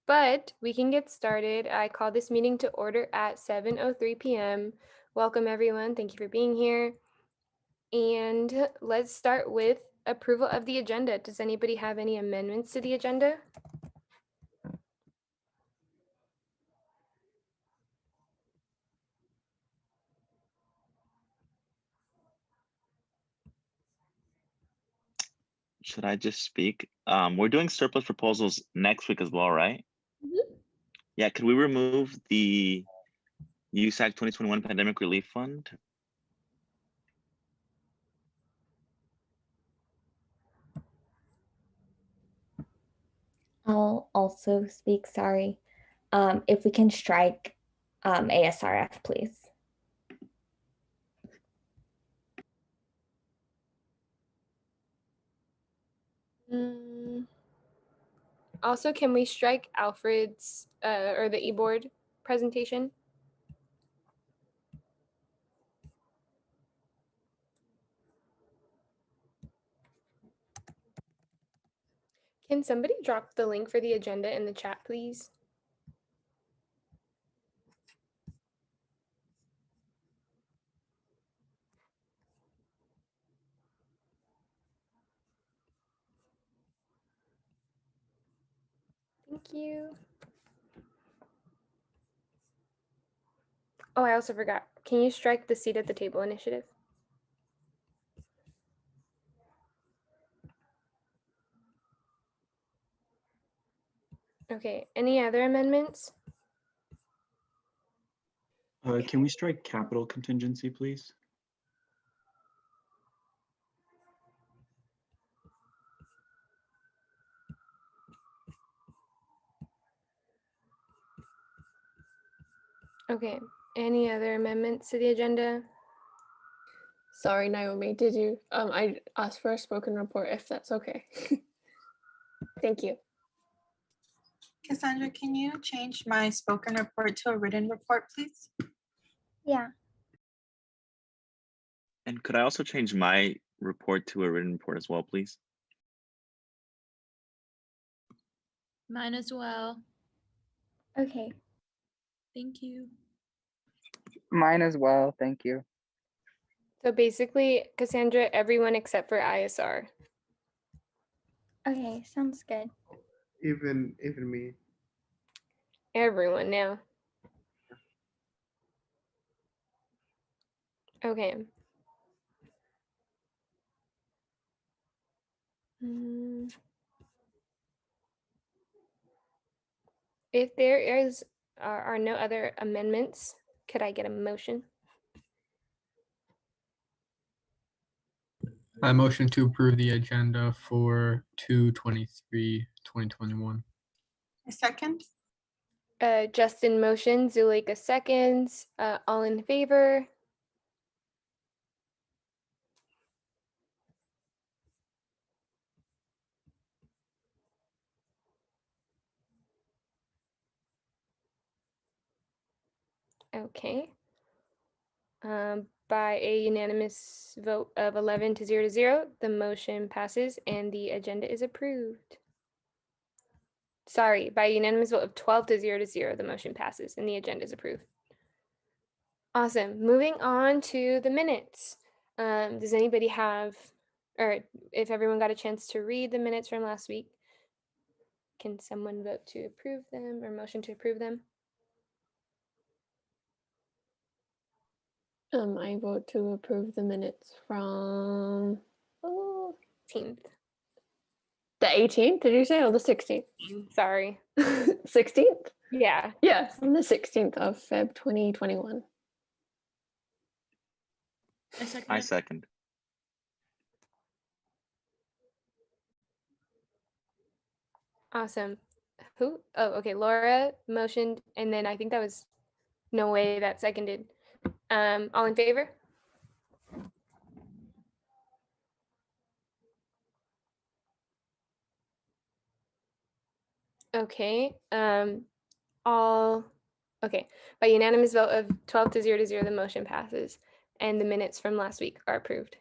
but we can get started. I call this meeting to order at 7:03 p.m. Welcome everyone. Thank you for being here. And let's start with approval of the agenda. Does anybody have any amendments to the agenda? Should I just speak? We're doing surplus proposals next week as well, right? Mhm. Yeah, could we remove the USAC 2021 Pandemic Relief Fund? I'll also speak, sorry. If we can strike ASRF, please. Also, can we strike Alfred's or the e-board presentation? Can somebody drop the link for the agenda in the chat, please? Thank you. Oh, I also forgot. Can you strike the seat at the table initiative? Okay, any other amendments? Can we strike capital contingency, please? Okay, any other amendments to the agenda? Sorry, Naomi, did you, I asked for a spoken report if that's okay. Thank you. Cassandra, can you change my spoken report to a written report, please? Yeah. And could I also change my report to a written report as well, please? Mine as well. Okay. Thank you. Mine as well, thank you. So basically, Cassandra, everyone except for ISR. Okay, sounds good. Even me. Everyone now. Okay. If there are no other amendments, could I get a motion? I motion to approve the agenda for 2/23/2021. A second? Justin motion, Zuleika seconds. All in favor? Okay. By a unanimous vote of 11 to 0, the motion passes and the agenda is approved. Sorry, by a unanimous vote of 12 to 0, the motion passes and the agenda is approved. Awesome. Moving on to the minutes. Does anybody have, or if everyone got a chance to read the minutes from last week, can someone vote to approve them or motion to approve them? I vote to approve the minutes from 18th. The 18th, did you say? Oh, the 16th. Sorry. 16th? Yeah. Yeah, from the 16th of Feb 2021. I second. Awesome. Who? Oh, okay. Laura motioned, and then I think that was no way that seconded. All in favor? Okay. Okay. By unanimous vote of 12 to 0, the motion passes, and the minutes from last week are approved.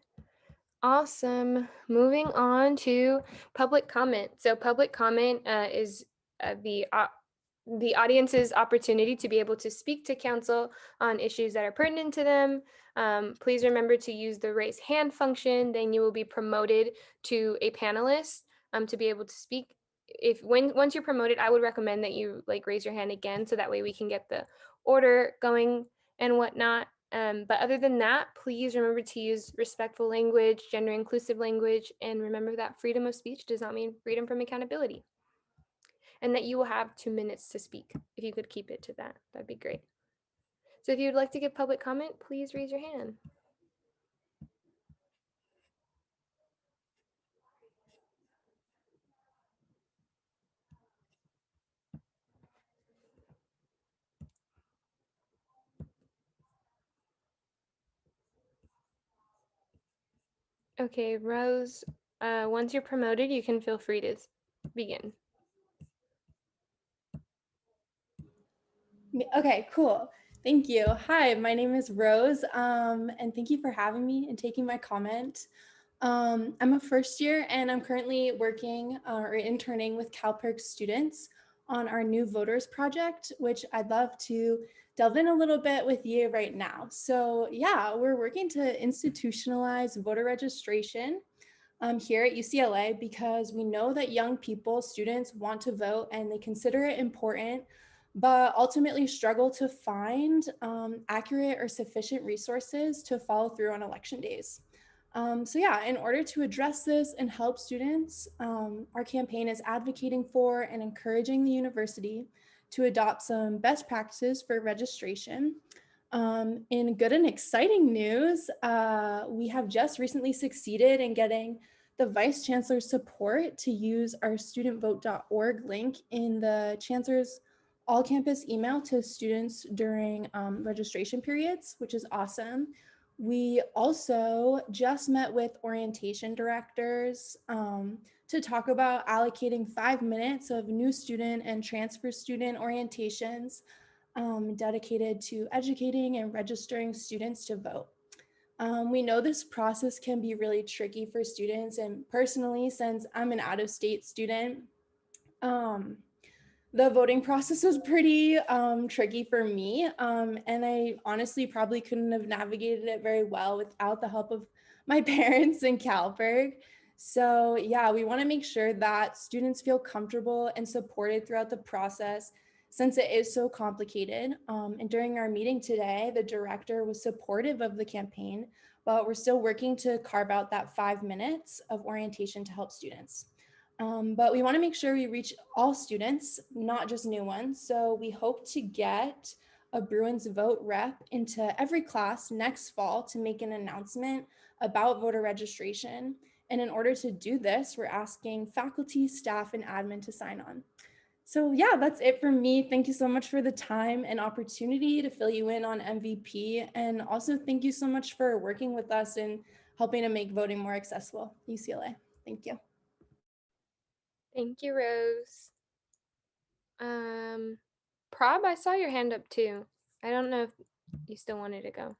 Awesome. Moving on to public comment. So public comment is the the audience's opportunity to be able to speak to council on issues that are pertinent to them. Please remember to use the raise hand function, then you will be promoted to a panelist to be able to speak. Once you're promoted, I would recommend that you raise your hand again, so that way we can get the order going and whatnot. But other than that, please remember to use respectful language, gender inclusive language, and remember that freedom of speech does not mean freedom from accountability. And that you will have 2 minutes to speak. If you could keep it to that, that'd be great. So if you would like to give public comment, please raise your hand. Okay, Rose, once you're promoted, you can feel free to begin. Okay, cool. Thank you. Hi, my name is Rose, and thank you for having me and taking my comment. I'm a first year and I'm currently working or interning with CalPERC students on our new voters project, which I'd love to delve in a little bit with you right now. So yeah, we're working to institutionalize voter registration here at UCLA because we know that young people, students want to vote and they consider it important, but ultimately struggle to find accurate or sufficient resources to follow through on election days. So yeah, in order to address this and help students, our campaign is advocating for and encouraging the university to adopt some best practices for registration. In good and exciting news, we have just recently succeeded in getting the Vice Chancellor's support to use our studentvote.org link in the Chancellor's all-campus email to students during registration periods, which is awesome. We also just met with orientation directors to talk about allocating 5 minutes of new student and transfer student orientations dedicated to educating and registering students to vote. We know this process can be really tricky for students, and personally, since I'm an out-of-state student, the voting process was pretty tricky for me, and I honestly probably couldn't have navigated it very well without the help of my parents in CalPERC. So yeah, we want to make sure that students feel comfortable and supported throughout the process, since it is so complicated. And during our meeting today, the director was supportive of the campaign, but we're still working to carve out that 5 minutes of orientation to help students. But we want to make sure we reach all students, not just new ones. So we hope to get a Bruin's Vote rep into every class next fall to make an announcement about voter registration. And in order to do this, we're asking faculty, staff, and admin to sign on. So yeah, that's it for me. Thank you so much for the time and opportunity to fill you in on MVP. And also thank you so much for working with us and helping to make voting more accessible at UCLA. Thank you. Thank you, Rose. Prob, I saw your hand up too. I don't know if you still wanted to go.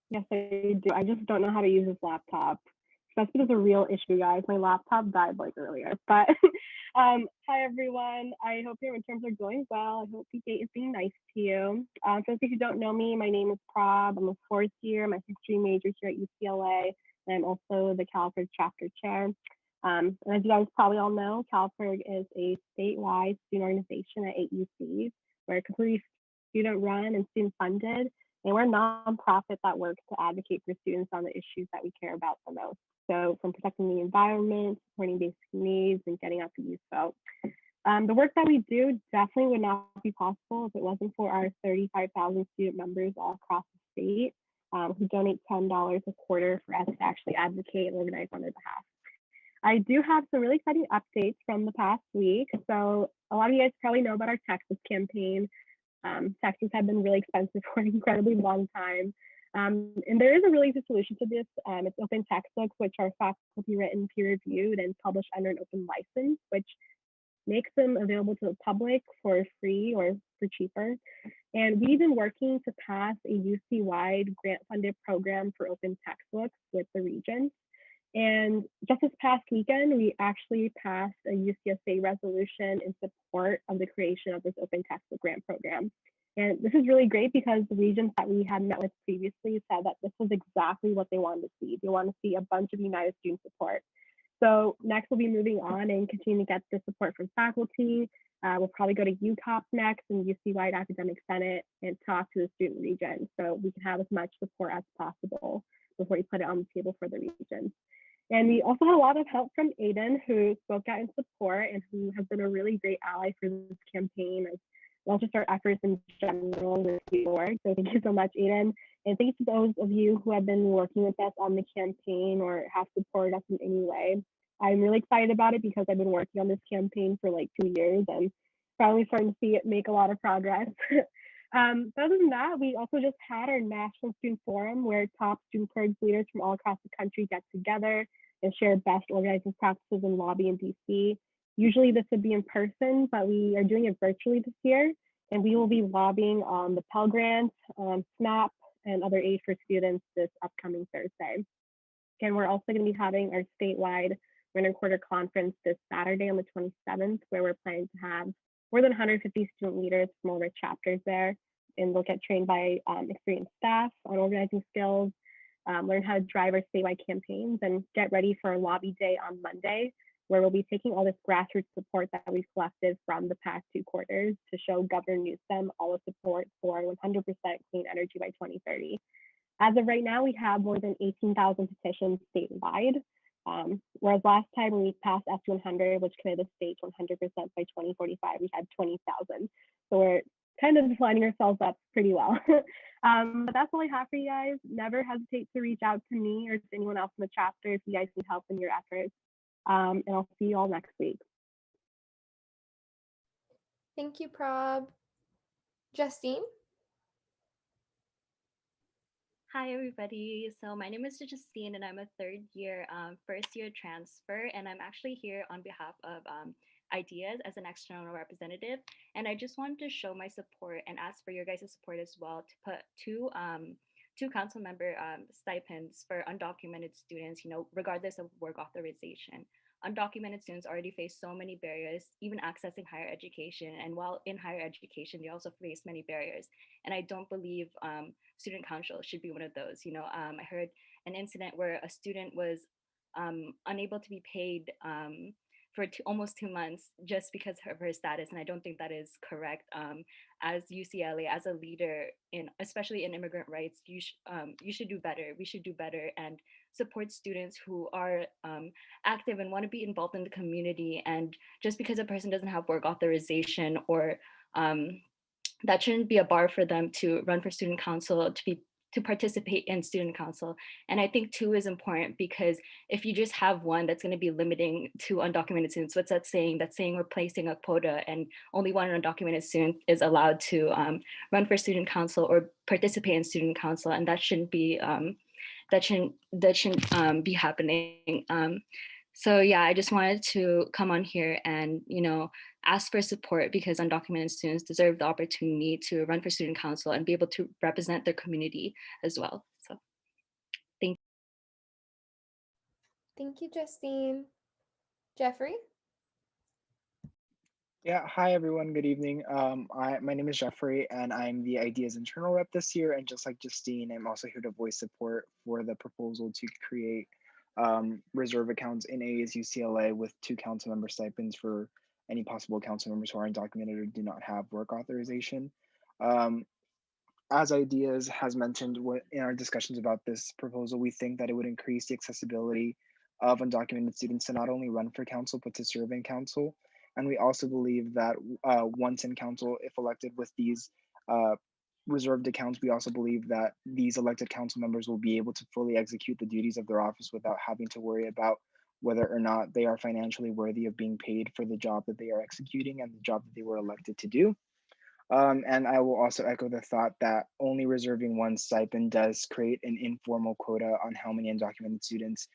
Yes, I do. I just don't know how to use this laptop. That's because a real issue, guys. My laptop died earlier. But hi, everyone. I hope your midterms are going well. I hope P8 is being nice to you. For those of you who don't know me, my name is Prob. I'm a fourth year. I'm a history major here at UCLA. And I'm also the Untitled Chapter chair. And as you guys probably all know, CalPERC is a statewide student organization at 8 UCs. We're completely student-run and student-funded. And we're a nonprofit that works to advocate for students on the issues that we care about the most. So from protecting the environment, supporting basic needs, and getting out the youth vote. The work that we do definitely would not be possible if it wasn't for our 35,000 student members all across the state who donate $10 a quarter for us to actually advocate and organize on their behalf. I do have some really exciting updates from the past week. So a lot of you guys probably know about our Texas campaign. Taxes have been really expensive for an incredibly long time. And there is a really good solution to this. It's open textbooks, which are faculty written, peer reviewed, and published under an open license, which makes them available to the public for free or for cheaper. And we've been working to pass a UC-wide grant funded program for open textbooks with the region. And just this past weekend, we actually passed a UCSA resolution in support of the creation of this open textbook grant program. And this is really great because the regions that we had met with previously said that this was exactly what they wanted to see. They want to see a bunch of united student support. So next we'll be moving on and continue to get the support from faculty. We'll probably go to UCOP next and UC-wide Academic Senate and talk to the student region so we can have as much support as possible before we put it on the table for the region. And we also had a lot of help from Aiden, who spoke out in support and who has been a really great ally for this campaign, as well as just our efforts in general with your work. So thank you so much, Aiden. And thanks to those of you who have been working with us on the campaign or have supported us in any way. I'm really excited about it because I've been working on this campaign for like 2 years and finally starting to see it make a lot of progress. But other than that, we also just had our National Student Forum where top student purge leaders from all across the country get together and share best organizing practices in lobby in DC. Usually this would be in person, but we are doing it virtually this year. And we will be lobbying on the Pell Grant, SNAP, and other aid for students this upcoming Thursday. And we're also going to be having our statewide winter quarter conference this Saturday on the 27th, where we're planning to have more than 150 student leaders from all of our chapters there. And they'll get trained by experienced staff on organizing skills, learn how to drive our statewide campaigns, and get ready for our lobby day on Monday, where we'll be taking all this grassroots support that we've collected from the past 2 quarters to show Governor Newsom all the support for 100% clean energy by 2030. As of right now, we have more than 18,000 petitions statewide, whereas last time when we passed S100, which committed the state 100% by 2045, we had 20,000. So we're kind of lining ourselves up pretty well. But that's all I have for you guys. Never hesitate to reach out to me or to anyone else in the chapter if you guys need help in your efforts. And I'll see you all next week. Thank you, Prob. Justine? Hi, everybody. So my name is Justine, and I'm a third-year, first-year transfer, and I'm actually here on behalf of Ideas as an external representative. And I just wanted to show my support and ask for your guys' support as well to put two council member stipends for undocumented students, regardless of work authorization. Undocumented students already face so many barriers, even accessing higher education. And while in higher education, they also face many barriers. And I don't believe student council should be one of those. I heard an incident where a student was unable to be paid for almost 2 months just because of her status. And I don't think that is correct. As UCLA, as a leader, especially in immigrant rights, you should do better. We should do better and support students who are active and want to be involved in the community. And just because a person doesn't have work authorization or that shouldn't be a bar for them to run for student council, to participate in student council. And I think 2 is important because if you just have one, that's going to be limiting to undocumented students. What's that saying? That's saying we're placing a quota and only one undocumented student is allowed to run for student council or participate in student council, and that shouldn't be be happening. So yeah, I just wanted to come on here and ask for support because undocumented students deserve the opportunity to run for student council and be able to represent their community as well. So thank you. Thank you, Justine. Jeffrey? Yeah, hi everyone, good evening. My name is Jeffrey and I'm the Ideas internal rep this year. And just like Justine, I'm also here to voice support for the proposal to create reserve accounts in ASUCLA with 2 council member stipends for any possible council members who are undocumented or do not have work authorization. As Ideas has mentioned in our discussions about this proposal, we think that it would increase the accessibility of undocumented students to not only run for council, but to serve in council. And we also believe that once in council, if elected with these reserved accounts, we also believe that these elected council members will be able to fully execute the duties of their office without having to worry about whether or not they are financially worthy of being paid for the job that they are executing and the job that they were elected to do. And I will also echo the thought that only reserving one stipend does create an informal quota on how many undocumented students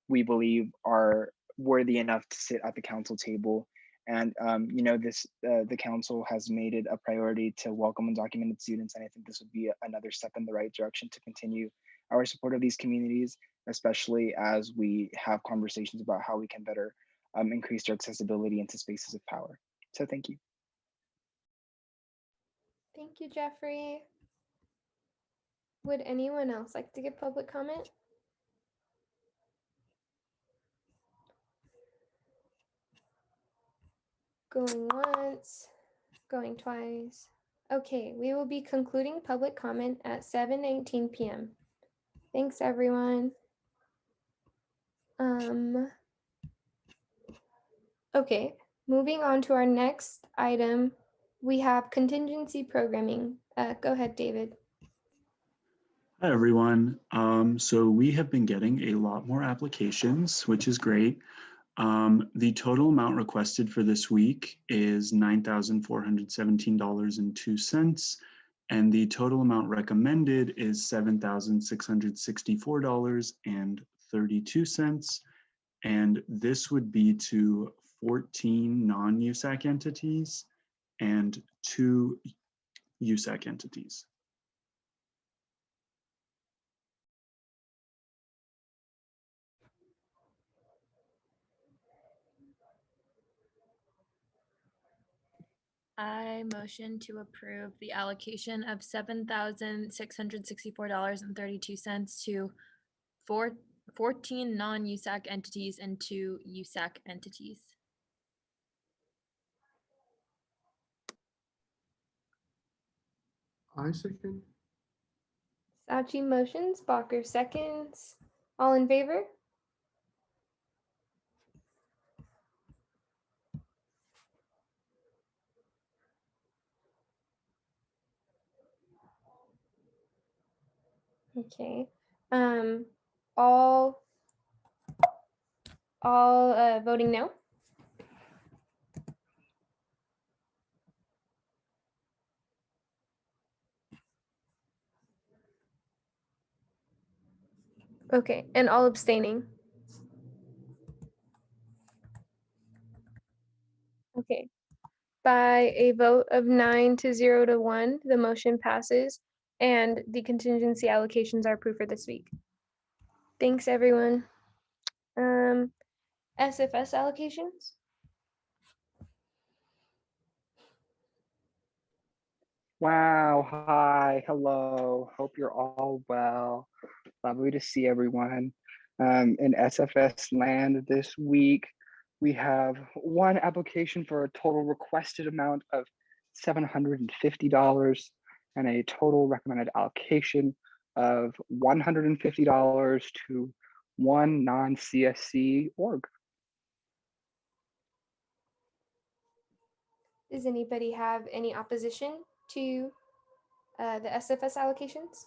we believe are worthy enough to sit at the council table. And the council has made it a priority to welcome undocumented students, and I think this would be another step in the right direction to continue our support of these communities especially as we have conversations about how we can better increase our accessibility into spaces of power. So thank you. Thank you, Jeffrey. Would anyone else like to give public comment? Going once, going twice. Okay, we will be concluding public comment at 7:19 p.m. Thanks, everyone. Okay, moving on to our next item, we have contingency programming. Go ahead, David. Hi, everyone. So we have been getting a lot more applications, which is great. The total amount requested for this week is $9,417.02, and the total amount recommended is $7,664.32, and this would be to 14 non-USAC entities and 2 USAC entities. I motion to approve the allocation of $7,664.32 to 14 non-USAC entities and 2 USAC entities. I second. Sachi motions, Bacher seconds. All in favor? Okay. All voting no? Okay, and all abstaining. Okay. By a vote of 9 to 0 to 1, the motion passes and the contingency allocations are approved for this week. Thanks, everyone. SFS allocations? Wow, hi, hello. Hope you're all well. Lovely to see everyone. In SFS land this week, we have one application for a total requested amount of $750 and a total recommended allocation of $150 to one non-CSC org. Does anybody have any opposition to the SFS allocations?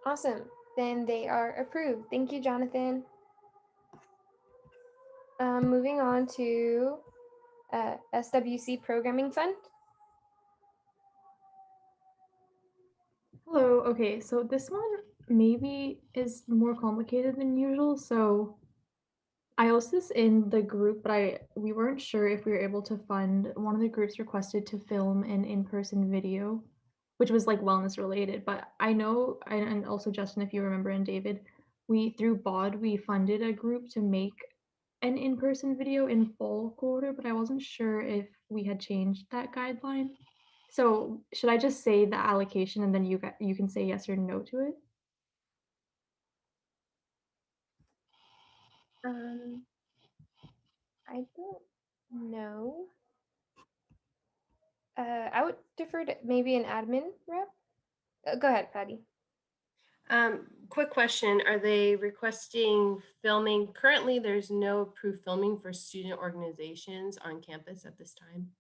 Awesome, then they are approved. Thank you, Jonathan. Moving on to SWC Programming Fund. Hello, okay, so this one maybe is more complicated than usual. So I also this in the group, but we weren't sure if we were able to fund. One of the groups requested to film an in-person video, which was like wellness related. But I know, and also Justin, if you remember, and David, we through BOD we funded a group to make an in-person video in fall quarter, but I wasn't sure if we had changed that guideline. So should I just say the allocation and then you can say yes or no to it? I don't know. I would defer to maybe an admin rep. Go ahead, Patty. Quick question, are they requesting filming? Currently, there's no approved filming for student organizations on campus at this time.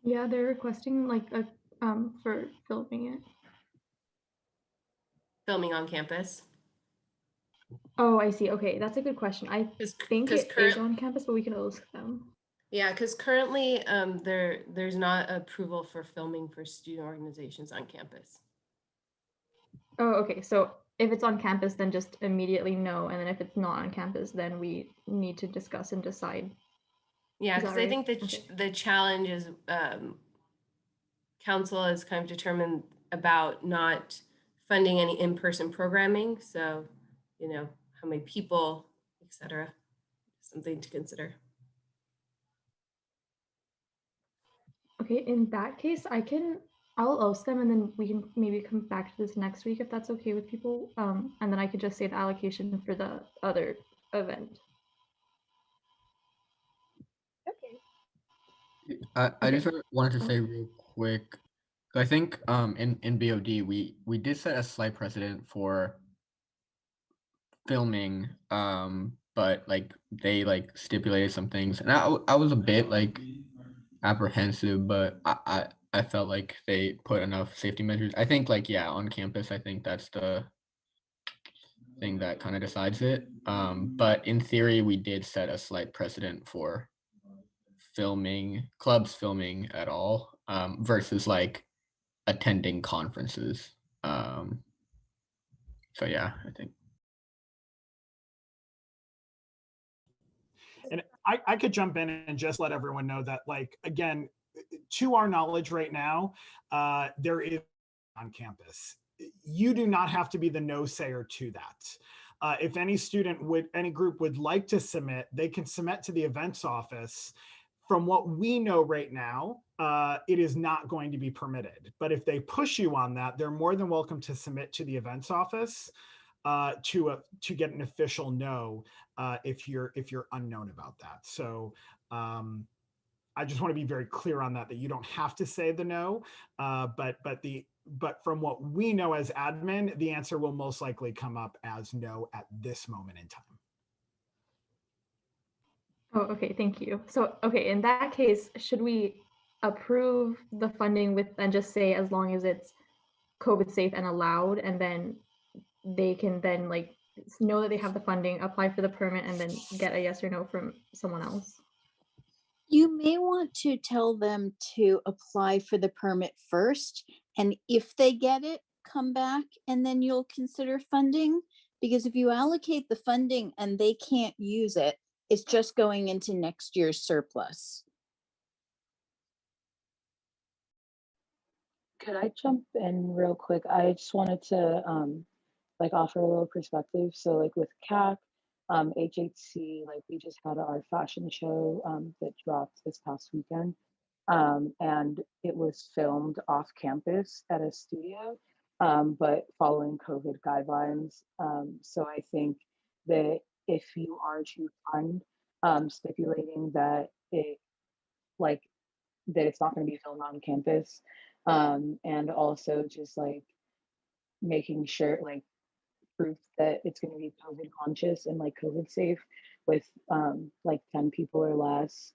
Yeah, they're requesting like a for filming it. Filming on campus? Oh, I see. Okay, that's a good question. I think it is on campus, but we can ask them. Yeah, because currently there's not approval for filming for student organizations on campus. Oh, okay. So if it's on campus, then just immediately no. And then if it's not on campus, then we need to discuss and decide. Yeah, because I think the challenge is council has kind of determined about not funding any in-person programming. So, how many people, etc. Something to consider. Okay, in that case, I'll host them and then we can maybe come back to this next week if that's okay with people. And then I could just say the allocation for the other event. I just wanted to say real quick. I think in BOD we did set a slight precedent for filming, but like they like stipulated some things, and I was a bit like apprehensive, but I felt like they put enough safety measures. I think like on campus, I think that's the thing that kind of decides it. But in theory, we did set a slight precedent for clubs filming at all, versus like attending conferences. So yeah, I think. And I could jump in and just let everyone know that, like, again, to our knowledge right now, there is on campus. You do not have to be the no-sayer to that. If any group would like to submit, they can submit to the events office. From what we know right now, it is not going to be permitted. But if they push you on that, they're more than welcome to submit to the events office to get an official no if you're unknown about that. So I just want to be very clear on that you don't have to say the no, but from what we know as admin, the answer will most likely come up as no at this moment in time. Oh, okay, thank you. So, okay, in that case, should we approve the funding and just say as long as it's COVID safe and allowed, and then they can then like know that they have the funding, apply for the permit, and then get a yes or no from someone else? You may want to tell them to apply for the permit first, and if they get it, come back and then you'll consider funding. Because if you allocate the funding and they can't use it, it's just going into next year's surplus. Could I jump in real quick? I just wanted to like offer a little perspective. So like with CAC, HHC, like we just had our fashion show that dropped this past weekend. And it was filmed off campus at a studio, but following COVID guidelines. So I think that if you are to fund, stipulating that it's not going to be filmed on campus, and also just like making sure like proof that it's going to be COVID conscious and like COVID safe with like 10 people or less,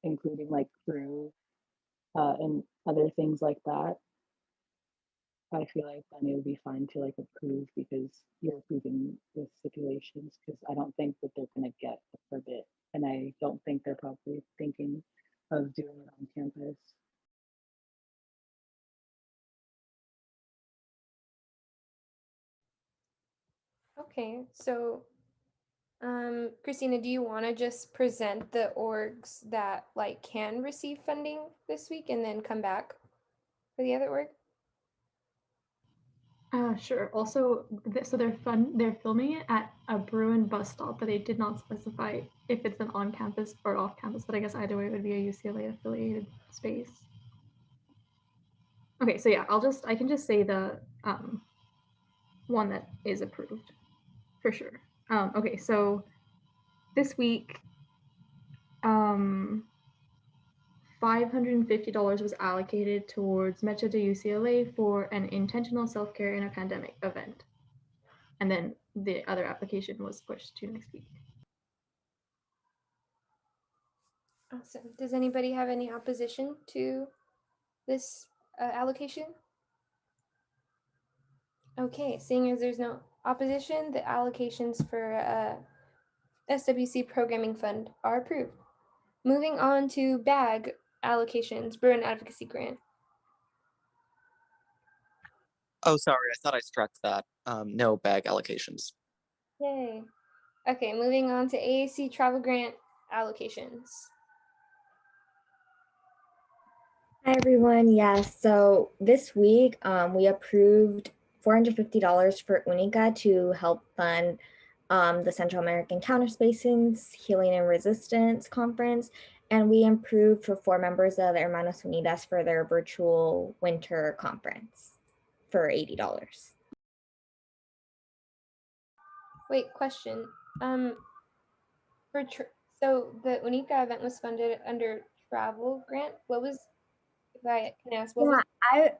including like crew and other things like that. I feel like then it would be fine to like approve because you're approving with stipulations, because I don't think that they're going to get a permit, and I don't think they're probably thinking of doing it on campus. Okay, so Christina, do you want to just present the orgs that like can receive funding this week and then come back for the other org? Sure. Also, so they're filming it at a Bruin bus stop, but they did not specify if it's an on-campus or off-campus. But I guess either way, it would be a UCLA affiliated space. Okay, so yeah, I can just say the one that is approved for sure. Okay, so this week, $550 was allocated towards Metro de UCLA for an intentional self-care in a pandemic event. And then the other application was pushed to next week. Awesome. Does anybody have any opposition to this allocation? Okay, seeing as there's no opposition, the allocations for SWC Programming Fund are approved. Moving on to BAG allocations, Bruin Advocacy Grant. Oh, sorry, I thought I struck that. No bag allocations. Yay. Okay, moving on to AAC Travel Grant allocations. Hi everyone. Yes, so this week we approved $450 for Ucla to help fund the Central American Counterspacings Healing and Resistance Conference, and we approved for 4 members of the Hermanas Unidas for their virtual winter conference for $80. Wait, question. So the Ucla event was funded under travel grant. What was, if I can ask, what was?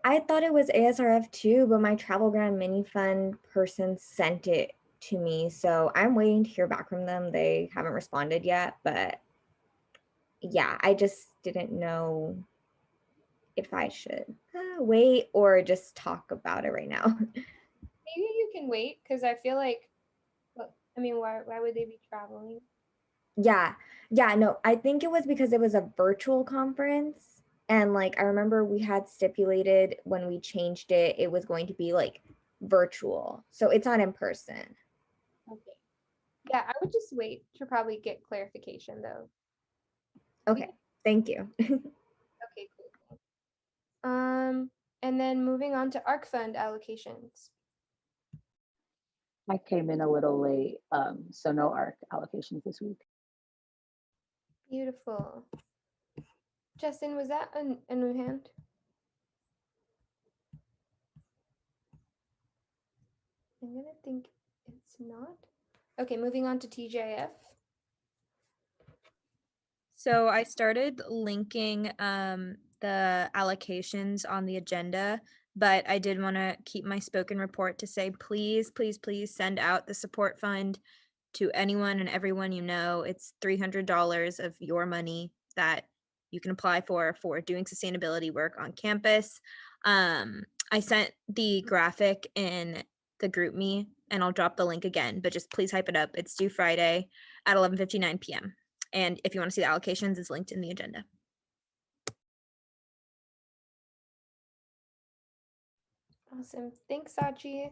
I thought it was ASRF too, but my travel grant mini fund person sent it to me, so I'm waiting to hear back from them. They haven't responded yet, but yeah, I just didn't know if I should wait or just talk about it right now. Maybe you can wait because I feel like, well, I mean, why would they be traveling? Yeah, no, I think it was because it was a virtual conference. And like, I remember we had stipulated when we changed it, it was going to be like virtual. So it's not in person. Okay. Yeah, I would just wait to probably get clarification though. Okay, thank you. Okay, cool. And then moving on to ARC fund allocations. I came in a little late, so no ARC allocations this week. Beautiful. Justin, was that a new hand? I'm gonna think it's not. Okay, moving on to TJF. So I started linking the allocations on the agenda, but I did want to keep my spoken report to say, please, please, please send out the support fund to anyone and everyone you know. It's $300 of your money that you can apply for doing sustainability work on campus. I sent the graphic in the group me, and I'll drop the link again, but just please hype it up. It's due Friday at 11:59 p.m. And if you want to see the allocations, it's linked in the agenda. Awesome. Thanks, Sachi.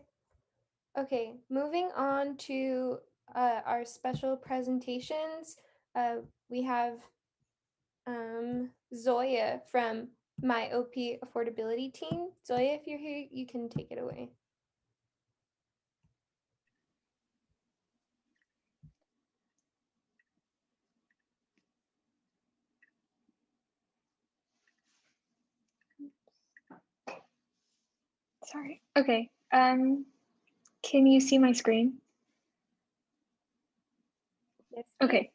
Okay, moving on to our special presentations. We have Zoya from my OP affordability team. Zoya, if you're here, you can take it away. Sorry. Okay. Can you see my screen? Yes. Okay.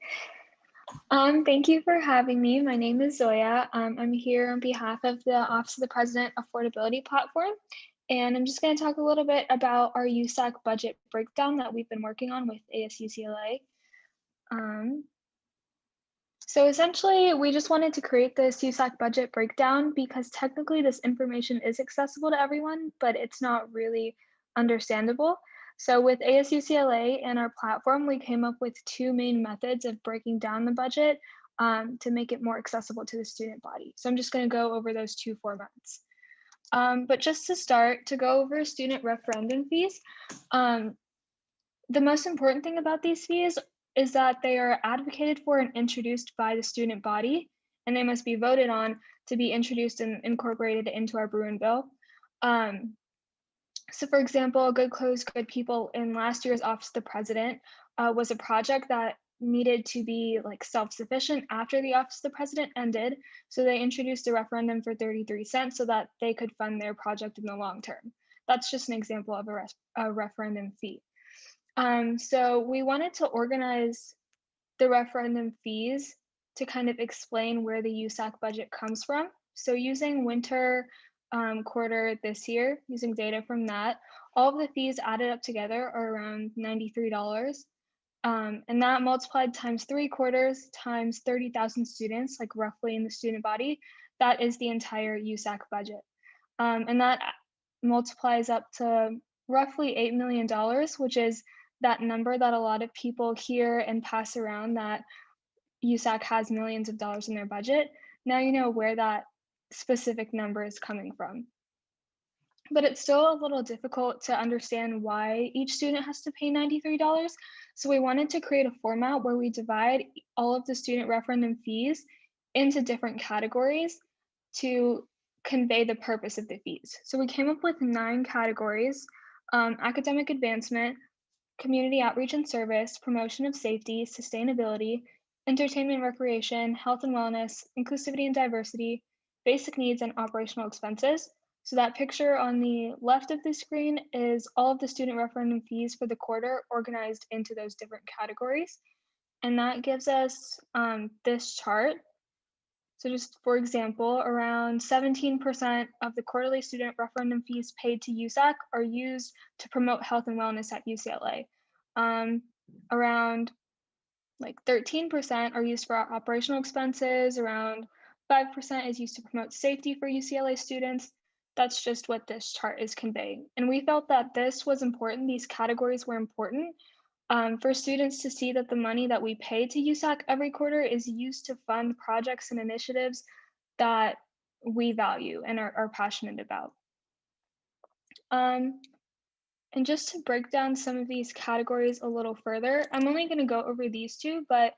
Thank you for having me. My name is Zoya. I'm here on behalf of the Office of the President Affordability Platform, and I'm just going to talk a little bit about our USAC budget breakdown that we've been working on with ASUCLA. So essentially, we just wanted to create this USAC budget breakdown because technically this information is accessible to everyone, but it's not really understandable. So with ASUCLA and our platform, we came up with 2 main methods of breaking down the budget to make it more accessible to the student body. So I'm just going to go over those 2 formats. But just to start, to go over student referendum fees, the most important thing about these fees is that they are advocated for and introduced by the student body, and they must be voted on to be introduced and incorporated into our Bruin Bill. So for example, Good Clothes, Good People in last year's Office of the President was a project that needed to be like self-sufficient after the Office of the President ended. So they introduced a referendum for 33 cents so that they could fund their project in the long term. That's just an example of a referendum fee. So we wanted to organize the referendum fees to kind of explain where the USAC budget comes from. So using winter quarter this year, using data from that, all of the fees added up together are around $93. And that multiplied times 3 quarters times 30,000 students, like roughly in the student body, that is the entire USAC budget. And that multiplies up to roughly $8 million, which is that number that a lot of people hear and pass around, that USAC has millions of dollars in their budget. Now you know where that specific number is coming from. But it's still a little difficult to understand why each student has to pay $93. So we wanted to create a format where we divide all of the student referendum fees into different categories to convey the purpose of the fees. So we came up with 9 categories: academic advancement, community outreach and service, promotion of safety, sustainability, entertainment, recreation, health and wellness, inclusivity and diversity, basic needs, and operational expenses. So that picture on the left of the screen is all of the student referendum fees for the quarter organized into those different categories. And that gives us this chart. So just for example, around 17% of the quarterly student referendum fees paid to USAC are used to promote health and wellness at UCLA. Around like 13% are used for operational expenses, around 5% is used to promote safety for UCLA students. That's just what this chart is conveying. And we felt that this was important, these categories were important for students to see that the money that we pay to USAC every quarter is used to fund projects and initiatives that we value and are passionate about. And just to break down some of these categories a little further, I'm only going to go over these 2, but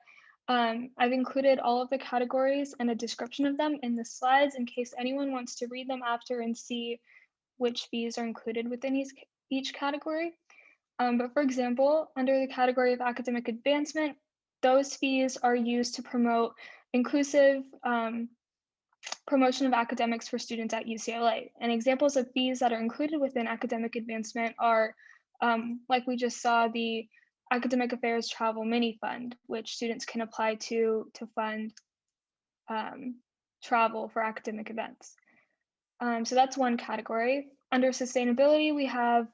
I've included all of the categories and a description of them in the slides in case anyone wants to read them after and see which fees are included within each category. But for example, under the category of academic advancement, those fees are used to promote inclusive promotion of academics for students at UCLA. And examples of fees that are included within academic advancement are, like we just saw, the Academic Affairs Travel Mini Fund, which students can apply to fund travel for academic events. So that's one category. Under sustainability, we have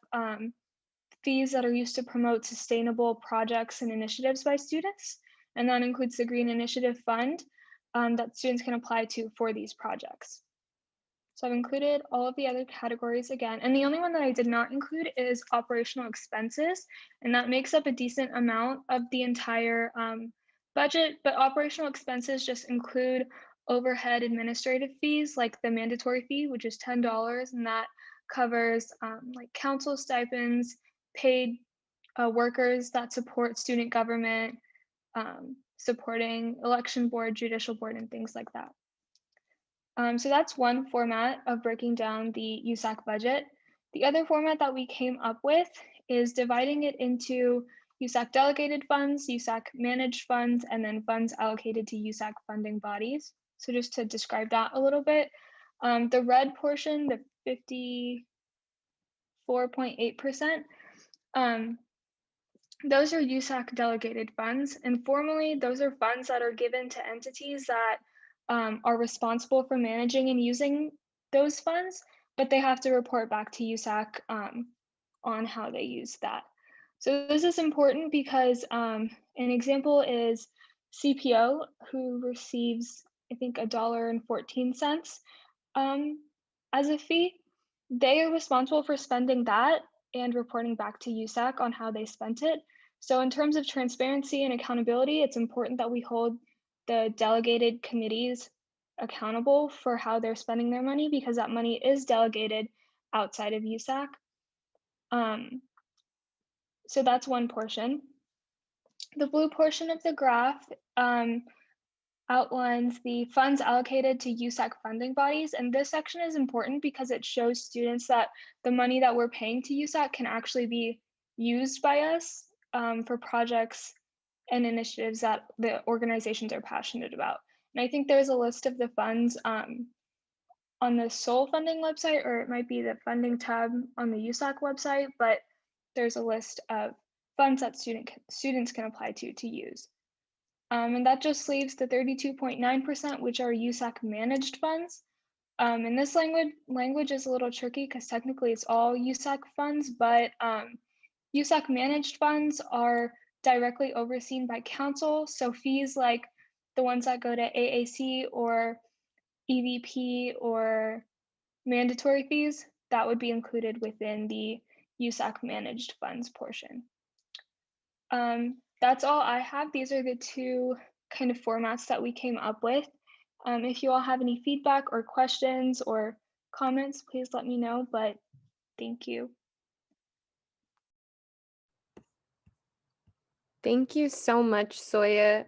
fees that are used to promote sustainable projects and initiatives by students. And that includes the Green Initiative Fund that students can apply to for these projects. So I've included all of the other categories again. And the only one that I did not include is operational expenses. And that makes up a decent amount of the entire budget. But operational expenses just include overhead administrative fees, like the mandatory fee, which is $10. And that covers like council stipends, paid workers that support student government, supporting election board, judicial board, and things like that. So that's one format of breaking down the USAC budget. The other format that we came up with is dividing it into USAC delegated funds, USAC managed funds, and then funds allocated to USAC funding bodies. So just to describe that a little bit, the red portion, the 54.8%, those are USAC delegated funds, and formally those are funds that are given to entities that are responsible for managing and using those funds, but they have to report back to USAC on how they use that. So this is important because an example is CPO, who receives, I think, $1.14 as a fee. They are responsible for spending that and reporting back to USAC on how they spent it. So in terms of transparency and accountability, it's important that we hold the delegated committees accountable for how they're spending their money, because that money is delegated outside of USAC. So that's one portion. The blue portion of the graph outlines the funds allocated to USAC funding bodies. And this section is important because it shows students that the money that we're paying to USAC can actually be used by us for projects and initiatives that the organizations are passionate about. And I think there's a list of the funds on the Soul funding website, or it might be the funding tab on the USAC website, but there's a list of funds that students can apply to use. And that just leaves the 32.9%, which are USAC managed funds. And this language is a little tricky because technically it's all USAC funds, but USAC managed funds are directly overseen by council. So fees like the ones that go to AAC or EVP or mandatory fees, that would be included within the USAC managed funds portion. That's all I have. These are the 2 kind of formats that we came up with. If you all have any feedback or questions or comments, please let me know, but thank you. Thank you so much, Soya.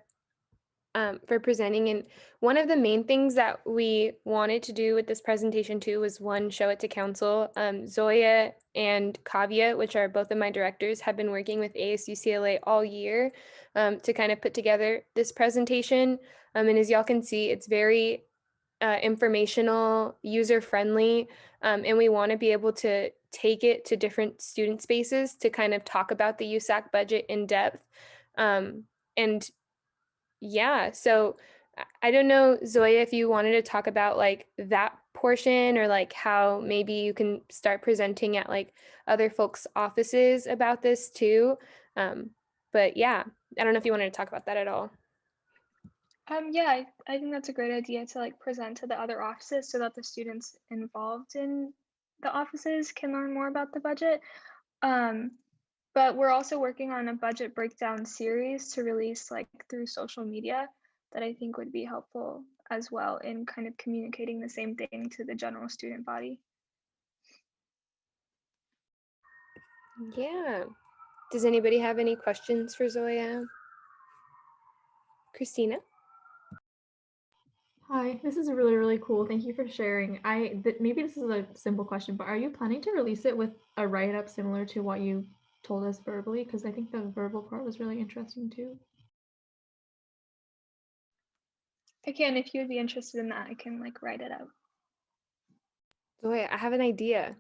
for presenting. And one of the main things that we wanted to do with this presentation too was one, show it to council. Zoya and Kavya, which are both of my directors, have been working with ASUCLA all year to kind of put together this presentation. And as y'all can see, it's very informational, user-friendly, and we want to be able to take it to different student spaces to kind of talk about the USAC budget in depth. And yeah, so I don't know, Zoya, if you wanted to talk about like that portion or like how maybe you can start presenting at like other folks' offices about this too. But yeah, I don't know if you wanted to talk about that at all. Yeah, I think that's a great idea to like present to the other offices so that the students involved in the offices can learn more about the budget. But we're also working on a budget breakdown series to release like through social media that I think would be helpful as well in kind of communicating the same thing to the general student body. Yeah. Does anybody have any questions for Zoya? Christina? Hi, this is really, really cool. Thank you for sharing. Maybe this is a simple question, but are you planning to release it with a write-up similar to what you told us verbally? Because I think the verbal part was really interesting too. Again, if you would be interested in that, I can like write it out. Zoya, I have an idea.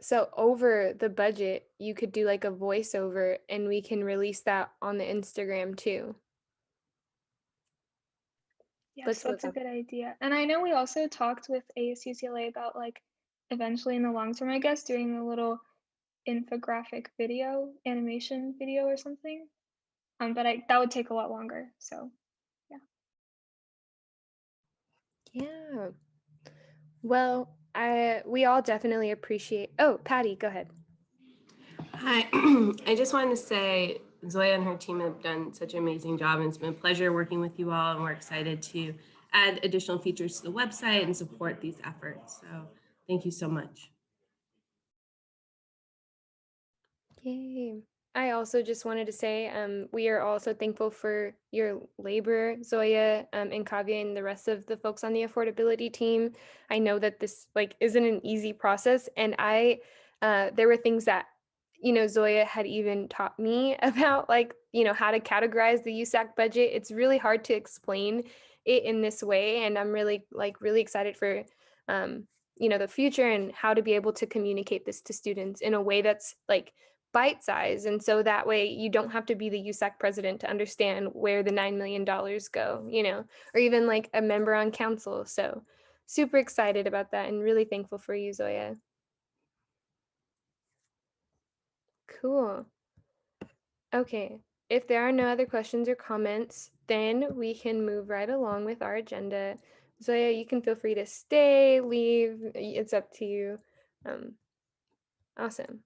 So over the budget, you could do like a voiceover and we can release that on the Instagram too. Yes, that's a good idea. And I know we also talked with ASUCLA about like eventually in the long term, I guess, doing a little infographic video, animation video or something. But that would take a lot longer. So Yeah. Well, we all definitely appreciate. Oh, Patty, go ahead. Hi, I just wanted to say Zoya and her team have done such an amazing job, and it's been a pleasure working with you all, and we're excited to add additional features to the website and support these efforts. So thank you so much. Yay. I also just wanted to say we are also thankful for your labor, Zoya and Kavya and the rest of the folks on the affordability team. I know that this like isn't an easy process, and there were things that Zoya had even taught me about like how to categorize the USAC budget. It's really hard to explain it in this way, and I'm really excited for the future and how to be able to communicate this to students in a way that's like bite size. And so that way you don't have to be the USAC president to understand where the $9 million go, or even like a member on council. So super excited about that and really thankful for you, Zoya. Cool. Okay, if there are no other questions or comments, then we can move right along with our agenda. Zoya, you can feel free to stay, leave, it's up to you. Awesome.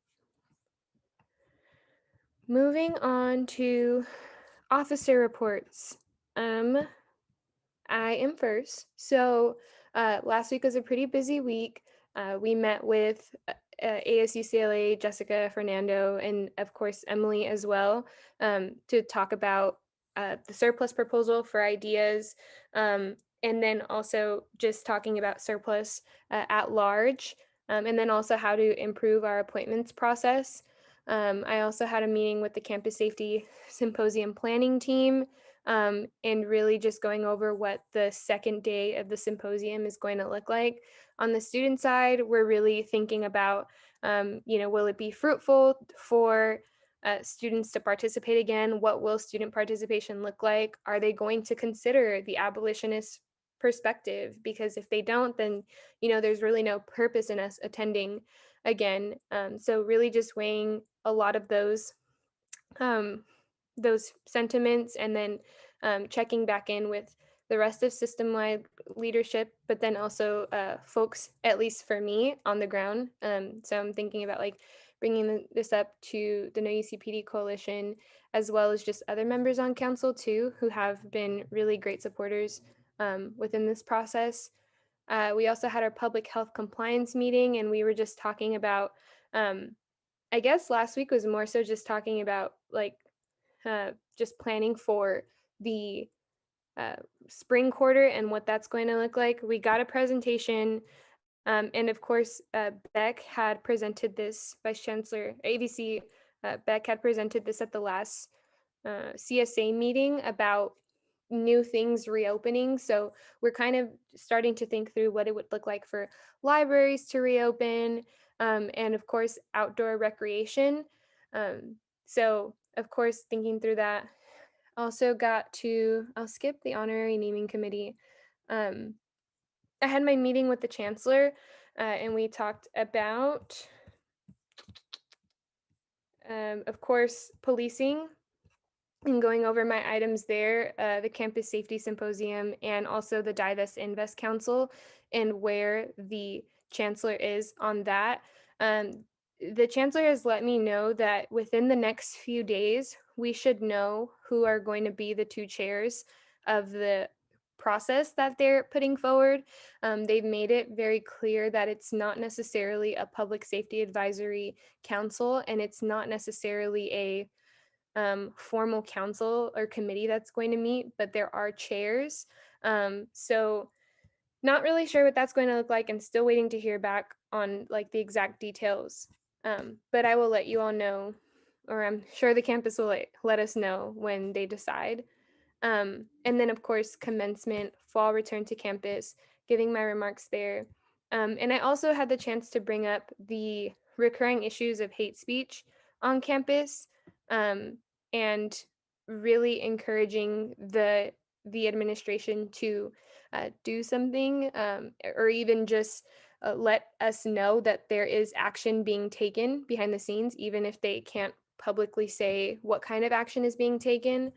Moving on to officer reports. I am first. So last week was a pretty busy week. We met with ASUCLA, Jessica, Fernando, and of course Emily as well to talk about the surplus proposal for ideas, and then also just talking about surplus at large, and then also how to improve our appointments process. I also had a meeting with the Campus Safety Symposium planning team, and really just going over what the second day of the symposium is going to look like. On the student side, we're really thinking about, will it be fruitful for students to participate again? What will student participation look like? Are they going to consider the abolitionist perspective? Because if they don't, then, there's really no purpose in us attending again. So really just weighing a lot of those sentiments, and then checking back in with the rest of system-wide leadership, but then also folks, at least for me, on the ground. So I'm thinking about like bringing this up to the No UCPD Coalition, as well as just other members on council too, who have been really great supporters within this process. We also had our public health compliance meeting, and we were just talking about, I guess last week was more so just talking about like just planning for the spring quarter and what that's going to look like. We got a presentation, and of course, Beck had presented this, Vice Chancellor ABC, Beck had presented this at the last CSA meeting about new things reopening. So we're kind of starting to think through what it would look like for libraries to reopen, and of course, outdoor recreation. So of course, thinking through that, also I'll skip the honorary naming committee. I had my meeting with the chancellor, and we talked about, of course, policing, and going over my items there, the Campus Safety Symposium, and also the Divest Invest Council, and where the chancellor is on that. The chancellor has let me know that within the next few days, we should know who are going to be the two chairs of the process that they're putting forward. They've made it very clear that it's not necessarily a public safety advisory council, and it's not necessarily a formal council or committee that's going to meet, but there are chairs. So not really sure what that's going to look like, and still waiting to hear back on like the exact details. But I will let you all know, or I'm sure the campus will let us know when they decide. And then of course, commencement, fall return to campus, giving my remarks there. And I also had the chance to bring up the recurring issues of hate speech on campus, and really encouraging the administration to do something, or even just let us know that there is action being taken behind the scenes, even if they can't publicly say what kind of action is being taken.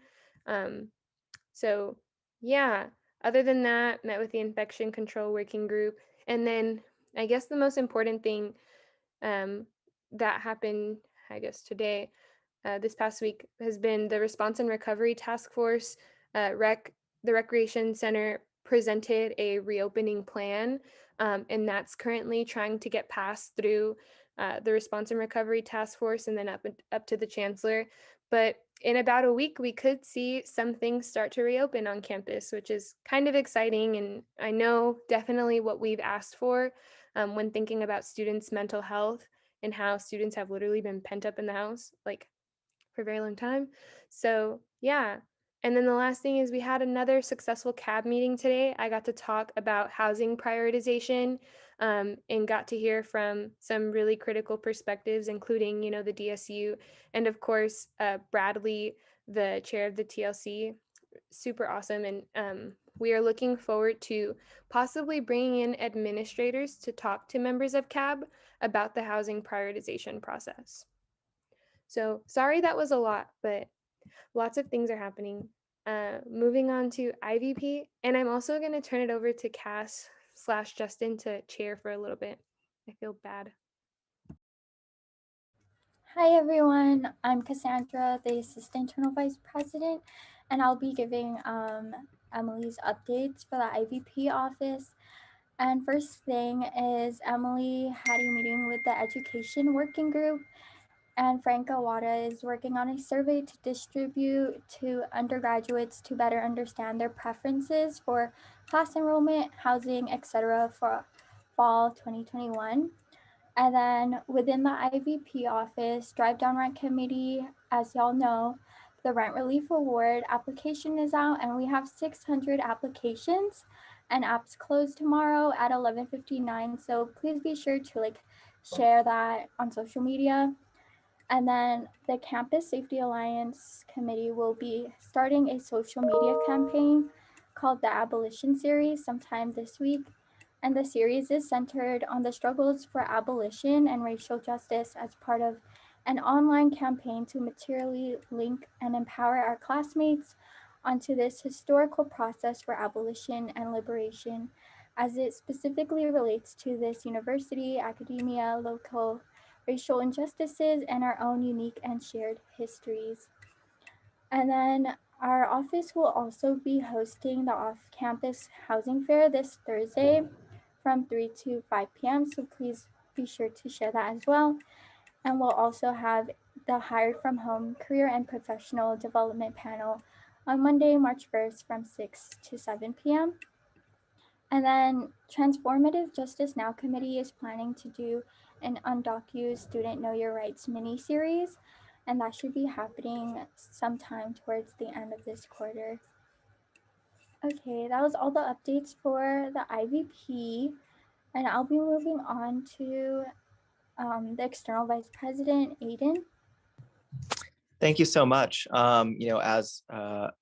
So yeah, other than that, met with the infection control working group. And then I guess the most important thing that happened, I guess today, this past week, has been the Response and Recovery Task Force. The Recreation Center presented a reopening plan, and that's currently trying to get passed through the Response and Recovery Task Force and then up to the chancellor. But in about a week, we could see some things start to reopen on campus, which is kind of exciting. And I know definitely what we've asked for when thinking about students' mental health and how students have literally been pent up in the house, like for a very long time. So yeah. And then the last thing is we had another successful CAB meeting today. I got to talk about housing prioritization, and got to hear from some really critical perspectives, including, the DSU, and of course, Bradley, the chair of the TLC, super awesome. And we are looking forward to possibly bringing in administrators to talk to members of CAB about the housing prioritization process. So sorry that was a lot, but lots of things are happening. Moving on to IVP, and I'm also going to turn it over to Cass/Justin to chair for a little bit. I feel bad. Hi everyone, I'm Cassandra, the Assistant Internal Vice President, and I'll be giving Emily's updates for the IVP office. And first thing is Emily had a meeting with the Education Working Group, and Frank Awada is working on a survey to distribute to undergraduates to better understand their preferences for class enrollment, housing, etc. for fall 2021. And then within the IVP office, Drive Down Rent Committee, as y'all know, the Rent Relief Award application is out, and we have 600 applications, and apps close tomorrow at 11:59. So please be sure to share that on social media. And then the Campus Safety Alliance Committee will be starting a social media campaign called the Abolition Series sometime this week. And the series is centered on the struggles for abolition and racial justice as part of an online campaign to materially link and empower our classmates onto this historical process for abolition and liberation, as it specifically relates to this university, academia, local racial injustices, and our own unique and shared histories. And then our office will also be hosting the off-campus housing fair this Thursday from 3 to 5 p.m. So please be sure to share that as well. And we'll also have the Hired from Home Career and Professional Development panel on Monday, March 1st from 6 to 7 p.m. And then Transformative Justice Now Committee is planning to do an Undocu Student Know Your Rights mini-series, and that should be happening sometime towards the end of this quarter. Okay, that was all the updates for the IVP, and I'll be moving on to the External Vice President, Aiden. Thank you so much. As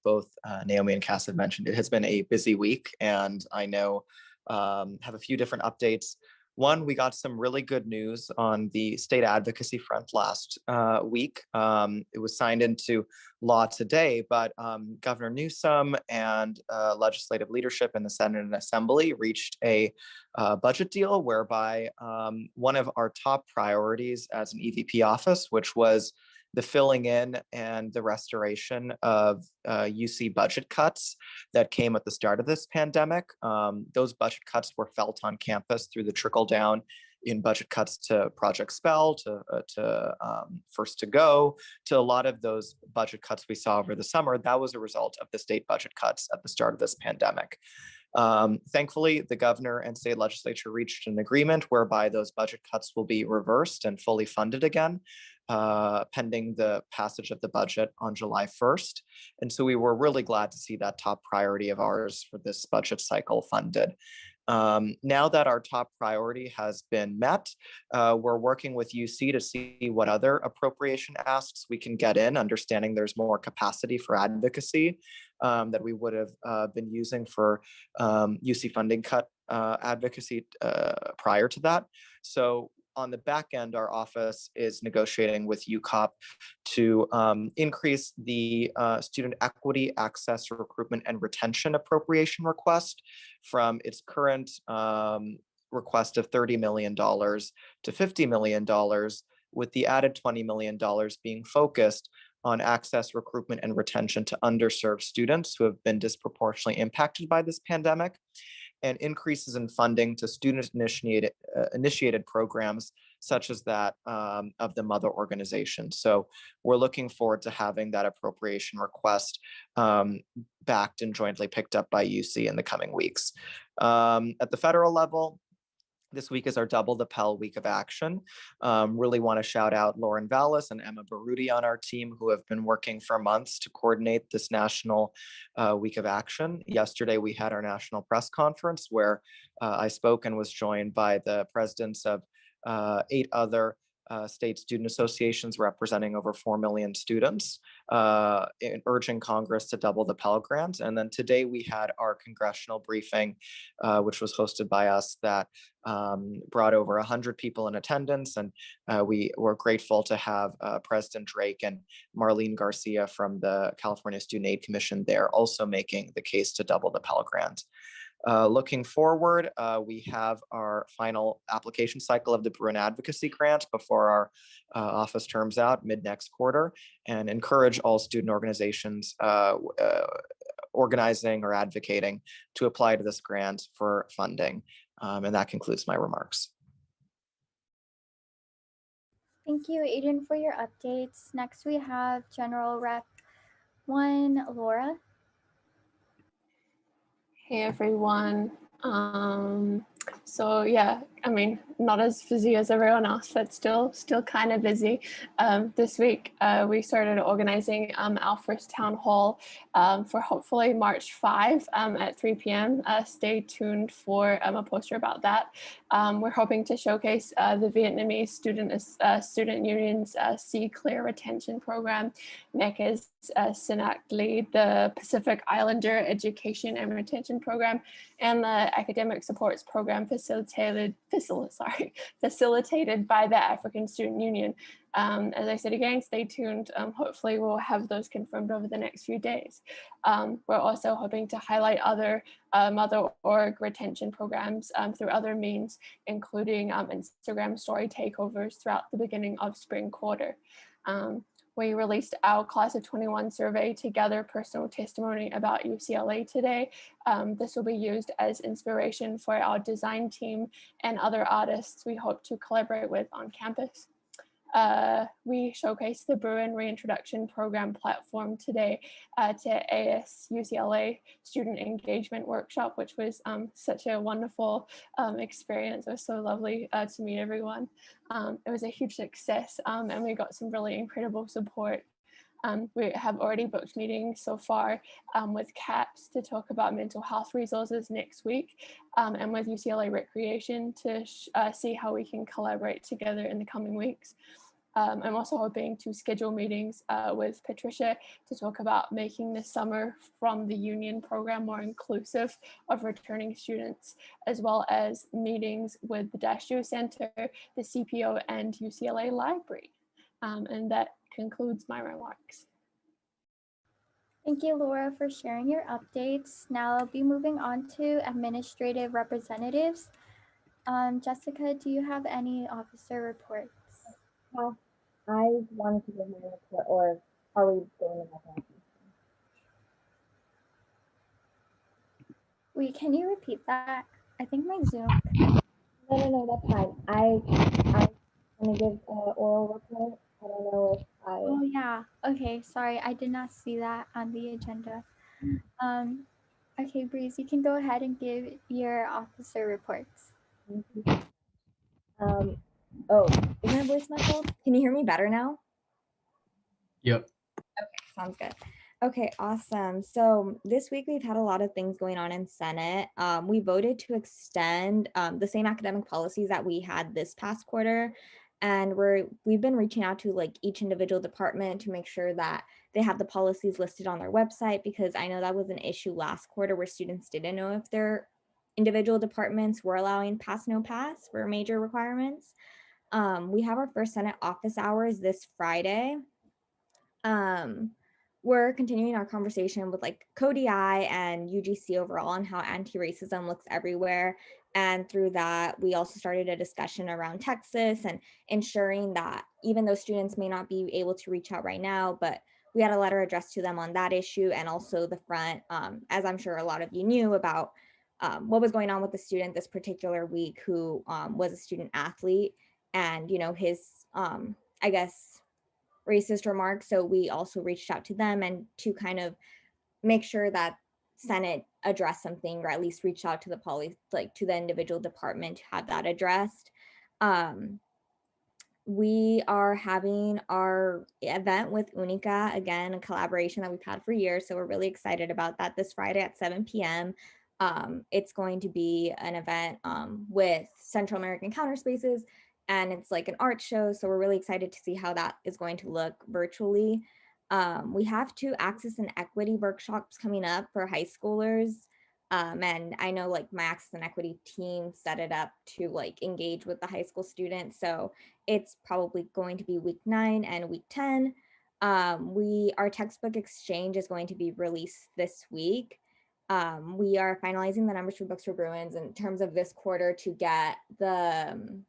both Naomi and Cass have mentioned, it has been a busy week, and I know have a few different updates. One, we got some really good news on the state advocacy front last week. It was signed into law today, but Governor Newsom and legislative leadership in the Senate and Assembly reached a budget deal whereby one of our top priorities as an EVP office, which was the filling in and the restoration of UC budget cuts that came at the start of this pandemic. Those budget cuts were felt on campus through the trickle down in budget cuts to Project Spell, to First to Go, to a lot of those budget cuts we saw over the summer. That was a result of the state budget cuts at the start of this pandemic. Thankfully, the governor and state legislature reached an agreement whereby those budget cuts will be reversed and fully funded again, pending the passage of the budget on July 1st. And so we were really glad to see that top priority of ours for this budget cycle funded. Now that our top priority has been met, we're working with UC to see what other appropriation asks we can get in, understanding there's more capacity for advocacy that we would have been using for UC funding cut advocacy prior to that. So on the back end, our office is negotiating with UCOP to increase the student equity, access, recruitment, and retention appropriation request from its current request of $30 million to $50 million, with the added $20 million being focused on access, recruitment, and retention to underserved students who have been disproportionately impacted by this pandemic, and increases in funding to student-initiated programs such as that of the mother organization. So we're looking forward to having that appropriation request backed and jointly picked up by UC in the coming weeks. At the federal level, this week is our Double the Pell Week of Action. Really want to shout out Lauren Vallis and Emma Baruti on our team, who have been working for months to coordinate this national week of action. Yesterday, we had our national press conference where I spoke and was joined by the presidents of 8 other state student associations representing over 4 million students, urging Congress to double the Pell Grant. And then today we had our congressional briefing, which was hosted by us, that brought over 100 people in attendance. And we were grateful to have President Drake and Marlene Garcia from the California Student Aid Commission there also making the case to double the Pell Grant. Looking forward, we have our final application cycle of the Bruin Advocacy Grant before our office terms out mid next quarter, and encourage all student organizations organizing or advocating to apply to this grant for funding. And that concludes my remarks. Thank you, Aiden, for your updates. Next, we have General Rep 1, Laura. Hey everyone. So yeah, I mean, not as busy as everyone else, but still kind of busy. This week, we started organizing our first town hall for hopefully March 5 at 3 p.m. Stay tuned for a poster about that. We're hoping to showcase the Vietnamese student union's See Clear retention program, MECA's SINAC lead, the Pacific Islander Education and Retention Program, and the Academic Supports Program facilitated by the African Student Union. As I said again, stay tuned. Hopefully we'll have those confirmed over the next few days. We're also hoping to highlight other mother org retention programs through other means, including Instagram story takeovers throughout the beginning of spring quarter. We released our Class of 21 survey to gather personal testimony about UCLA today. This will be used as inspiration for our design team and other artists we hope to collaborate with on campus. we showcased the Bruin Reintroduction Program platform today at AS UCLA Student Engagement Workshop, which was such a wonderful experience. It was so lovely to meet everyone. It was a huge success, and we got some really incredible support. We have already booked meetings so far with CAPS to talk about mental health resources next week, and with UCLA Recreation to see how we can collaborate together in the coming weeks. I'm also hoping to schedule meetings with Patricia to talk about making the summer from the union program more inclusive of returning students, as well as meetings with the Dashu Center, the CPO, and UCLA Library. And that concludes my remarks. Thank you, Laura, for sharing your updates. Now I'll be moving on to administrative representatives. Jessica, do you have any officer reports? Well, I wanted to give my report, or are we going to my Wait, can you repeat that? I think my Zoom. No, that's fine. I want to give an oral report. I don't know if I. Oh yeah. Okay. Sorry, I did not see that on the agenda. Okay, Breeze, you can go ahead and give your officer reports. Oh, is my voice muffled? Can you hear me better now? Yep. Okay, sounds good. Okay, awesome. So this week we've had a lot of things going on in Senate. We voted to extend the same academic policies that we had this past quarter. And we've been reaching out to like each individual department to make sure that they have the policies listed on their website, because I know that was an issue last quarter where students didn't know if their individual departments were allowing pass no pass for major requirements. We have our first Senate office hours this Friday. We're continuing our conversation with like CODI and UGC overall on how anti-racism looks everywhere. And through that, we also started a discussion around Texas and ensuring that even though students may not be able to reach out right now, but we had a letter addressed to them on that issue, and also the front, as I'm sure a lot of you knew about what was going on with the student this particular week who was a student athlete, and his, I guess, racist remarks. So we also reached out to them and to kind of make sure that Senate addressed something, or at least reached out to the to the individual department to have that addressed. We are having our event with Ucla, again, a collaboration that we've had for years. So we're really excited about that this Friday at 7 p.m. It's going to be an event with Central American Counterspaces, and it's like an art show. So we're really excited to see how that is going to look virtually. We have 2 access and equity workshops coming up for high schoolers. And I know like my access and equity team set it up to like engage with the high school students. So it's probably going to be week 9 and week 10. Our textbook exchange is going to be released this week. We are finalizing the numbers for Books for Bruins in terms of this quarter to get the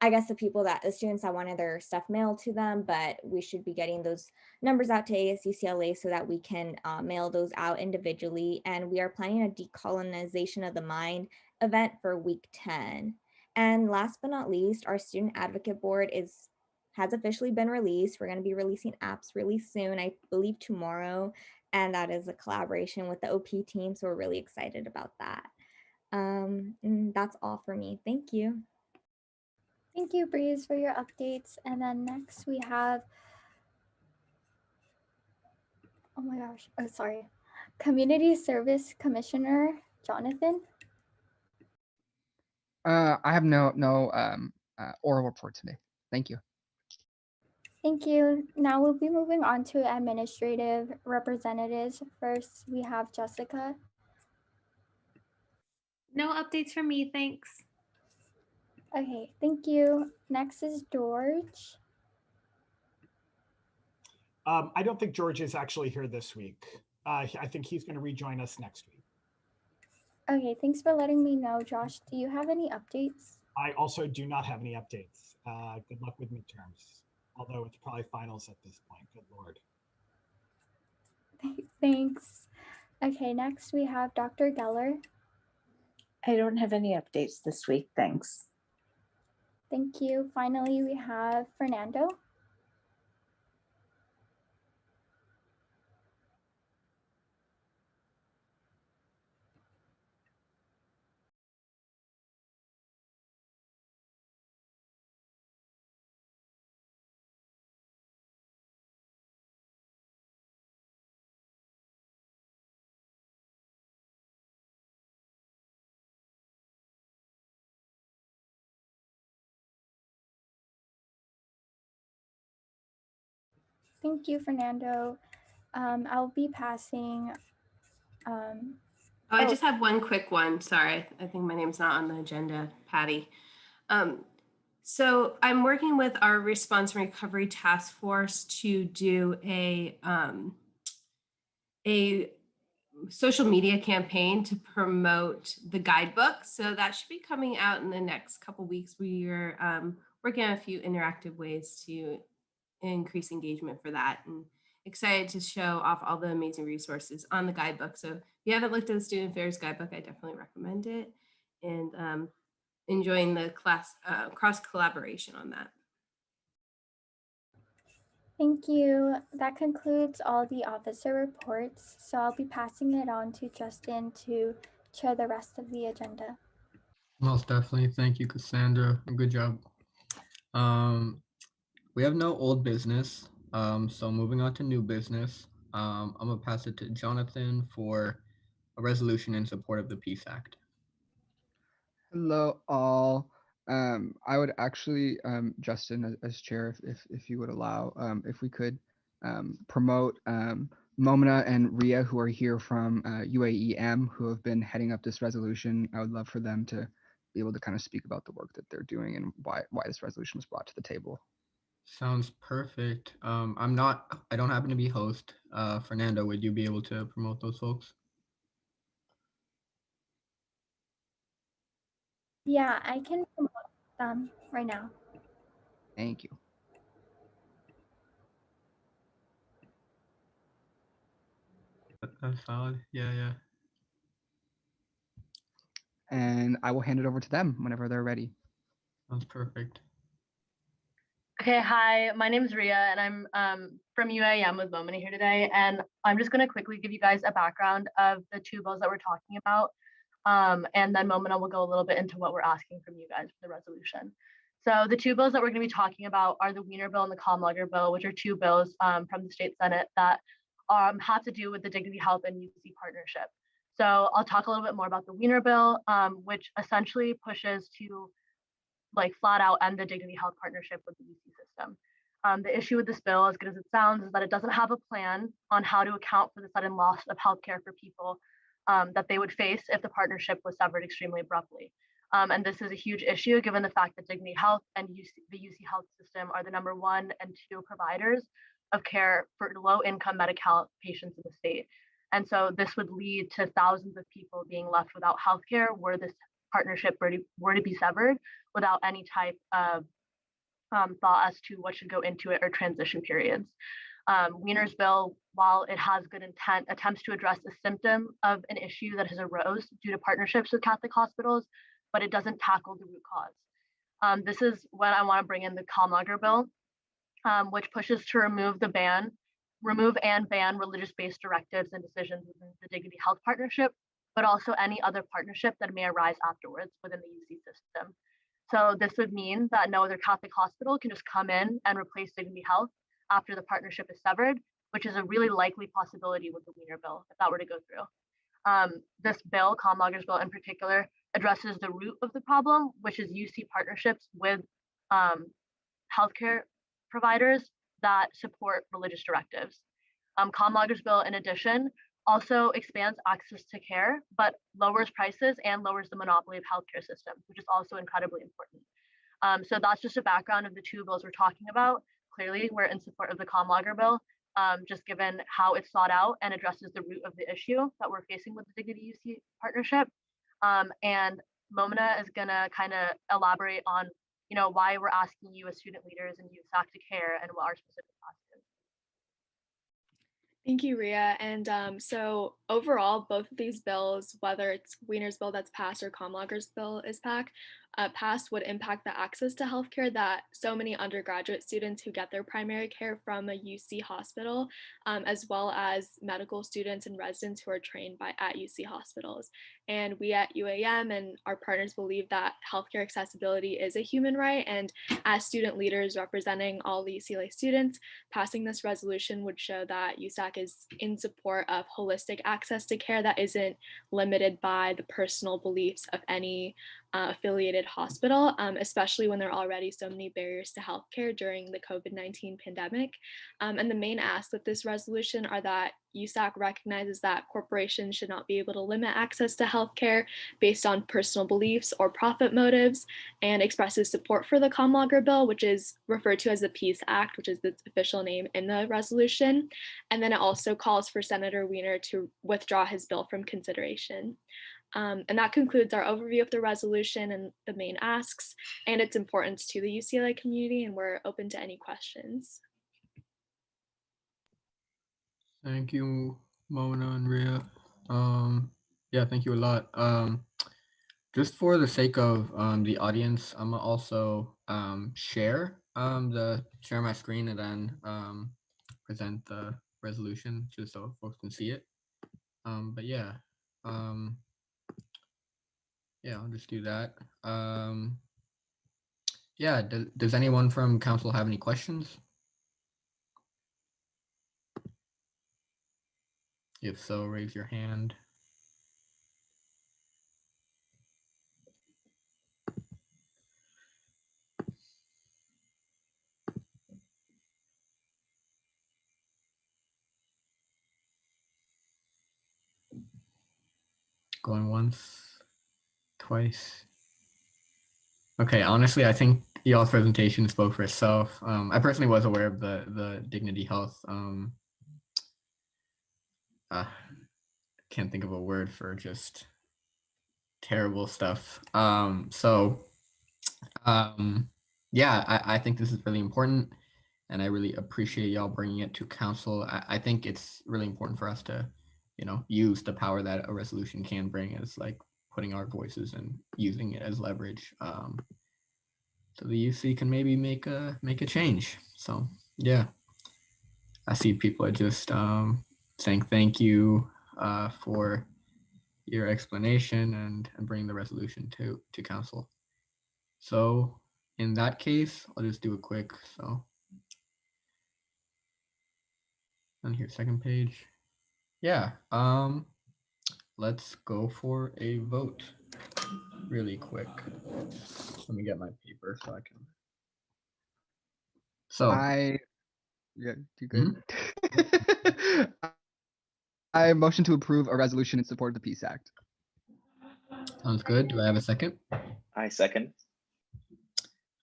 the students that wanted their stuff mailed to them, but we should be getting those numbers out to ASUCLA so that we can mail those out individually. And we are planning a decolonization of the mind event for week 10. And last but not least, our student advocate board has officially been released. We're going to be releasing apps really soon, I believe tomorrow. And that is a collaboration with the OP team. So we're really excited about that. And that's all for me. Thank you. Thank you, Breeze, for your updates. And then next we have, oh my gosh, oh sorry, Community Service Commissioner Jonathan. I have no oral report today. Thank you. Thank you. Now we'll be moving on to administrative representatives. First, we have Jessica. No updates from me, thanks. Okay, thank you. Next is George. I don't think George is actually here this week. I think he's going to rejoin us next week. Okay, thanks for letting me know, Josh. Do you have any updates? I also do not have any updates. Good luck with midterms, although it's probably finals at this point. Good Lord. Thanks. Okay, next we have Dr. Geller. I don't have any updates this week, thanks. Thank you. Finally, we have Fernando. Thank you, Fernando. I'll be passing. I just have one quick one. Sorry, I think my name's not on the agenda, Patty. So I'm working with our Response and Recovery Task Force to do a social media campaign to promote the guidebook. So that should be coming out in the next couple weeks. We are working on a few interactive ways to increase engagement for that, and excited to show off all the amazing resources on the guidebook. So if you haven't looked at the Student Affairs guidebook, I definitely recommend it, and enjoying the class cross collaboration on that. Thank you. That concludes all the officer reports. So I'll be passing it on to Justin to chair the rest of the agenda. Most definitely. Thank you, Cassandra. Good job. We have no old business. So moving on to new business, I'm gonna pass it to Jonathan for a resolution in support of the Peace Act. Hello, all. I would actually, Justin, as chair, if you would allow, if we could promote Momina and Ria, who are here from UAEM, who have been heading up this resolution. I would love for them to be able to kind of speak about the work that they're doing and why this resolution was brought to the table. Sounds perfect. I don't happen to be host. Fernando, would you be able to promote those folks? Yeah, I can promote them right now. Thank you. That's solid. Yeah. And I will hand it over to them whenever they're ready. Sounds perfect. Okay, hi, my name is Ria and I'm from UAM with Momina here today. And I'm just gonna quickly give you guys a background of the two bills that we're talking about. And then Momina will go a little bit into what we're asking from you guys for the resolution. So the two bills that we're gonna be talking about are the Wiener Bill and the Comlogger Bill, which are two bills from the state Senate that have to do with the Dignity Health and UC partnership. So I'll talk a little bit more about the Wiener Bill, which essentially pushes to like flat out end the Dignity Health partnership with the UC system. The issue with this bill, as good as it sounds, is that it doesn't have a plan on how to account for the sudden loss of healthcare for people that they would face if the partnership was severed extremely abruptly. And this is a huge issue given the fact that Dignity Health and the UC Health system are the #1 and 2 providers of care for low-income Medi-Cal patients in the state. And so this would lead to thousands of people being left without healthcare were this partnership were to be severed without any type of thought as to what should go into it or transition periods. Wiener's bill, while it has good intent, attempts to address a symptom of an issue that has arose due to partnerships with Catholic hospitals, but it doesn't tackle the root cause. This is when I want to bring in the Comlogger Bill, which pushes to remove and ban religious-based directives and decisions within the Dignity Health Partnership, but also any other partnership that may arise afterwards within the UC system. So this would mean that no other Catholic hospital can just come in and replace Dignity Health after the partnership is severed, which is a really likely possibility with the Wiener Bill if that were to go through. This bill, Comlogger's Bill in particular, addresses the root of the problem, which is UC partnerships with healthcare providers that support religious directives. Comlogger's Bill, in addition, also expands access to care, but lowers prices and lowers the monopoly of healthcare systems, which is also incredibly important. So that's just a background of the two bills we're talking about. Clearly, we're in support of the Comlogger Bill, just given how it's sought out and addresses the root of the issue that we're facing with the Dignity UC partnership. And Momina is gonna kind of elaborate on, why we're asking you as student leaders and USAC to care and what our specific task is. Thank you, Ria. And so overall, both of these bills, whether it's Wiener's bill that's passed or Comlogger's bill is passed, passed would impact the access to healthcare that so many undergraduate students who get their primary care from a UC hospital, as well as medical students and residents who are trained at UC hospitals. And we at UAM and our partners believe that healthcare accessibility is a human right. And as student leaders representing all the UCLA students, passing this resolution would show that USAC is in support of holistic access to care that isn't limited by the personal beliefs of any affiliated hospital, especially when there are already so many barriers to healthcare during the COVID-19 pandemic. And the main asks with this resolution are that USAC recognizes that corporations should not be able to limit access to healthcare based on personal beliefs or profit motives, and expresses support for the Comlager bill, which is referred to as the Peace Act, which is its official name in the resolution. And then it also calls for Senator Wiener to withdraw his bill from consideration. And that concludes our overview of the resolution and the main asks and its importance to the UCLA community, and we're open to any questions. Thank you, Mona and Rhea. Yeah, thank you a lot. Just for the sake of the audience, I'm gonna also share my screen and then present the resolution just so folks can see it. But yeah, yeah, I'll just do that. Yeah, does anyone from council have any questions? If so, raise your hand. Going once, twice. Okay, honestly, I think y'all's presentation spoke for itself. I personally was aware of the Dignity Health. Can't think of a word for just terrible stuff. Yeah, I think this is really important, and I really appreciate y'all bringing it to council. I think it's really important for us to, use the power that a resolution can bring as like putting our voices and using it as leverage. So the UC can maybe make a change. So yeah, I see people are just saying thank you for your explanation and bringing the resolution to council. So in that case, I'll just do a quick. So on here, second page. Yeah. Let's go for a vote really quick. Let me get my paper so I can. So Yeah, you good? I motion to approve a resolution in support of the Peace Act. Sounds good. Do I have a second? I second.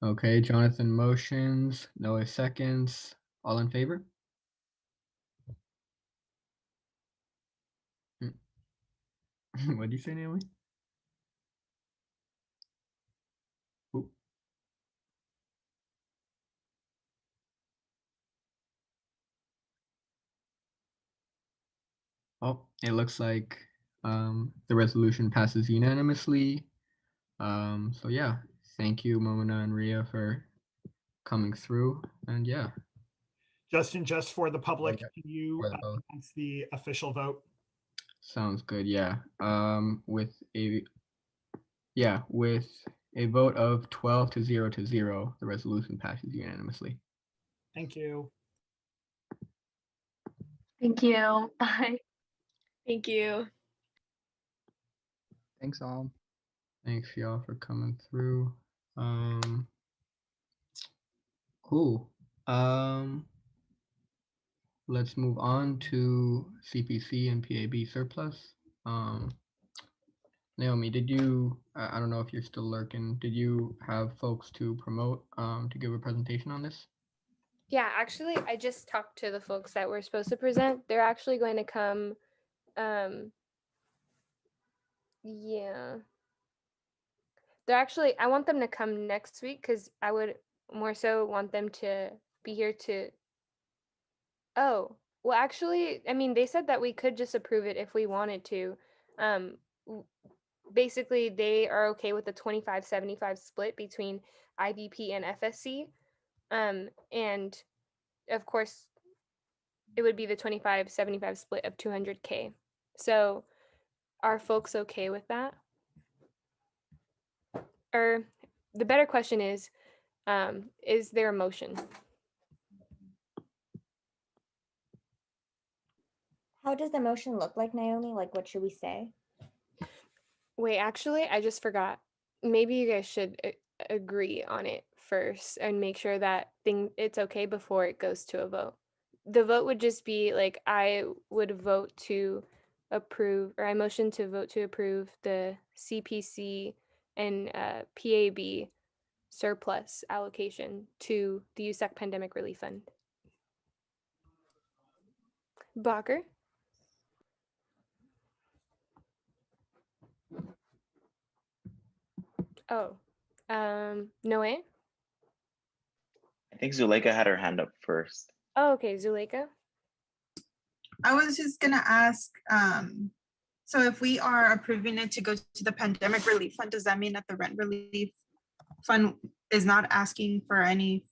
Okay, Jonathan motions, Noah seconds. All in favor? What did you say, Naomi? Ooh. Oh, it looks like the resolution passes unanimously. So yeah, thank you, Mona and Ria, for coming through. And yeah. Justin, just for the public, can you announce the official vote? Sounds good. Yeah. With a vote of 12 to 0 to 0, the resolution passes unanimously. Thank you. Thank you. Bye. Thank you. Thanks all. Thanks y'all for coming through. Cool. Let's move on to CPC and PAB surplus. Naomi, did you, I don't know if you're still lurking, did you have folks to promote to give a presentation on this? Yeah, actually, I just talked to the folks that were supposed to present. They're actually going to come. Yeah. I want them to come next week because I would more so want them to be here to. Oh, well, actually, I mean, they said that we could just approve it if we wanted to. basically they are okay with the 25-75 split between IVP and FSC. And of course, it would be the 25-75 split of 200K. So are folks okay with that? Or the better question is there a motion? How does the motion look like, Naomi? Like, what should we say? Wait, actually, I just forgot. Maybe you guys should agree on it first and make sure that it's okay before it goes to a vote. The vote would just be like, I would vote to approve, or I motion to vote to approve the CPC and PAB surplus allocation to the USAC Pandemic Relief Fund. Bacher? Oh, Noe? I think Zuleika had her hand up first. Oh, okay, Zuleika. I was just gonna ask, so if we are approving it to go to the pandemic relief fund, does that mean that the rent relief fund is not asking for any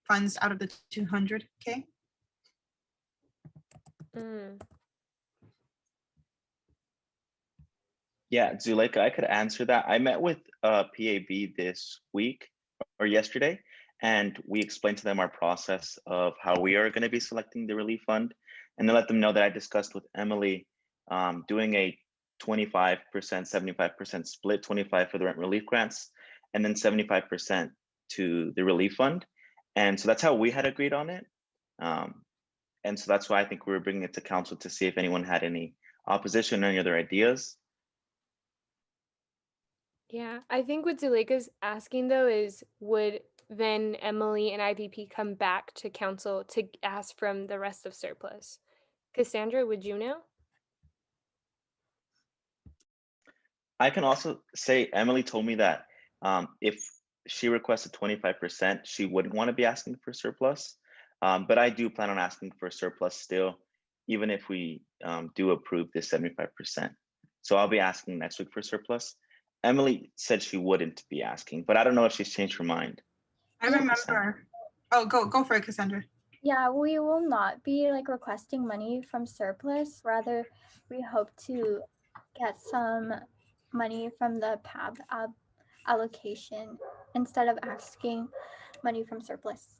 funds out of the 200K? Yeah, Zuleika, I could answer that. I met with PAB this week or yesterday, and we explained to them our process of how we are going to be selecting the relief fund, and then let them know that I discussed with Emily doing a 25%, 75% split, 25 for the rent relief grants, and then 75% to the relief fund. And so that's how we had agreed on it. And so that's why I think we were bringing it to council to see if anyone had any opposition or any other ideas. Yeah, I think what Zuleika's asking though is, would then Emily and IVP come back to council to ask from the rest of surplus? Cassandra, would you know? I can also say Emily told me that if she requested 25%, she wouldn't want to be asking for surplus. But I do plan on asking for surplus still, even if we do approve this 75%. So I'll be asking next week for surplus. Emily said she wouldn't be asking, but I don't know if she's changed her mind. I remember. Oh, go for it, Cassandra. Yeah, we will not be like requesting money from surplus. Rather, we hope to get some money from the PAB allocation instead of asking money from surplus.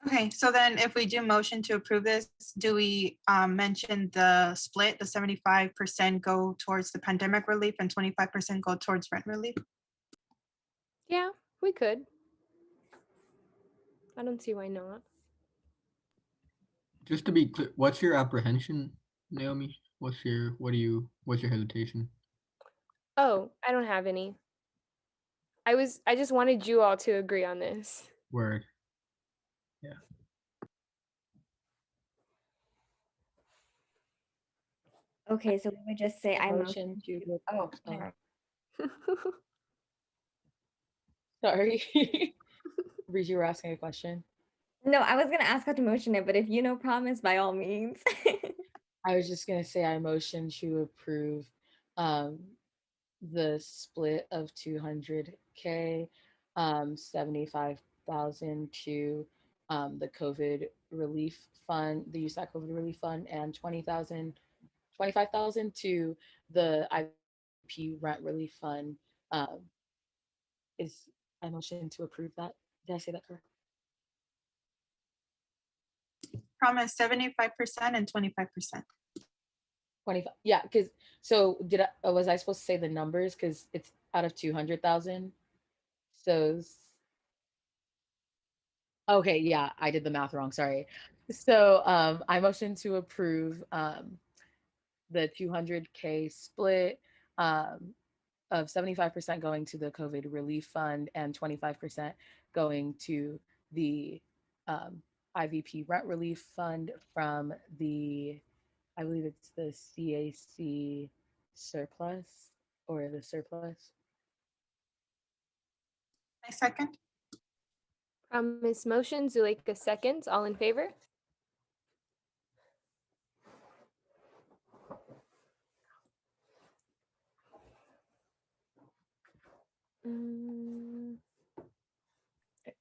Okay, so then if we do motion to approve this, do we mention the split, the 75% go towards the pandemic relief and 25% go towards rent relief? Yeah, we could. I don't see why not. Just to be clear, what's your apprehension, Naomi? What's your hesitation? Oh, I don't have any. I just wanted you all to agree on this. Word. Yeah. Okay, so we would just say I motion to. Oh, Sorry. Breeze, you were asking a question. no, I was gonna ask how to motion it, but if you know promise, by all means. I was just gonna say I motion to approve the split of 200K, 75,000 to the COVID relief fund, the USAC COVID relief fund, and 25,000 to the IP rent relief fund. Is I motion to approve that. Did I say that correct? Promise 75% and 25%. 25, yeah, because so was I supposed to say the numbers because it's out of 200,000? So okay, yeah, I did the math wrong, sorry. So I motion to approve the 200K split of 75% going to the COVID relief fund and 25% going to the IVP rent relief fund from the, I believe it's the CAC surplus or the surplus. I second. Promise motion, Zuleika seconds. All in favor?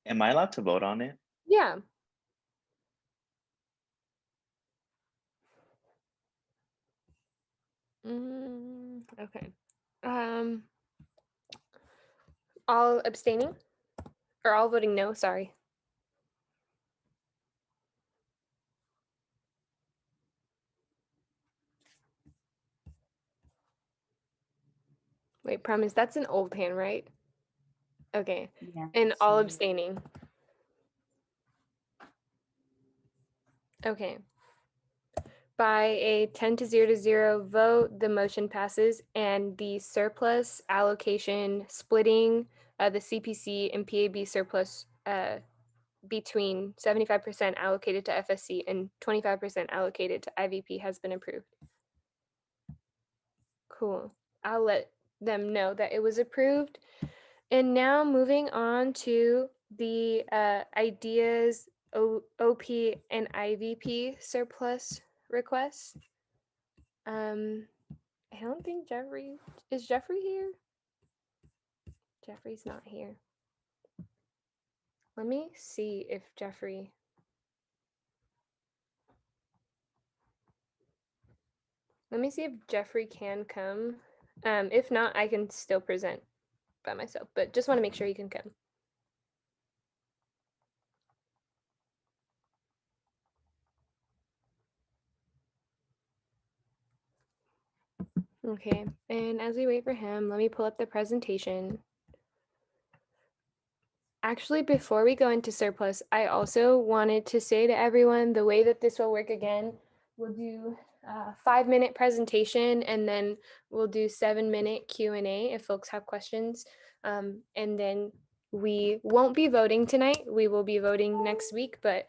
Am I allowed to vote on it? Yeah. Okay. All abstaining? Or all voting no, sorry. Wait, promise, that's an old hand, right? Okay. Yeah. And all abstaining. Okay. By a 10-0 vote, the motion passes and the surplus allocation splitting the CPC and PAB surplus between 75% allocated to FSC and 25% allocated to IVP has been approved. Cool. I'll let them know that it was approved. And now moving on to the ideas OP and IVP surplus requests. I don't think is Jeffrey here? Jeffrey's not here. Let me see if Jeffrey. Let me see if Jeffrey can come. If not, I can still present by myself, but just want to make sure he can come. Okay, and as we wait for him, let me pull up the presentation. Actually, before we go into surplus, I also wanted to say to everyone the way that this will work again, we'll do a 5-minute presentation and then we'll do 7-minute Q&A if folks have questions. And then we won't be voting tonight. We will be voting next week, but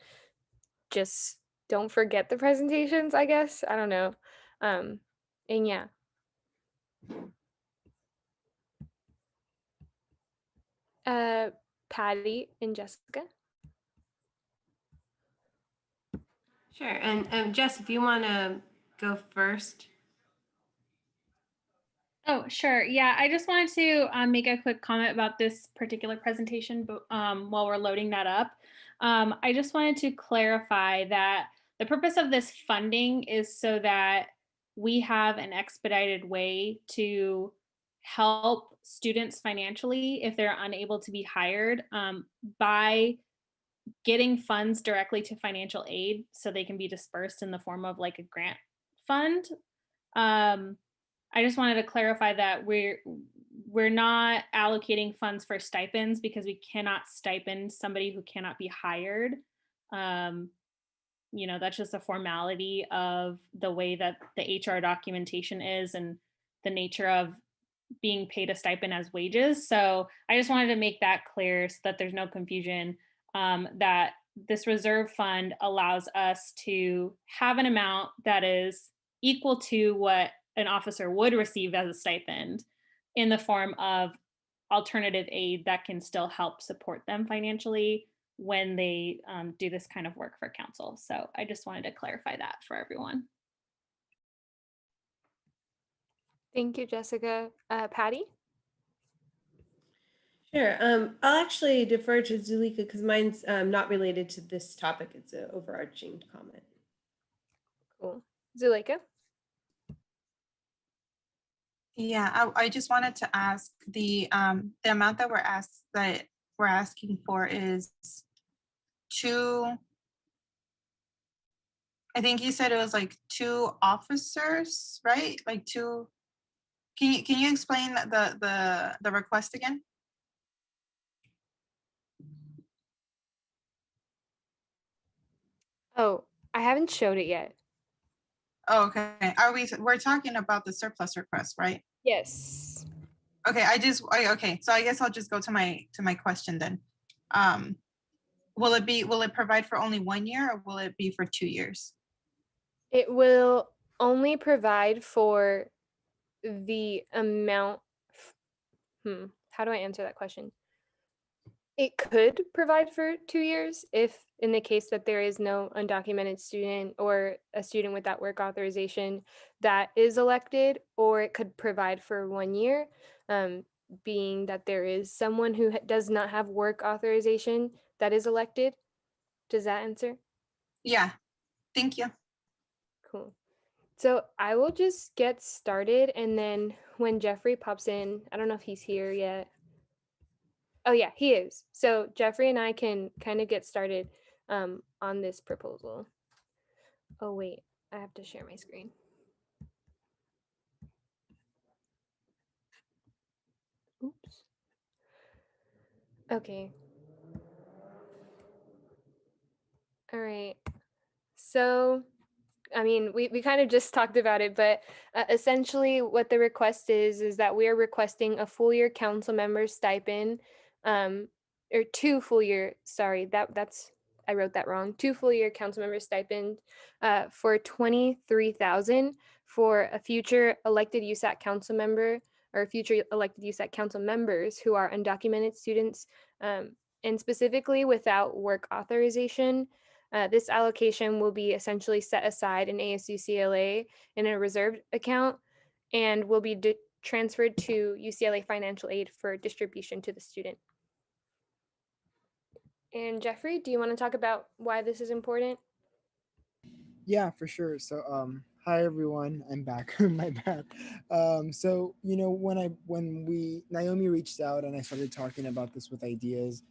just don't forget the presentations, I guess. I don't know. And yeah. Patty and Jessica. Sure. And Jess, if you want to go first. Oh, sure. Yeah, I just wanted to make a quick comment about this particular presentation, but while we're loading that up, I just wanted to clarify that the purpose of this funding is so that we have an expedited way to help students financially if they're unable to be hired by getting funds directly to financial aid so they can be dispersed in the form of like a grant fund. I just wanted to clarify that we're not allocating funds for stipends because we cannot stipend somebody who cannot be hired. You know, that's just a formality of the way that the HR documentation is and the nature of being paid a stipend as wages. So I just wanted to make that clear so that there's no confusion, that this reserve fund allows us to have an amount that is equal to what an officer would receive as a stipend in the form of alternative aid that can still help support them financially when they do this kind of work for council. So I just wanted to clarify that for everyone. Thank you, Jessica. Patty? Sure. I'll actually defer to Zulika because mine's not related to this topic. It's an overarching comment. Cool. Zulika? Yeah, I just wanted to ask the amount that we're asking for is I think you said it was like 2 officers, right? Like 2. Can you explain the request again? Oh, I haven't showed it yet. Oh, okay. We're talking about the surplus request, right? Yes. Okay, okay. So I guess I'll just go to my question then. Will it provide for only 1 year or will it be for 2 years? It will only provide for the amount. How do I answer that question? It could provide for 2 years if in the case that there is no undocumented student or a student without work authorization that is elected, or it could provide for 1 year. being that there is someone who does not have work authorization that is elected. Does that answer? Yeah, thank you. Cool. So I will just get started, and then when Jeffrey pops in, I don't know if he's here yet. Oh yeah, he is. So Jeffrey and I can kind of get started on this proposal. Oh wait, I have to share my screen. Oops. Okay. All right. So, I mean, we kind of just talked about it, but essentially what the request is that we are requesting a full year council member stipend, or 2 full year, sorry, that's, I wrote that wrong, 2 full year council member stipend for $23,000 for a future elected USAC council member or future elected USAC council members who are undocumented students, and specifically without work authorization. This allocation will be essentially set aside in ASU CLA in a reserved account and will be transferred to UCLA financial aid for distribution to the student. And Jeffrey, do you want to talk about why this is important? Yeah, for sure. So, hi everyone, I'm back. My bad. So you know, when Naomi reached out and I started talking about this with ideas,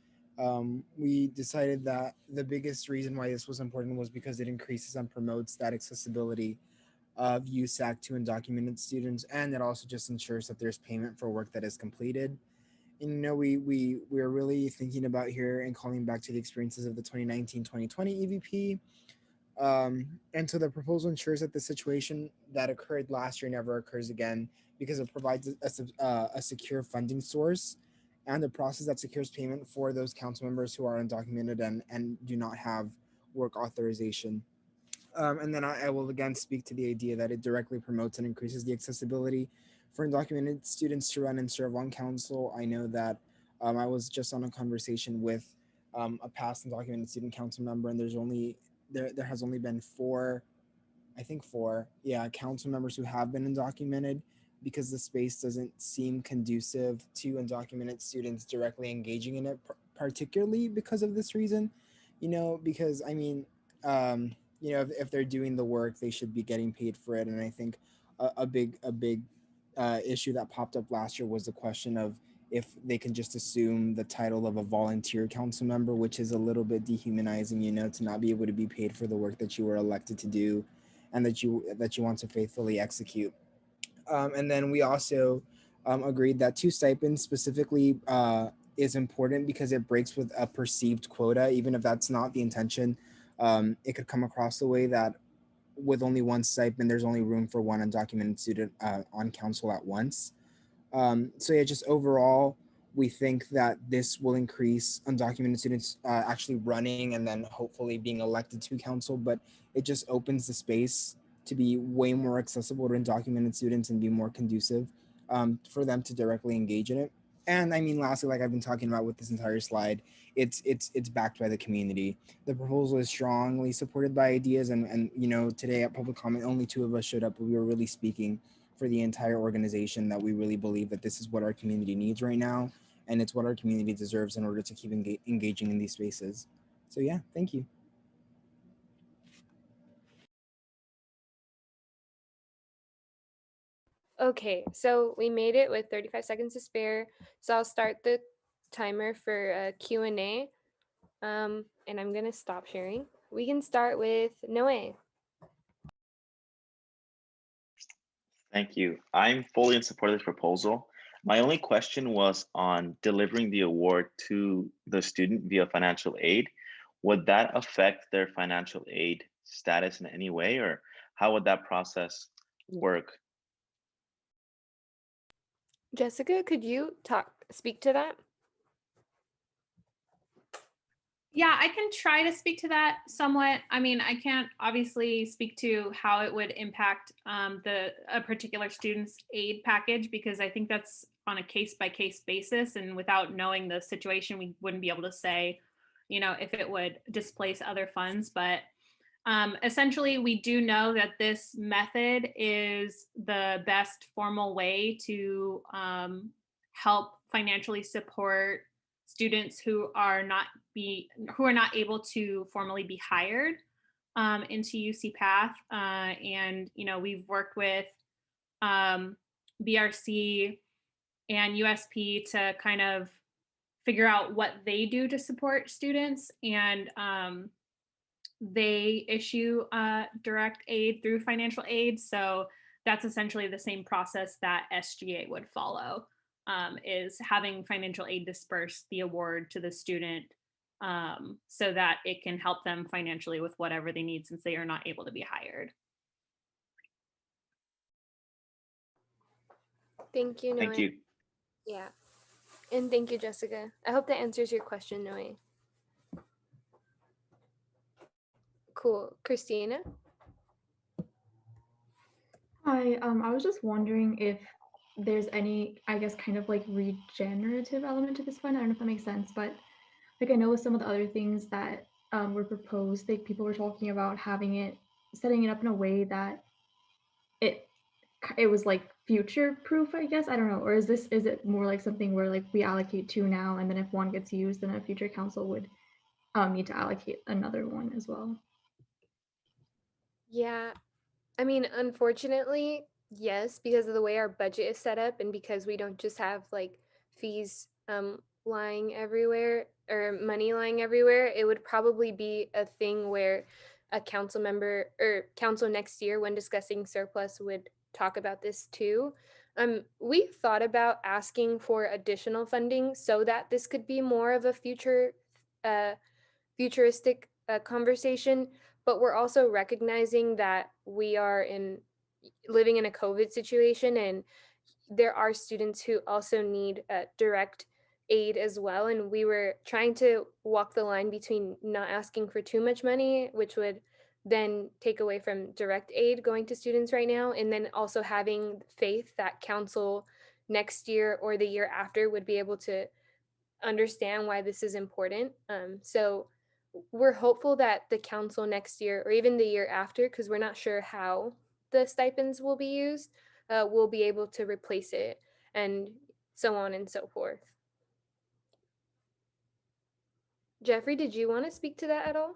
we decided that the biggest reason why this was important was because it increases and promotes that accessibility of USAC to undocumented students, and it also just ensures that there's payment for work that is completed. And you know, we're really thinking about here and calling back to the experiences of the 2019-2020 EVP. And so the proposal ensures that the situation that occurred last year never occurs again because it provides a secure funding source and a process that secures payment for those council members who are undocumented and do not have work authorization. And then I will again speak to the idea that it directly promotes and increases the accessibility for undocumented students to run and serve on council. I know that I was just on a conversation with a past undocumented student council member, and there has only been four, council members who have been undocumented because the space doesn't seem conducive to undocumented students directly engaging in it, particularly because of this reason. You know, because I mean, you know, if they're doing the work, they should be getting paid for it. And I think a big issue that popped up last year was the question of if they can just assume the title of a volunteer council member, which is a little bit dehumanizing, you know, to not be able to be paid for the work that you were elected to do and that you want to faithfully execute. And then we also agreed that 2 stipends specifically is important because it breaks with a perceived quota, even if that's not the intention. It could come across the way that with only 1 stipend, there's only room for 1 undocumented student on council at once. So yeah, just overall, we think that this will increase undocumented students actually running and then hopefully being elected to council, but it just opens the space to be way more accessible to undocumented students and be more conducive for them to directly engage in it. And I mean, lastly, like I've been talking about with this entire slide, it's backed by the community. The proposal is strongly supported by ideas, and you know, today at public comment, only 2 of us showed up, but we were really speaking for the entire organization that we really believe that this is what our community needs right now, and it's what our community deserves in order to keep engaging in these spaces. So yeah, thank you. Okay, so we made it with 35 seconds to spare. So I'll start the timer for Q&A, and I'm gonna stop sharing. We can start with Noe. Thank you. I'm fully in support of this proposal. My only question was on delivering the award to the student via financial aid. Would that affect their financial aid status in any way, or how would that process work? Jessica, could you speak to that? Yeah, I can try to speak to that somewhat. I mean, I can't obviously speak to how it would impact a particular student's aid package because I think that's on a case-by-case basis, and without knowing the situation, we wouldn't be able to say, you know, if it would displace other funds. But essentially, we do know that this method is the best formal way to help financially support students who are not able to formally be hired into UC Path. And, we've worked with BRC and USP to kind of figure out what they do to support students. And they issue direct aid through financial aid. So that's essentially the same process that SGA would follow, is having financial aid disperse the award to the student so that it can help them financially with whatever they need since they are not able to be hired. Thank you, Noe. Thank you. Yeah. And thank you, Jessica. I hope that answers your question, Noe. Cool. Christina? Hi, I was just wondering if there's any, I guess, kind of like regenerative element to this fund. I don't know if that makes sense, but like I know with some of the other things that were proposed, like people were talking about setting it up in a way that it was like future proof, I guess. I don't know. Or is it more like something where like we allocate two now, and then if one gets used, then a future council would need to allocate another one as well? Yeah, I mean, unfortunately, yes, because of the way our budget is set up and because we don't just have like fees lying everywhere or money lying everywhere, it would probably be a thing where a council member or council next year when discussing surplus would talk about this too. We thought about asking for additional funding so that this could be more of a futuristic conversation, but we're also recognizing that we are living in a COVID situation, and there are students who also need direct aid as well. And we were trying to walk the line between not asking for too much money, which would then take away from direct aid going to students right now, and then also having faith that council next year or the year after would be able to understand why this is important. So we're hopeful that the council next year or even the year after, because we're not sure how the stipends will be used, will be able to replace it and so on and so forth. Jeffrey, did you want to speak to that at all?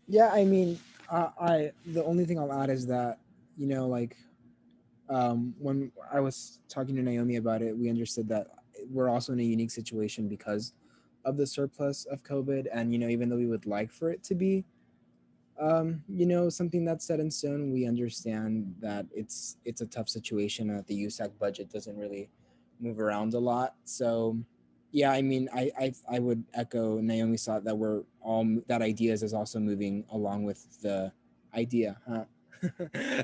Yeah, I mean, the only thing I'll add is that, when I was talking to Naomi about it, we understood that we're also in a unique situation because of the surplus of COVID. And, even though we would like for it to be, something that's set in stone, we understand that it's a tough situation, that the USAC budget doesn't really move around a lot. So, yeah, I mean, I would echo Naomi's thought that that ideas is also moving along with the idea,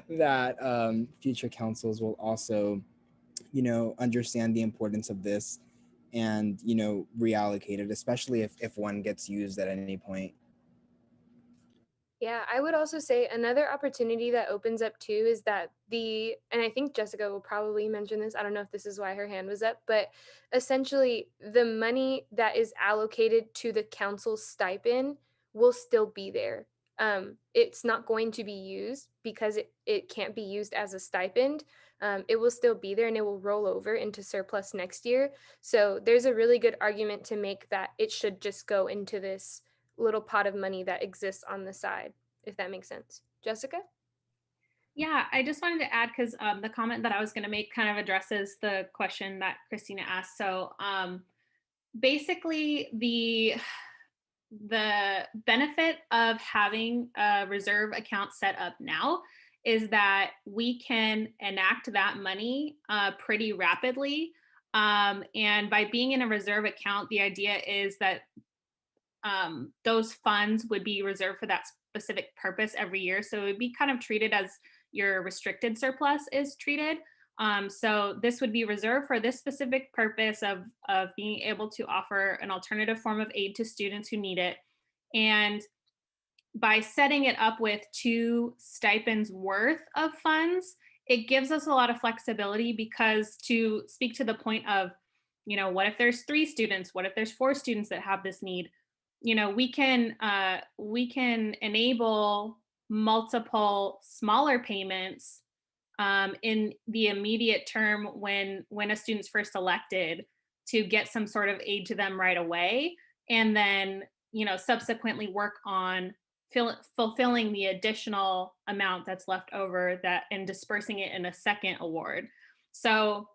that future councils will also, understand the importance of this and, reallocate it, especially if one gets used at any point. Yeah, I would also say another opportunity that opens up too is that and I think Jessica will probably mention this, I don't know if this is why her hand was up, but essentially the money that is allocated to the council's stipend will still be there. It's not going to be used because it can't be used as a stipend. It will still be there and it will roll over into surplus next year. So there's a really good argument to make that it should just go into this little pot of money that exists on the side, if that makes sense. Jessica? Yeah, I just wanted to add because the comment that I was going to make kind of addresses the question that Christina asked. So basically the benefit of having a reserve account set up now is that we can enact that money pretty rapidly. And by being in a reserve account, the idea is that those funds would be reserved for that specific purpose every year. So it would be kind of treated as your restricted surplus is treated. So this would be reserved for this specific purpose of being able to offer an alternative form of aid to students who need it. And by setting it up with 2 stipends worth of funds, it gives us a lot of flexibility because, to speak to the point of, what if there's 3 students? What if there's 4 students that have this need? We can enable multiple smaller payments in the immediate term when a student's first elected, to get some sort of aid to them right away, and then subsequently work on fulfilling the additional amount that's left over and dispersing it in a second award. So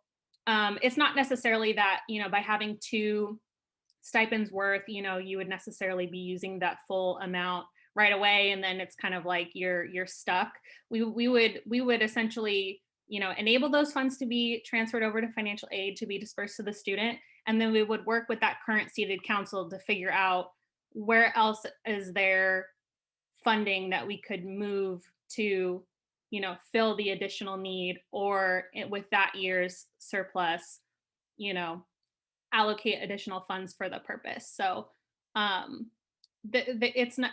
it's not necessarily that by having 2 stipends worth, you would necessarily be using that full amount right away, and then it's kind of like you're stuck. We would essentially enable those funds to be transferred over to financial aid to be dispersed to the student, and then we would work with that current seated council to figure out where else is there funding that we could move to fill the additional need, or with that year's surplus allocate additional funds for the purpose. So it's not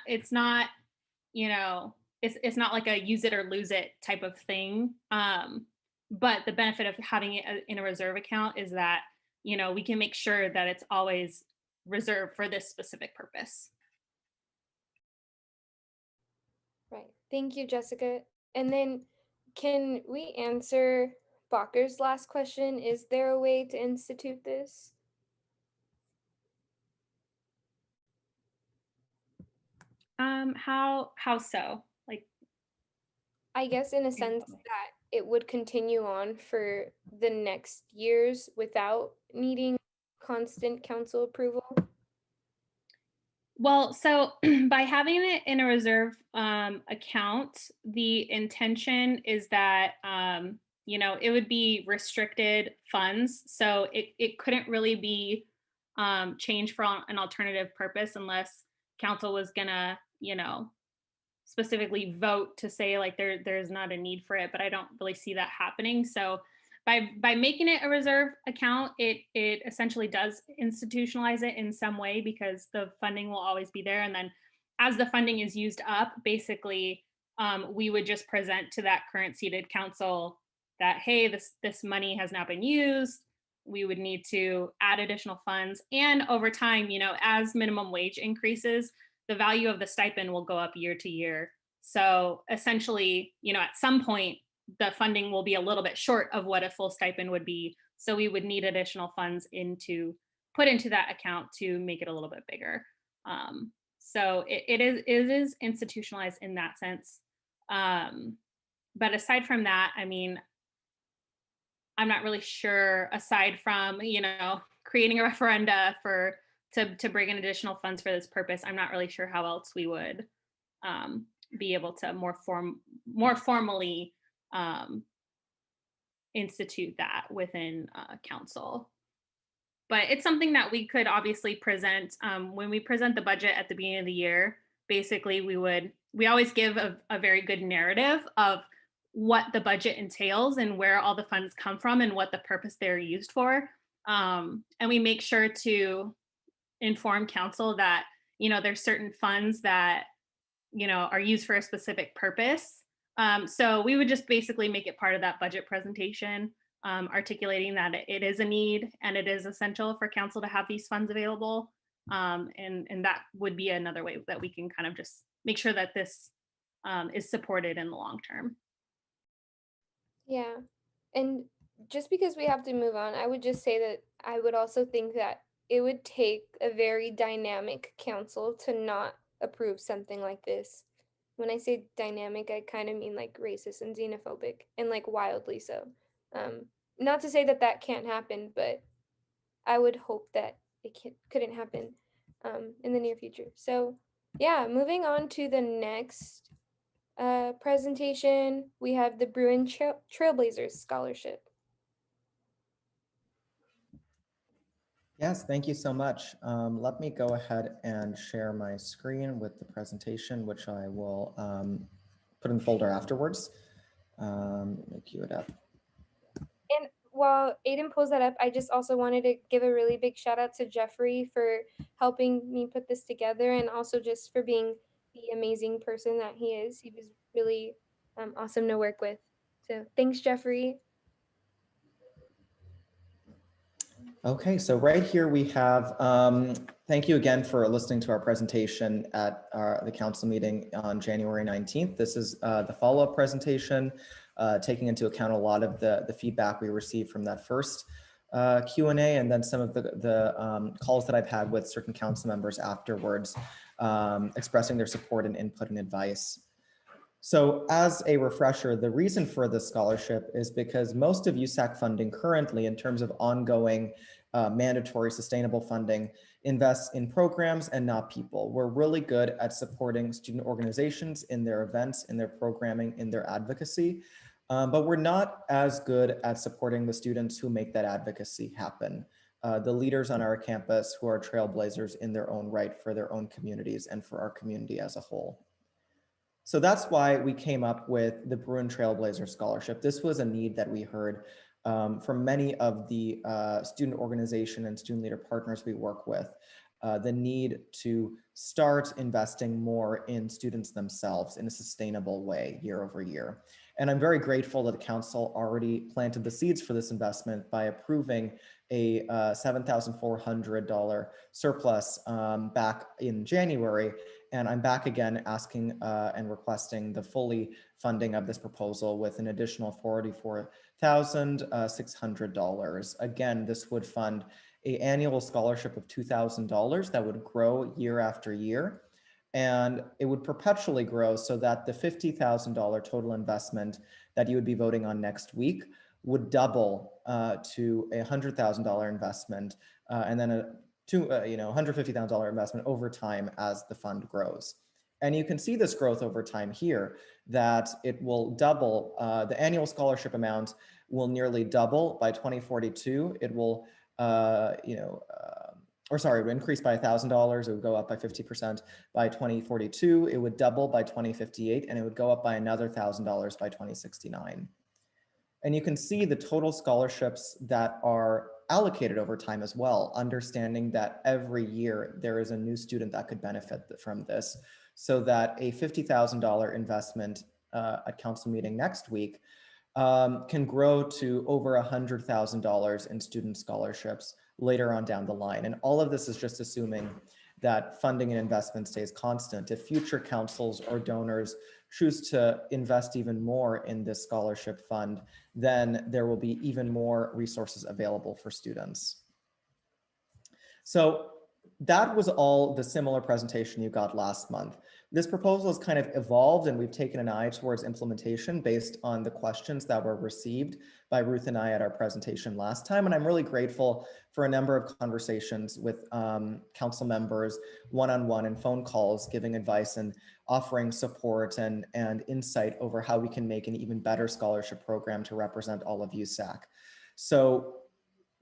it's not like a use it or lose it type of thing, but the benefit of having it in a reserve account is that we can make sure that it's always reserved for this specific purpose. Right. Thank you, Jessica. And then can we answer Bakker's last question? Is there a way to institute this? How so? Like, I guess in a sense that it would continue on for the next years without needing constant council approval. Well, so by having it in a reserve account, the intention is that it would be restricted funds, so it couldn't really be changed for an alternative purpose unless council was gonna specifically vote to say like there's not a need for it, but I don't really see that happening. So by making it a reserve account, it essentially does institutionalize it in some way, because the funding will always be there. And then as the funding is used up, basically we would just present to that current seated council that, hey, this money has now been used. We would need to add additional funds. And over time, as minimum wage increases, the value of the stipend will go up year to year. So essentially, at some point, the funding will be a little bit short of what a full stipend would be. So we would need additional funds put into that account to make it a little bit bigger. So it is institutionalized in that sense. But aside from that, I mean, I'm not really sure, aside from, creating a referenda to bring in additional funds for this purpose, I'm not really sure how else we would be able to more formally institute that within council. But it's something that we could obviously present when we present the budget at the beginning of the year. Basically, we always give a very good narrative of what the budget entails and where all the funds come from and what the purpose they're used for. And we make sure to inform council that, there's certain funds that, are used for a specific purpose. So we would just basically make it part of that budget presentation, articulating that it is a need and it is essential for council to have these funds available. And that would be another way that we can kind of just make sure that this is supported in the long term. Yeah. And just because we have to move on, I would just say that I would also think that it would take a very dynamic council to not approve something like this. When I say dynamic, I kind of mean like racist and xenophobic, and like wildly so. Not to say that that can't happen, but I would hope that it couldn't happen in the near future. So yeah, moving on to the next presentation, we have the Bruin Trailblazers Scholarship. Yes, thank you so much. Let me go ahead and share my screen with the presentation, which I will put in the folder afterwards. Let me queue it up. And while Aiden pulls that up, I just also wanted to give a really big shout out to Jeffrey for helping me put this together, and also just for being the amazing person that he is. He was really awesome to work with. So thanks, Jeffrey. Okay, so right here we have, thank you again for listening to our presentation at the council meeting on January 19th. This is the follow-up presentation. taking into account a lot of the feedback we received from that first Q&A, and then some of the calls that I've had with certain council members afterwards, expressing their support and input and advice. So as a refresher, the reason for this scholarship is because most of USAC funding currently, in terms of ongoing mandatory sustainable funding, invests in programs and not people. We're really good at supporting student organizations in their events, in their programming, in their advocacy, but we're not as good at supporting the students who make that advocacy happen. The leaders on our campus who are trailblazers in their own right for their own communities and for our community as a whole. So that's why we came up with the Bruin Trailblazer Scholarship. This was a need that we heard from many of the student organization and student leader partners we work with, the need to start investing more in students themselves in a sustainable way year over year. And I'm very grateful that the council already planted the seeds for this investment by approving a $7,400 surplus back in January. And I'm back again asking and requesting the fully funding of this proposal with an additional $44,600. Again, this would fund an annual scholarship of $2,000 that would grow year after year. And it would perpetually grow so that the $50,000 total investment that you would be voting on next week would double to a $100,000 investment and then a $150,000 investment over time as the fund grows. And you can see this growth over time here, that it will double, the annual scholarship amount will nearly double by 2042. It will, it would increase by $1,000, it would go up by 50% by 2042, it would double by 2058, and it would go up by another $1,000 by 2069. And you can see the total scholarships that are allocated over time as well, understanding that every year there is a new student that could benefit from this, so that a $50,000 investment at council meeting next week can grow to over $100,000 in student scholarships later on down the line. And all of this is just assuming that funding and investment stays constant. If future councils or donors choose to invest even more in this scholarship fund, then there will be even more resources available for students. So that was all the similar presentation you got last month. This proposal has kind of evolved, and we've taken an eye towards implementation based on the questions that were received by Ruth and I at our presentation last time. And I'm really grateful for a number of conversations with council members, one-on-one and phone calls, giving advice and offering support and insight over how we can make an even better scholarship program to represent all of USAC. So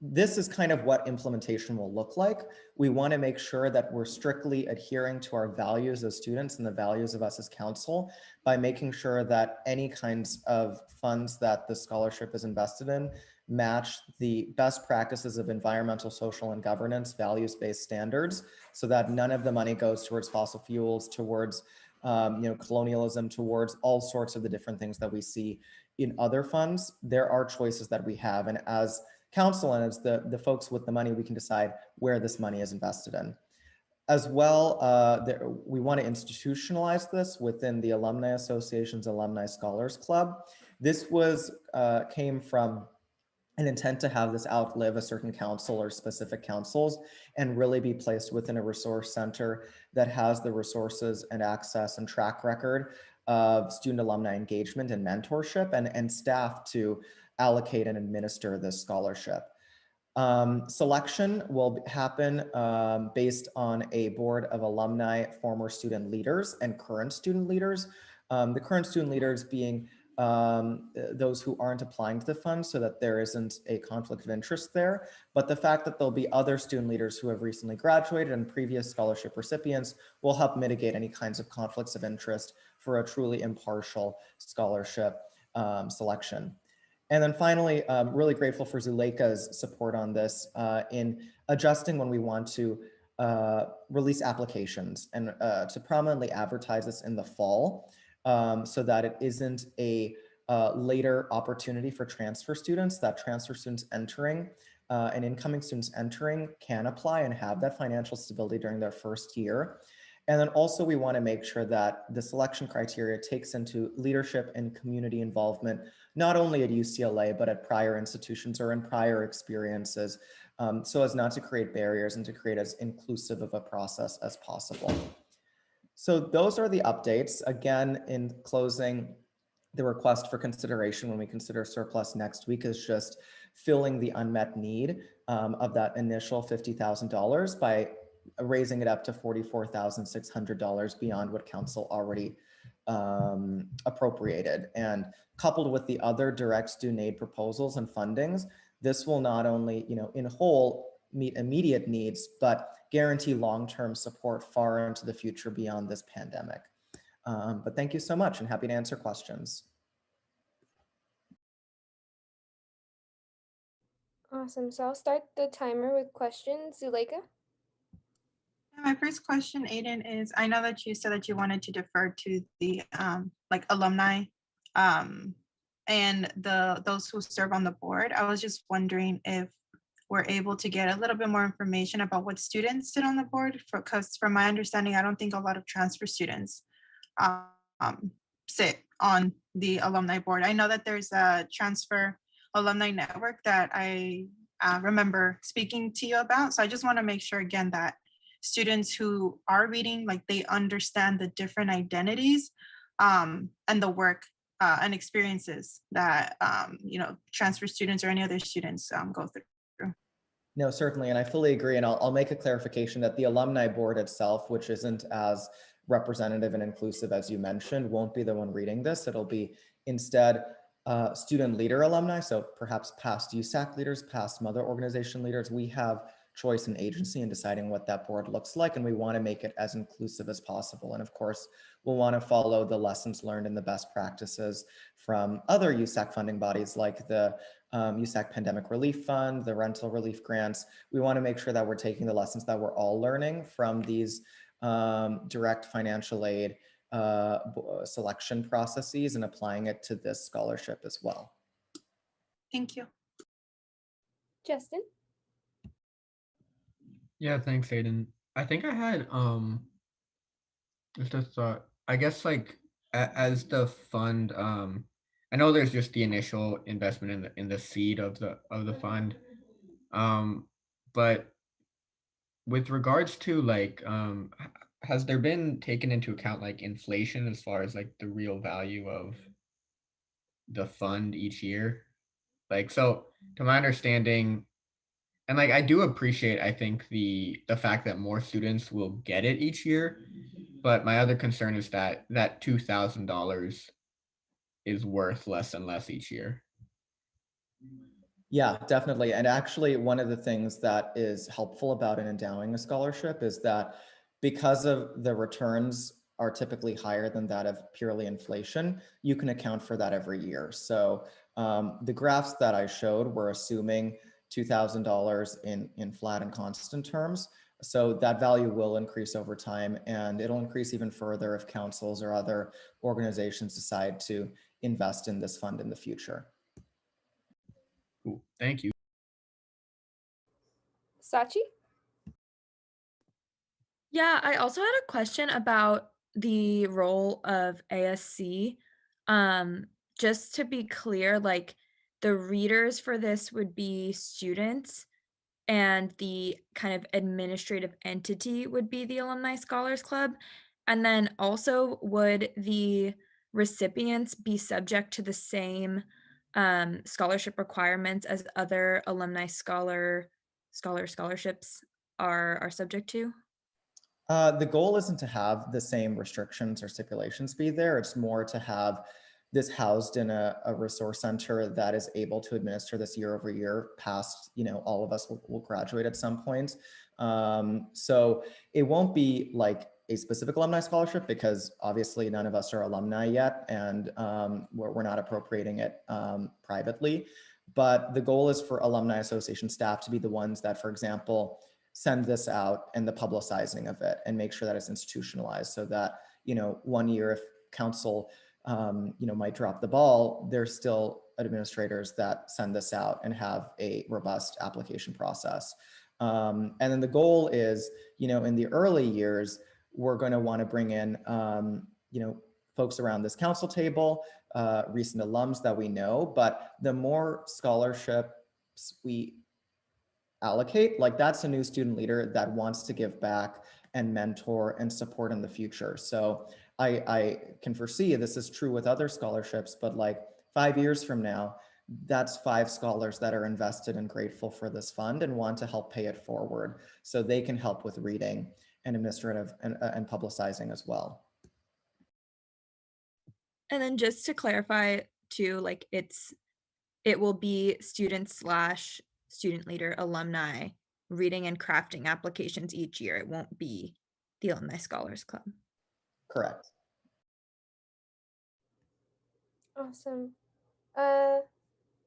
this is kind of what implementation will look like. We want to make sure that we're strictly adhering to our values as students and the values of us as council by making sure that any kinds of funds that the scholarship is invested in match the best practices of environmental, social, and governance, values-based standards, so that none of the money goes towards fossil fuels, towards colonialism, towards all sorts of the different things that we see in other funds. There are choices that we have, and as council and as the folks with the money, we can decide where this money is invested in. As well, we want to institutionalize this within the Alumni Association's Alumni Scholars Club. This came from an intent to have this outlive a certain council or specific councils and really be placed within a resource center that has the resources and access and track record of student alumni engagement and mentorship and staff to allocate and administer this scholarship. Selection will happen based on a board of alumni, former student leaders, and current student leaders. The current student leaders being those who aren't applying to the fund, so that there isn't a conflict of interest there. But the fact that there'll be other student leaders who have recently graduated and previous scholarship recipients will help mitigate any kinds of conflicts of interest for a truly impartial scholarship selection. And then finally, really grateful for Zuleika's support on this in adjusting when we want to release applications and to prominently advertise this in the fall so that it isn't a later opportunity for transfer students, that transfer students entering and incoming students entering can apply and have that financial stability during their first year. And then also we want to make sure that the selection criteria takes into leadership and community involvement not only at UCLA, but at prior institutions or in prior experiences, so as not to create barriers and to create as inclusive of a process as possible. So those are the updates. Again, in closing, the request for consideration when we consider surplus next week is just filling the unmet need of that initial $50,000 by raising it up to $44,600 beyond what council already appropriated. And coupled with the other direct student aid proposals and fundings, this will not only, in whole meet immediate needs, but guarantee long-term support far into the future beyond this pandemic. But thank you so much and happy to answer questions. Awesome. So I'll start the timer with questions. Zuleika? My first question, Aiden, is I know that you said that you wanted to defer to the like alumni and those who serve on the board. I was just wondering if we're able to get a little bit more information about what students sit on the board, because from my understanding, I don't think a lot of transfer students sit on the alumni board. I know that there's a transfer alumni network that I remember speaking to you about. So I just want to make sure again that students who are reading, like they understand the different identities and the work and experiences that transfer students or any other students go through. No, certainly, and I fully agree. And I'll make a clarification that the alumni board itself, which isn't as representative and inclusive as you mentioned, won't be the one reading this. It'll be instead student leader alumni. So perhaps past USAC leaders, past mother organization leaders. We have choice and agency in deciding what that board looks like, and we want to make it as inclusive as possible. And of course, we'll want to follow the lessons learned and the best practices from other USAC funding bodies like the USAC Pandemic Relief Fund, the rental relief grants. We want to make sure that we're taking the lessons that we're all learning from these direct financial aid selection processes and applying it to this scholarship as well. Thank you. Justin? Yeah, thanks, Aiden. I think I had just a thought. I guess like as the fund, I know there's just the initial investment in the seed of the fund, but with regards to like, has there been taken into account like inflation as far as like the real value of the fund each year? Like, so to my understanding, and like I do appreciate, I think the fact that more students will get it each year, but my other concern is that that $2,000 is worth less and less each year. Yeah, definitely. And actually, one of the things that is helpful about an endowing a scholarship is that because of the returns are typically higher than that of purely inflation, you can account for that every year. So the graphs that I showed were assuming $2,000 in flat and constant terms. So that value will increase over time, and it'll increase even further if councils or other organizations decide to invest in this fund in the future. Cool. Thank you. Sachi? Yeah, I also had a question about the role of ASC. Just to be clear, like the readers for this would be students and the kind of administrative entity would be the Alumni Scholars Club. And then also would the recipients be subject to the same scholarship requirements as other alumni scholarships are subject to? The goal isn't to have the same restrictions or stipulations be there. It's more to have this housed in a resource center that is able to administer this year over year past, all of us will graduate at some point. So it won't be like a specific alumni scholarship because obviously none of us are alumni yet, and we're not appropriating it privately. But the goal is for alumni association staff to be the ones that, for example, send this out and the publicizing of it and make sure that it's institutionalized so that, 1 year if council, might drop the ball, there's still administrators that send this out and have a robust application process. And then the goal is, in the early years, we're going to want to bring in, folks around this council table, recent alums that we know, but the more scholarships we allocate, like that's a new student leader that wants to give back and mentor and support in the future. So I can foresee this is true with other scholarships, but like 5 years from now, that's 5 scholars that are invested and grateful for this fund and want to help pay it forward so they can help with reading and administrative and publicizing as well. And then just to clarify too, like it will be student leader alumni reading and crafting applications each year. It won't be the Alumni Scholars Club. Correct. Awesome.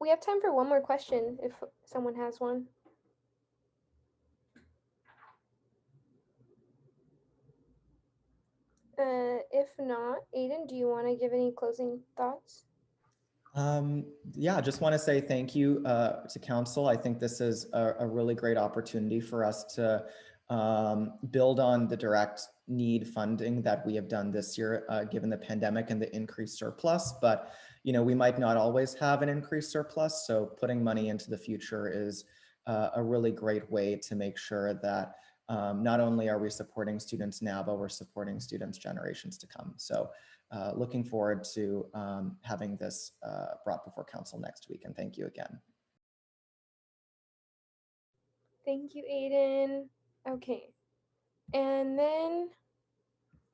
We have time for one more question if someone has one. If not, Aiden, do you want to give any closing thoughts? Yeah, I just want to say thank you to council. I think this is a really great opportunity for us to build on the direct need funding that we have done this year, given the pandemic and the increased surplus. But you know, we might not always have an increased surplus, so putting money into the future is a really great way to make sure that not only are we supporting students now, but we're supporting students generations to come. So looking forward to having this brought before council next week, and thank you again. Thank you, Aiden. Okay, and then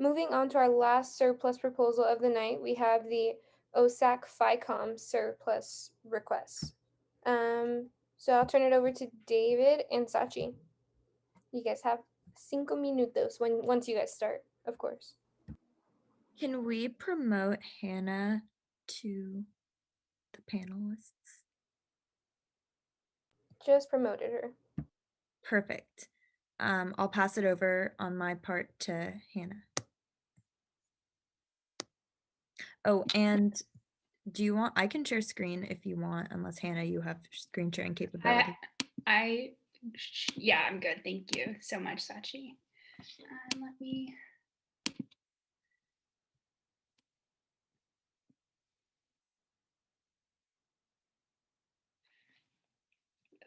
moving on to our last surplus proposal of the night, we have the USAC FICOM surplus request. So I'll turn it over to David and Sachi. You guys have 5 minutos once you guys start, of course. Can we promote Hannah to the panelists? Just promoted her. Perfect. I'll pass it over on my part to Hannah. Oh, and do you want, I can share screen if you want, unless Hannah, you have screen sharing capability. Yeah, I'm good. Thank you so much, Sachi. Let me.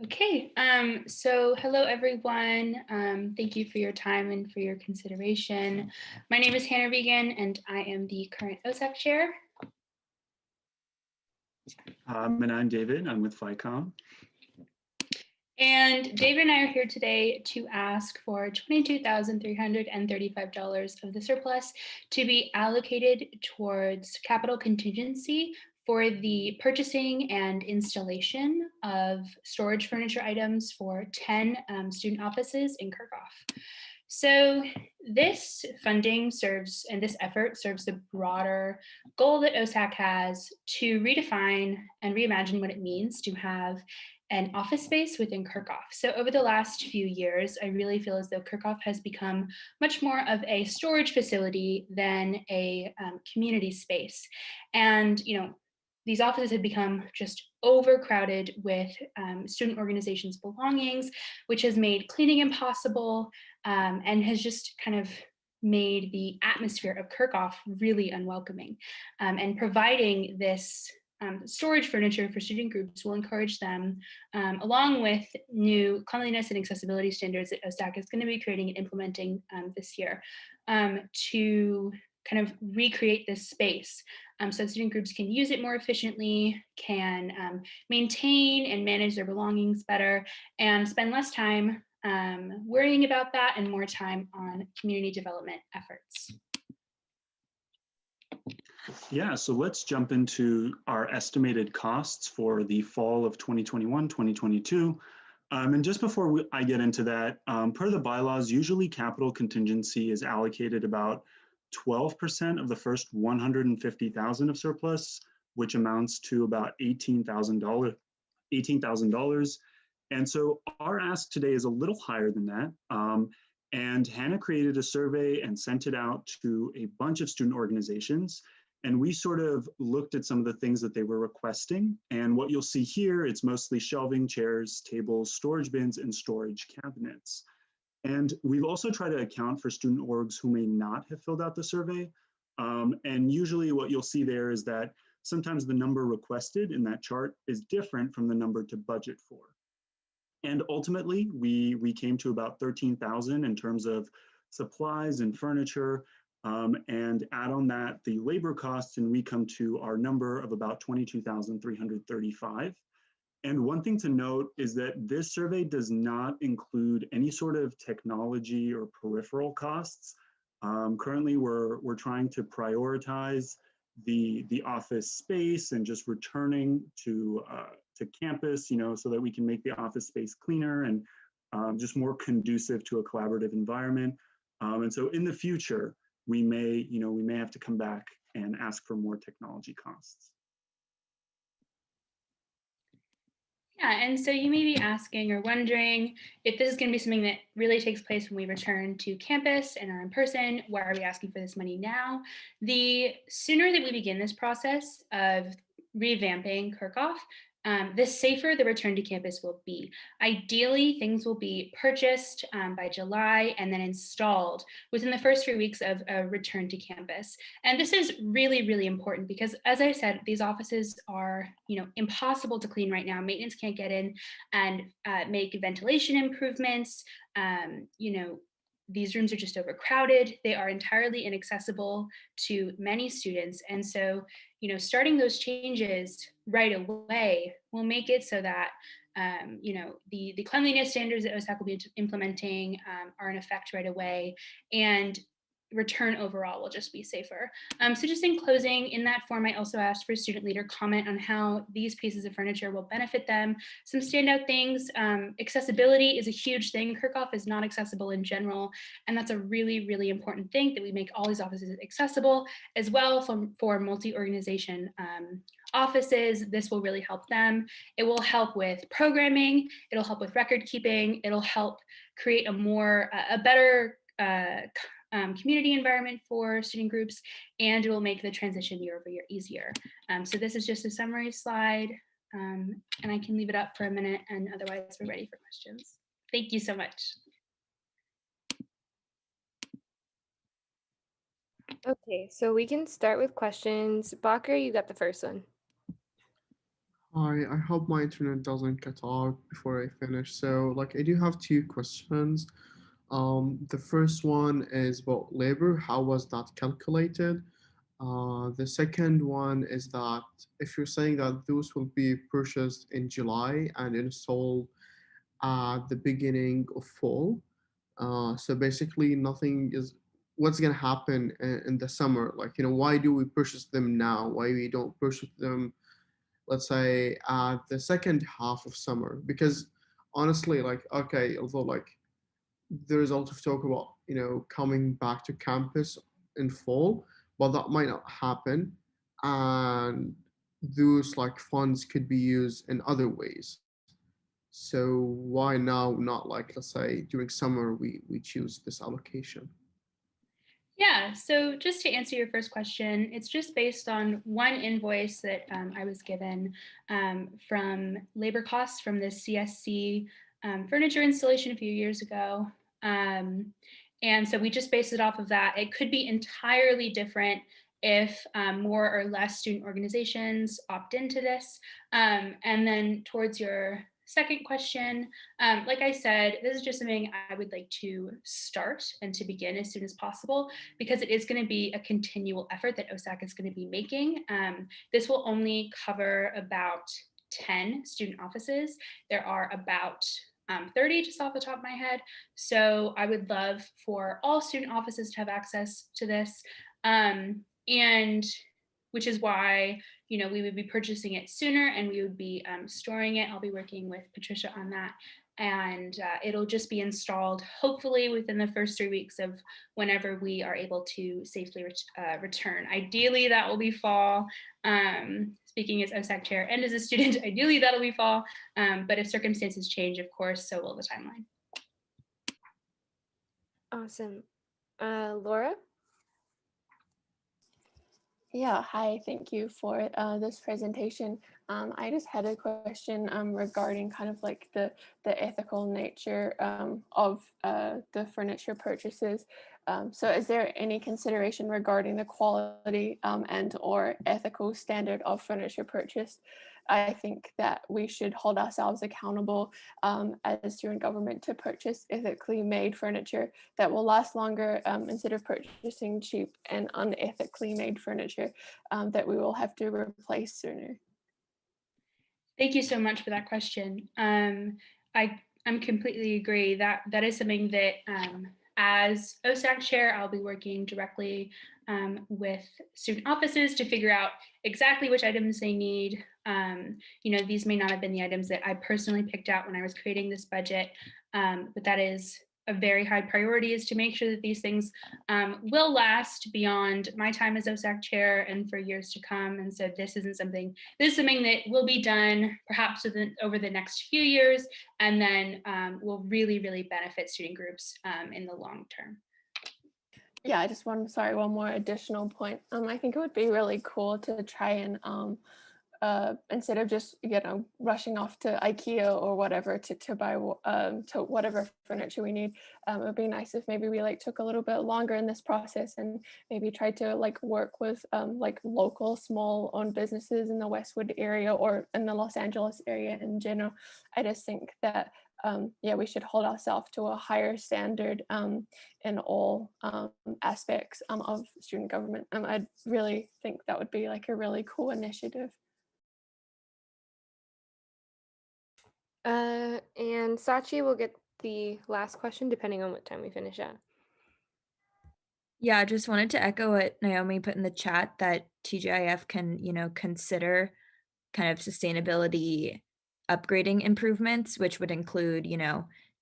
Okay, so hello everyone. Thank you for your time and for your consideration. My name is Hannah Regan and I am the current OSAC chair. And I'm David, I'm with FICOM. And David and I are here today to ask for $22,335 of the surplus to be allocated towards capital contingency for the purchasing and installation of storage furniture items for 10 student offices in Kirkhoff. So this funding serves, and this effort serves the broader goal that OSAC has to redefine and reimagine what it means to have an office space within Kirkhoff. So over the last few years, I really feel as though Kirkhoff has become much more of a storage facility than a community space. And, you know, these offices have become just overcrowded with student organizations' belongings, which has made cleaning impossible and has just kind of made the atmosphere of Kirkhoff really unwelcoming. And providing this storage furniture for student groups will encourage them, along with new cleanliness and accessibility standards that OSAC is going to be creating and implementing this year, to kind of recreate this space so that student groups can use it more efficiently, can maintain and manage their belongings better, and spend less time worrying about that and more time on community development efforts. Yeah, so let's jump into our estimated costs for the fall of 2021, 2022. And just before I get into that, per the bylaws, usually capital contingency is allocated about 12% of the first 150,000 of surplus, which amounts to about $18,000. And so our ask today is a little higher than that. And Hannah created a survey and sent it out to a bunch of student organizations. And we sort of looked at some of the things that they were requesting. And what you'll see here, it's mostly shelving, chairs, tables, storage bins, and storage cabinets. And we've also tried to account for student orgs who may not have filled out the survey. And usually what you'll see there is that sometimes the number requested in that chart is different from the number to budget for. And ultimately, we came to about 13,000 in terms of supplies and furniture, and add on that the labor costs, and we come to our number of about 22,335. And one thing to note is that this survey does not include any sort of technology or peripheral costs. Currently, we're trying to prioritize the office space and just returning to campus, so that we can make the office space cleaner and just more conducive to a collaborative environment. And so in the future, we may have to come back and ask for more technology costs. Yeah, and so you may be asking or wondering if this is going to be something that really takes place when we return to campus and are in person. Why are we asking for this money now? The sooner that we begin this process of revamping Kirchhoff, the safer the return to campus will be. Ideally, things will be purchased by July and then installed within the first 3 weeks of a return to campus. And this is really, really important because, as I said, these offices are, impossible to clean right now. Maintenance can't get in and make ventilation improvements. These rooms are just overcrowded. They are entirely inaccessible to many students. And so, starting those changes right away will make it so that, the cleanliness standards that USAC will be implementing are in effect right away, and return overall will just be safer. So just in closing, in that form, I also asked for a student leader comment on how these pieces of furniture will benefit them. Some standout things, accessibility is a huge thing. Kirchhoff is not accessible in general, and that's a really, really important thing, that we make all these offices accessible, as well for multi-organization offices. This will really help them. It will help with programming, it'll help with record keeping, it'll help create a better community environment for student groups, and it will make the transition year over year easier. So this is just a summary slide, and I can leave it up for a minute, and otherwise we're ready for questions. Thank you so much. Okay, so we can start with questions. Bacher, you got the first one. Hi, I hope my internet doesn't cut off before I finish. So I do have two questions. The first one is about labor. How was that calculated? The second one is that if you're saying that those will be purchased in July and installed at the beginning of fall, so basically nothing is, what's going to happen in the summer? Why do we purchase them now? Why we don't purchase them, let's say, at the second half of summer? Because honestly, okay, although there's a lot of talk about coming back to campus in fall, but that might not happen, and those funds could be used in other ways. So why now not, let's say during summer we choose this allocation? Yeah, so just to answer your first question, it's just based on one invoice that I was given from labor costs from the CSC furniture installation a few years ago. And so we just based it off of that. It could be entirely different if more or less student organizations opt into this. And then towards your second question, like I said, this is just something I would like to start and to begin as soon as possible, because it is going to be a continual effort that USAC is going to be making. This will only cover about 10 student offices. There are about 30 just off the top of my head. So I would love for all student offices to have access to this. And which is why, we would be purchasing it sooner, and we would be storing it. I'll be working with Patricia on that. And it'll just be installed hopefully within the first 3 weeks of whenever we are able to safely return. Ideally, that will be fall. Speaking as USAC chair and as a student, ideally that'll be fall. But if circumstances change, of course, so will the timeline. Awesome. Laura? Yeah, hi, thank you for this presentation. I just had a question regarding kind of like the ethical nature of the furniture purchases. So is there any consideration regarding the quality and or ethical standard of furniture purchased? I think that we should hold ourselves accountable as student government to purchase ethically made furniture that will last longer instead of purchasing cheap and unethically made furniture that we will have to replace sooner. Thank you so much for that question. I'm completely agree that that is something that as USAC chair, I'll be working directly with student offices to figure out exactly which items they need. These may not have been the items that I personally picked out when I was creating this budget, but that is a very high priority, is to make sure that these things will last beyond my time as OSAC chair and for years to come. And so this is something that will be done perhaps over the next few years, and then will really, really benefit student groups in the long term. Yeah, I just one more additional point. I think it would be really cool to try and instead of just rushing off to IKEA or whatever to buy to whatever furniture we need, it would be nice if maybe we took a little bit longer in this process and maybe tried to work with local small owned businesses in the Westwood area or in the Los Angeles area in general. I just think that we should hold ourselves to a higher standard in all aspects of student government. I really think that would be a really cool initiative. And Sachi will get the last question depending on what time we finish at. Yeah, I just wanted to echo what Naomi put in the chat, that TGIF can, consider kind of sustainability upgrading improvements, which would include,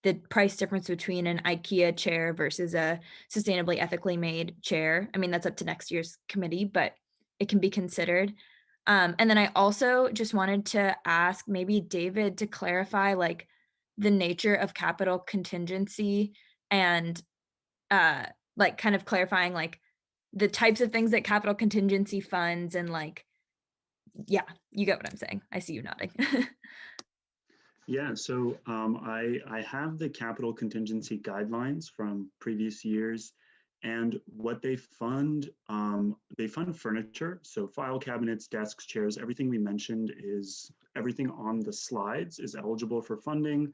the price difference between an IKEA chair versus a sustainably ethically made chair. I mean, that's up to next year's committee, but it can be considered. And then I also just wanted to ask maybe David to clarify the nature of capital contingency and kind of clarifying the types of things that capital contingency funds and yeah, you get what I'm saying. I see you nodding. Yeah, so I have the capital contingency guidelines from previous years, and what they fund furniture, so file cabinets, desks, chairs, everything we mentioned is everything on the slides is eligible for funding.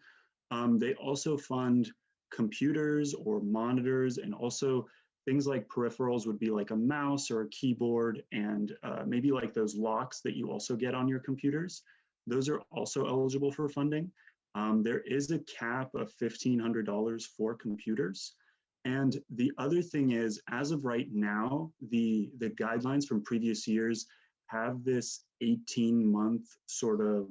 They also fund computers or monitors, and also things like peripherals would be like a mouse or a keyboard, and maybe those locks that you also get on your computers. Those are also eligible for funding. There is a cap of $1,500 for computers. And the other thing is, as of right now, the guidelines from previous years have this 18-month sort of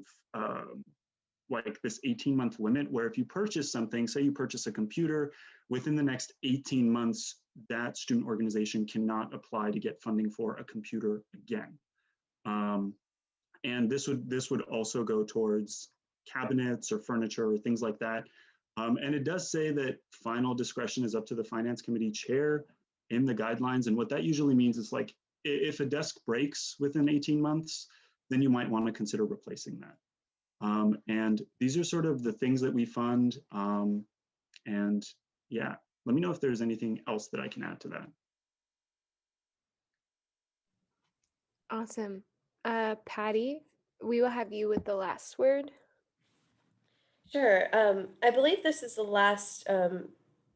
this 18-month limit, where if you purchase something, say you purchase a computer, within the next 18 months, that student organization cannot apply to get funding for a computer again. And this would also go towards cabinets or furniture or things like that. And it does say that final discretion is up to the finance committee chair in the guidelines. And what that usually means is if a desk breaks within 18 months, then you might want to consider replacing that. And these are sort of the things that we fund. And yeah, let me know if there's anything else that I can add to that. Awesome. Patty, we will have you with the last word. Sure. I believe this is the last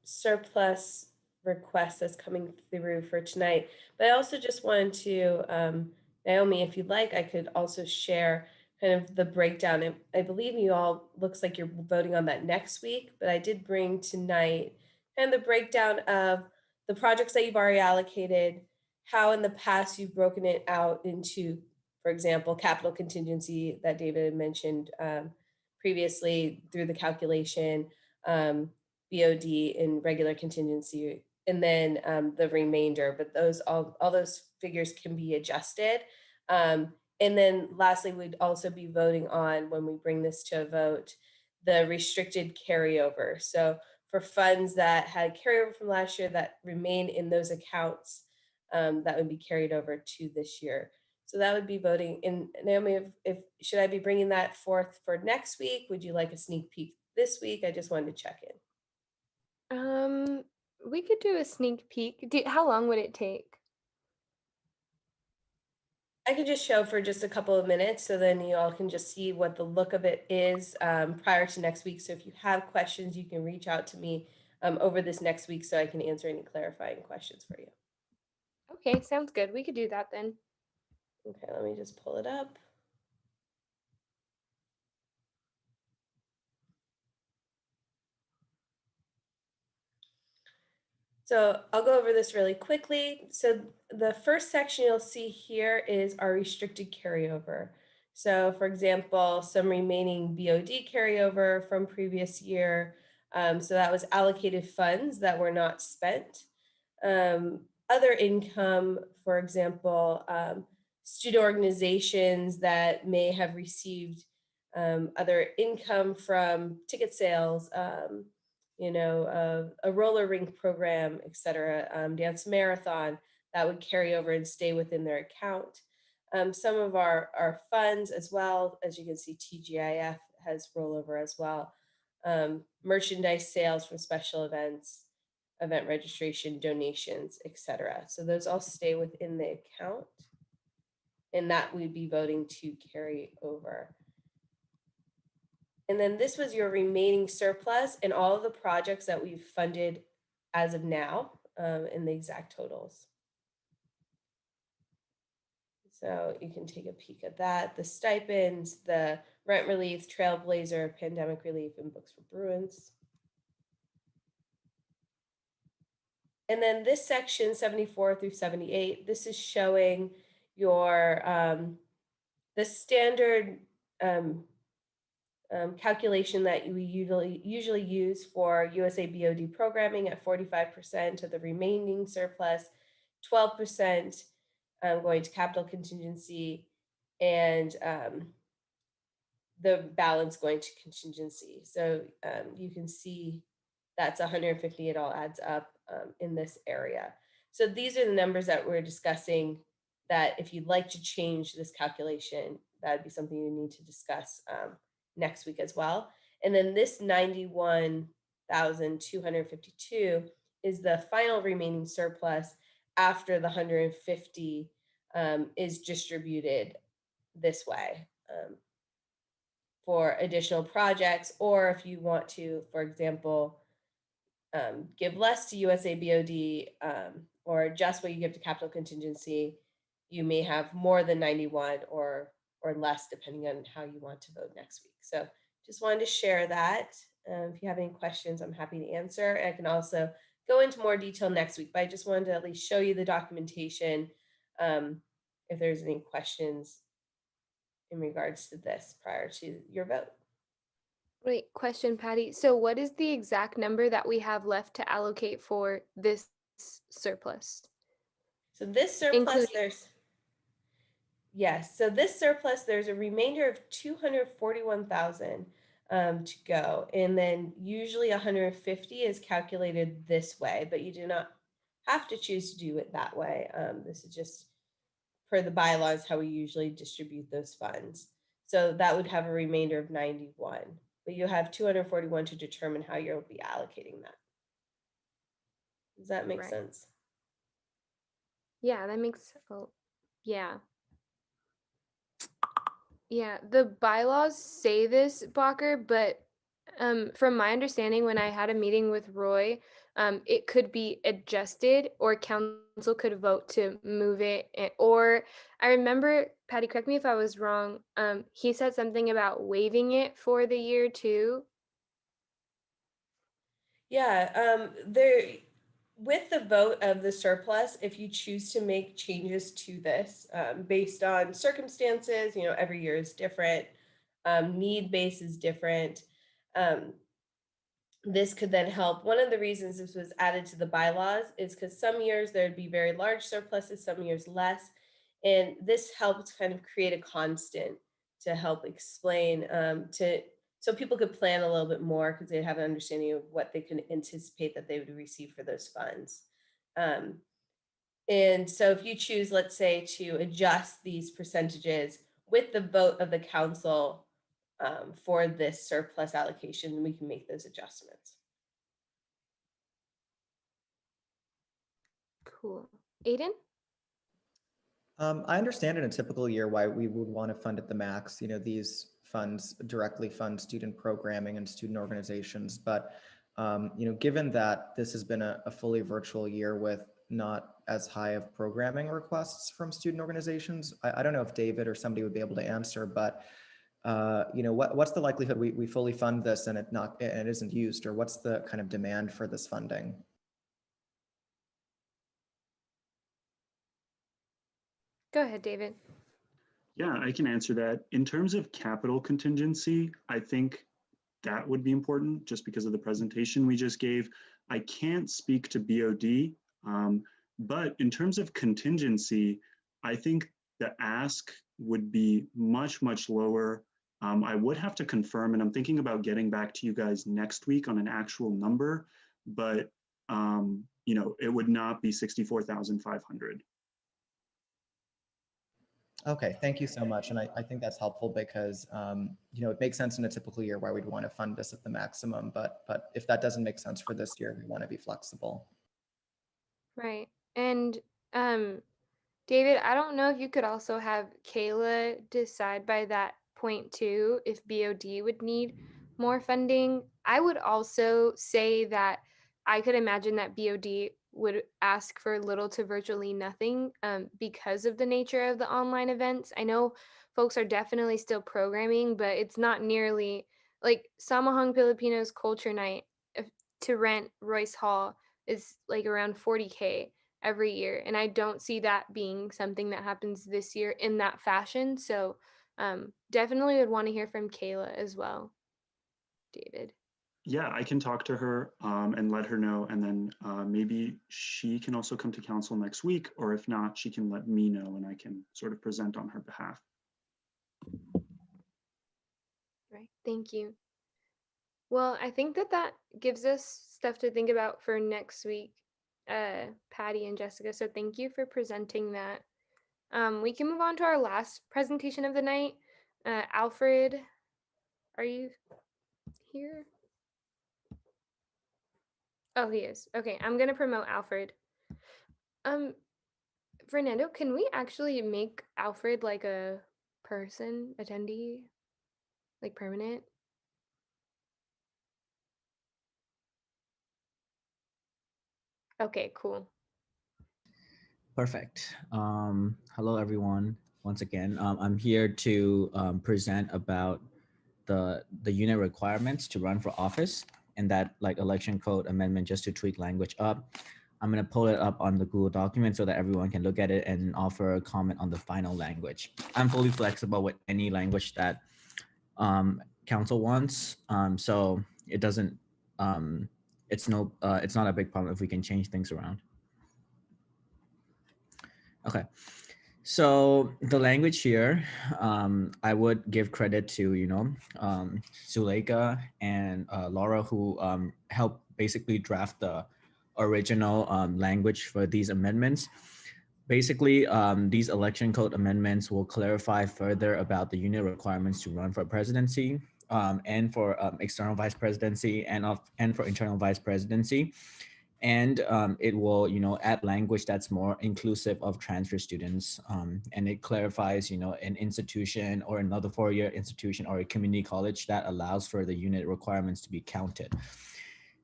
surplus request that's coming through for tonight. But I also just wanted to, Naomi, if you'd like, I could also share kind of the breakdown. I believe you all, looks like you're voting on that next week, but I did bring tonight kind of the breakdown of the projects that you've already allocated, how in the past you've broken it out into, for example, capital contingency that David had mentioned previously through the calculation, BOD in regular contingency, and then the remainder, but all those figures can be adjusted. And then lastly, we'd also be voting on, when we bring this to a vote, the restricted carryover. So for funds that had carryover from last year that remain in those accounts, that would be carried over to this year. So that would be voting. And Naomi, if should I be bringing that forth for next week? Would you like a sneak peek this week? I just wanted to check in. We could do a sneak peek. How long would it take? I can just show for just a couple of minutes, so then you all can just see what the look of it is prior to next week. So if you have questions, you can reach out to me over this next week so I can answer any clarifying questions for you. Okay, sounds good. We could do that then. Okay, let me just pull it up. So I'll go over this really quickly. So the first section you'll see here is our restricted carryover. So for example, some remaining BOD carryover from previous year. So that was allocated funds that were not spent. Other income, for example, student organizations that may have received other income from ticket sales, a roller rink program, etc., dance marathon, that would carry over and stay within their account. Some of our funds as well, as you can see, TGIF has rollover as well. Merchandise sales from special events, event registration, donations, etc. So those all stay within the account, and that we'd be voting to carry over. And then this was your remaining surplus and all of the projects that we've funded as of now in the exact totals. So you can take a peek at that. The stipends, the rent relief, Trailblazer, pandemic relief, and books for Bruins. And then this section 74 through 78, this is showing your the standard calculation that we usually use for USA BOD programming at 45% of the remaining surplus, 12% going to capital contingency, and the balance going to contingency. So you can see that's 150, it all adds up in this area. So these are the numbers that we're discussing, that if you'd like to change this calculation, that'd be something you need to discuss next week as well. And then this 91,252 is the final remaining surplus after the 150 is distributed this way for additional projects, or if you want to, for example, give less to USA BOD or just what you give to capital contingency, you may have more than 91 or less, depending on how you want to vote next week. So just wanted to share that. If you have any questions, I'm happy to answer. And I can also go into more detail next week, but I just wanted to at least show you the documentation if there's any questions in regards to this prior to your vote. Wait, question, Patty. So what is the exact number that we have left to allocate for this surplus? So this surplus, so this surplus, there's a remainder of 241,000 to go. And then usually 150 is calculated this way, but you do not have to choose to do it that way. This is just per the bylaws, how we usually distribute those funds. So that would have a remainder of 91, but you have 241 to determine how you'll be allocating that. Does that make sense? Yeah, that makes yeah. Yeah, the bylaws say this, Bacher, but from my understanding, when I had a meeting with Roy, it could be adjusted, or council could vote to move it. Or I remember, Patty, correct me if I was wrong, he said something about waiving it for the year too. Yeah, with the vote of the surplus, if you choose to make changes to this based on circumstances, every year is different, need base is different. This could then help. One of the reasons this was added to the bylaws is because some years there'd be very large surpluses, some years less. And this helped kind of create a constant to help explain so people could plan a little bit more, because they'd have an understanding of what they could anticipate that they would receive for those funds. And so if you choose, let's say, to adjust these percentages with the vote of the council for this surplus allocation, we can make those adjustments. Cool. Aiden? I understand in a typical year why we would want to fund at the max. You know, these funds directly fund student programming and student organizations. But, you know, given that this has been a fully virtual year with not as high of programming requests from student organizations, I don't know if David or somebody would be able to answer, but, you know, what's the likelihood we fully fund this and it isn't used, or what's the kind of demand for this funding? Go ahead, David. Yeah, I can answer that. In terms of capital contingency, I think that would be important just because of the presentation we just gave. I can't speak to BOD, but in terms of contingency, I think the ask would be much, much lower. I would have to confirm, and I'm thinking about getting back to you guys next week on an actual number, but you know, it would not be 64,500. Okay, thank you so much. And I think that's helpful because, you know, it makes sense in a typical year why we'd want to fund this at the maximum, but if that doesn't make sense for this year, we want to be flexible. Right. And David, I don't know if you could also have Kayla decide by that point too if BOD would need more funding. I would also say that I could imagine that BOD would ask for little to virtually nothing because of the nature of the online events. I know folks are definitely still programming, but it's not nearly like Samahang Filipinos Culture Night to rent Royce Hall is like around 40K every year. And I don't see that being something that happens this year in that fashion. So definitely would want to hear from Kayla as well, David. Yeah, I can talk to her and let her know, and then maybe she can also come to council next week, or if not, she can let me know and I can sort of present on her behalf. Right, thank you. Well, I think that gives us stuff to think about for next week, Patty and Jessica. So thank you for presenting that. We can move on to our last presentation of the night. Alfred, are you here? Oh, he is. Okay, I'm gonna promote Alfred. Fernando, can we actually make Alfred like a person attendee, like permanent? Okay, cool. Perfect. Hello, everyone. Once again, I'm here to present about the unit requirements to run for office and that like election code amendment just to tweak language up. I'm going to pull it up on the Google document so that everyone can look at it and offer a comment on the final language. I'm fully flexible with any language that council wants. So it doesn't, it's not a big problem if we can change things around. Okay, so the language here, I would give credit to, you know, Zuleika and Laura who helped basically draft the original language for these amendments. Basically, these election code amendments will clarify further about the unit requirements to run for presidency and for external vice presidency and for internal vice presidency. And it will, you know, add language that's more inclusive of transfer students. And it clarifies, you know, an institution or another four-year institution or a community college that allows for the unit requirements to be counted.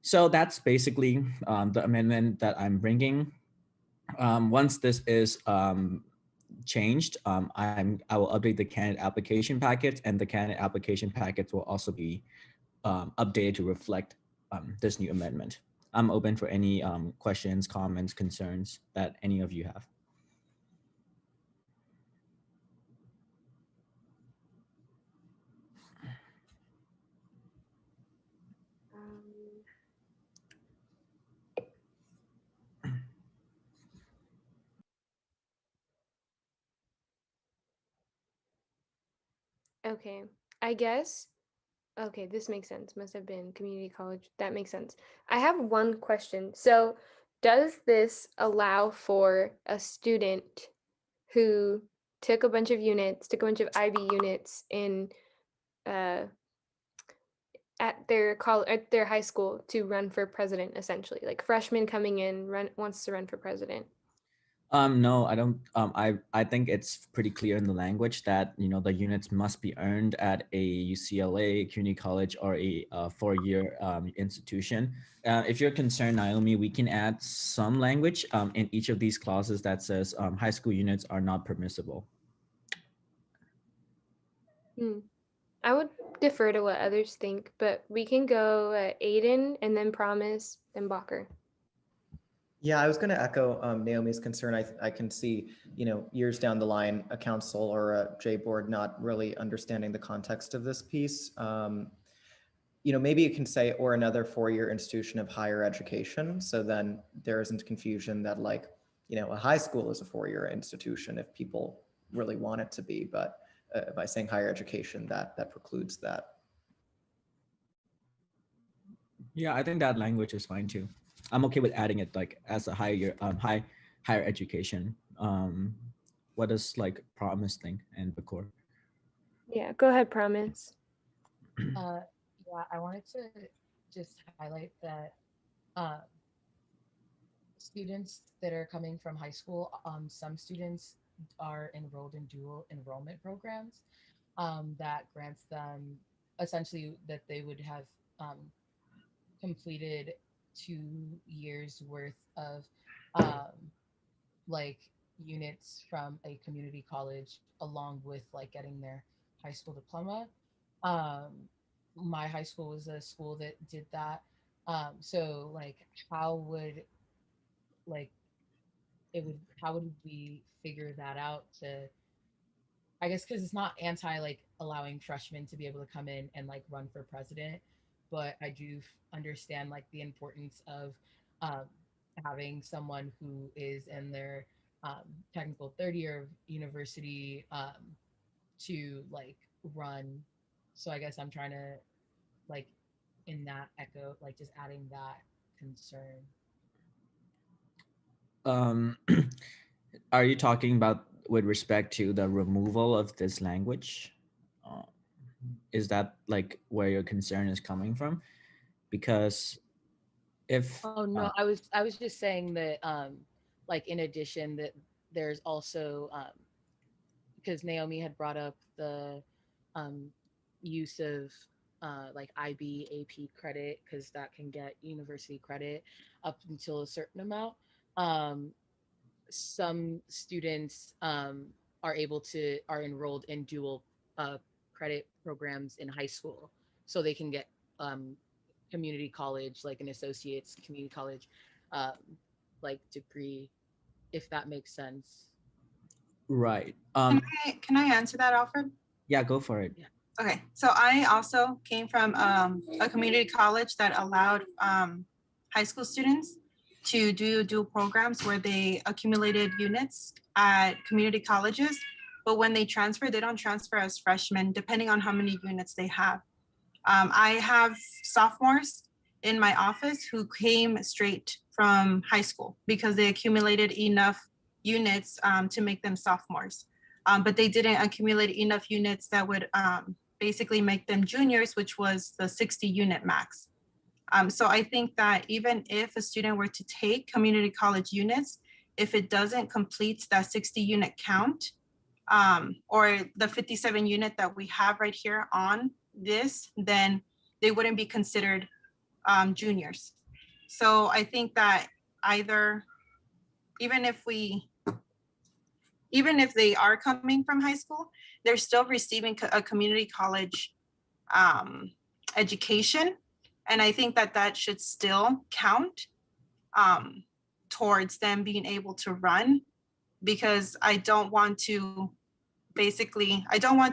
So that's basically the amendment that I'm bringing. Once this is changed, I will update the candidate application packet, and the candidate application packets will also be updated to reflect this new amendment. I'm open for any questions, comments, concerns that any of you have. Okay, I guess. Okay, this makes sense. Must have been community college. That makes sense. I have one question. So does this allow for a student who took a bunch of IB units in at their high school to run for president, essentially, like freshman coming in wants to run for president? No, I don't. I think it's pretty clear in the language that the units must be earned at a UCLA community college or a four-year institution. If you're concerned, Naomi, we can add some language in each of these clauses that says high school units are not permissible. I would defer to what others think, but we can go Aiden and then Promise, then Bacher. Yeah, I was going to echo Naomi's concern. I can see, years down the line, a council or a J board not really understanding the context of this piece. Maybe you can say, or another four-year institution of higher education. So then there isn't confusion that a high school is a four-year institution if people really want it to be. But by saying higher education, that precludes that. Yeah, I think that language is fine too. I'm okay with adding it as a higher education. What does Promise think and Bacher? Yeah, go ahead, Promise. Yeah, I wanted to just highlight that students that are coming from high school, some students are enrolled in dual enrollment programs that grants them essentially that they would have completed 2 years worth of units from a community college along with getting their high school diploma. My high school was a school that did that. So how would how would we figure that out to, I guess, because it's not anti allowing freshmen to be able to come in and run for president, but I do understand the importance of having someone who is in their technical third year of university to run. So I guess I'm trying to in that echo, just adding that concern. Are you talking about with respect to the removal of this language? Is that where your concern is coming from? Because if no, I was just saying that in addition that there's also because Naomi had brought up the use of IB AP credit because that can get university credit up until a certain amount. Some students are enrolled in dual credit programs in high school, so they can get community college, an associate's community college degree, if that makes sense. Right. Can I answer that, Alfred? Yeah, go for it. Okay, so I also came from a community college that allowed high school students to do dual programs where they accumulated units at community colleges, but when they transfer, they don't transfer as freshmen, depending on how many units they have. I have sophomores in my office who came straight from high school because they accumulated enough units to make them sophomores, but they didn't accumulate enough units that would basically make them juniors, which was the 60 unit max. So I think that even if a student were to take community college units, if it doesn't complete that 60 unit count, or the 57 unit that we have right here on this, then they wouldn't be considered juniors. So I think that even if they are coming from high school, they're still receiving a community college education. And I think that should still count towards them being able to run, because I don't want to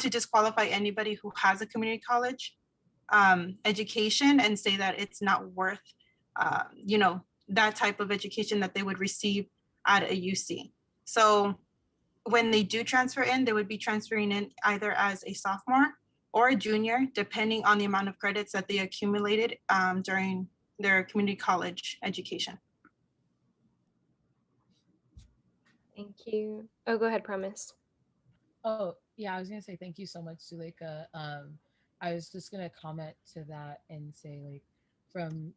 disqualify anybody who has a community college education and say that it's not worth, that type of education that they would receive at a UC. So when they do transfer in, they would be transferring in either as a sophomore or a junior, depending on the amount of credits that they accumulated during their community college education. Thank you. Oh, go ahead, Promise. Oh, yeah, I was gonna say thank you so much, Zuleika. I was just gonna comment to that and say like from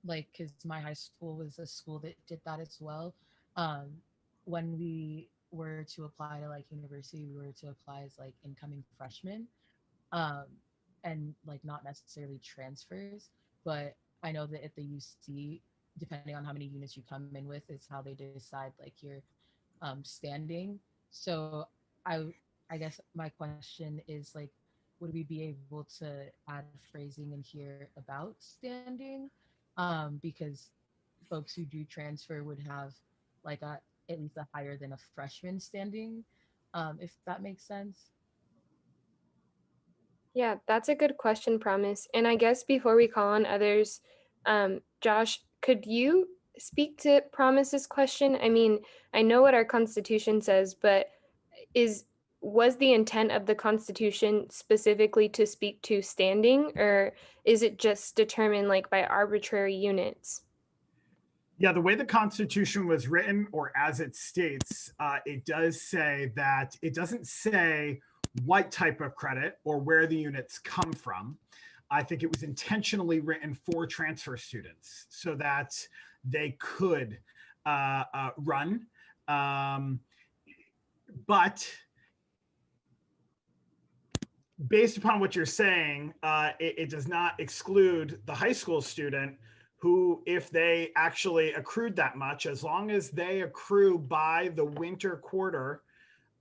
like because my high school was a school that did that as well. Um, when we were to apply to like university, we were to apply as like incoming freshmen, um, and like not necessarily transfers. But I know that at the UC, depending on how many units you come in with, is how they decide like your standing. So I I guess my question is like, would we be able to add phrasing in here about standing? Because folks who do transfer would have like a at least a higher than a freshman standing, if that makes sense. Yeah, that's a good question, Promise. And I guess before we call on others, Josh, could you speak to Promise's question? I mean, I know what our Constitution says, but was the intent of the Constitution specifically to speak to standing, or is it just determined like by arbitrary units? Yeah, the way the Constitution was written, or as it states, it does say that it doesn't say what type of credit or where the units come from. I think it was intentionally written for transfer students so that they could run. But based upon what you're saying, it does not exclude the high school student who, if they actually accrued that much, as long as they accrue by the winter quarter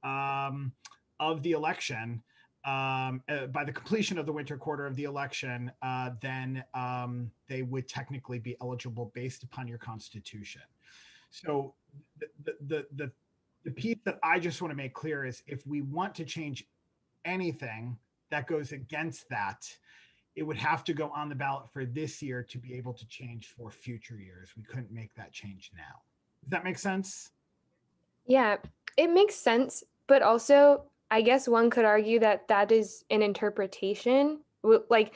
of the election, by the completion of the winter quarter of the election, then they would technically be eligible based upon your Constitution. So the piece that I just want to make clear is if we want to change anything that goes against that, it would have to go on the ballot for this year to be able to change for future years. We couldn't make that change now. Does that make sense? Yeah, it makes sense, but also I guess one could argue that that is an interpretation. Like,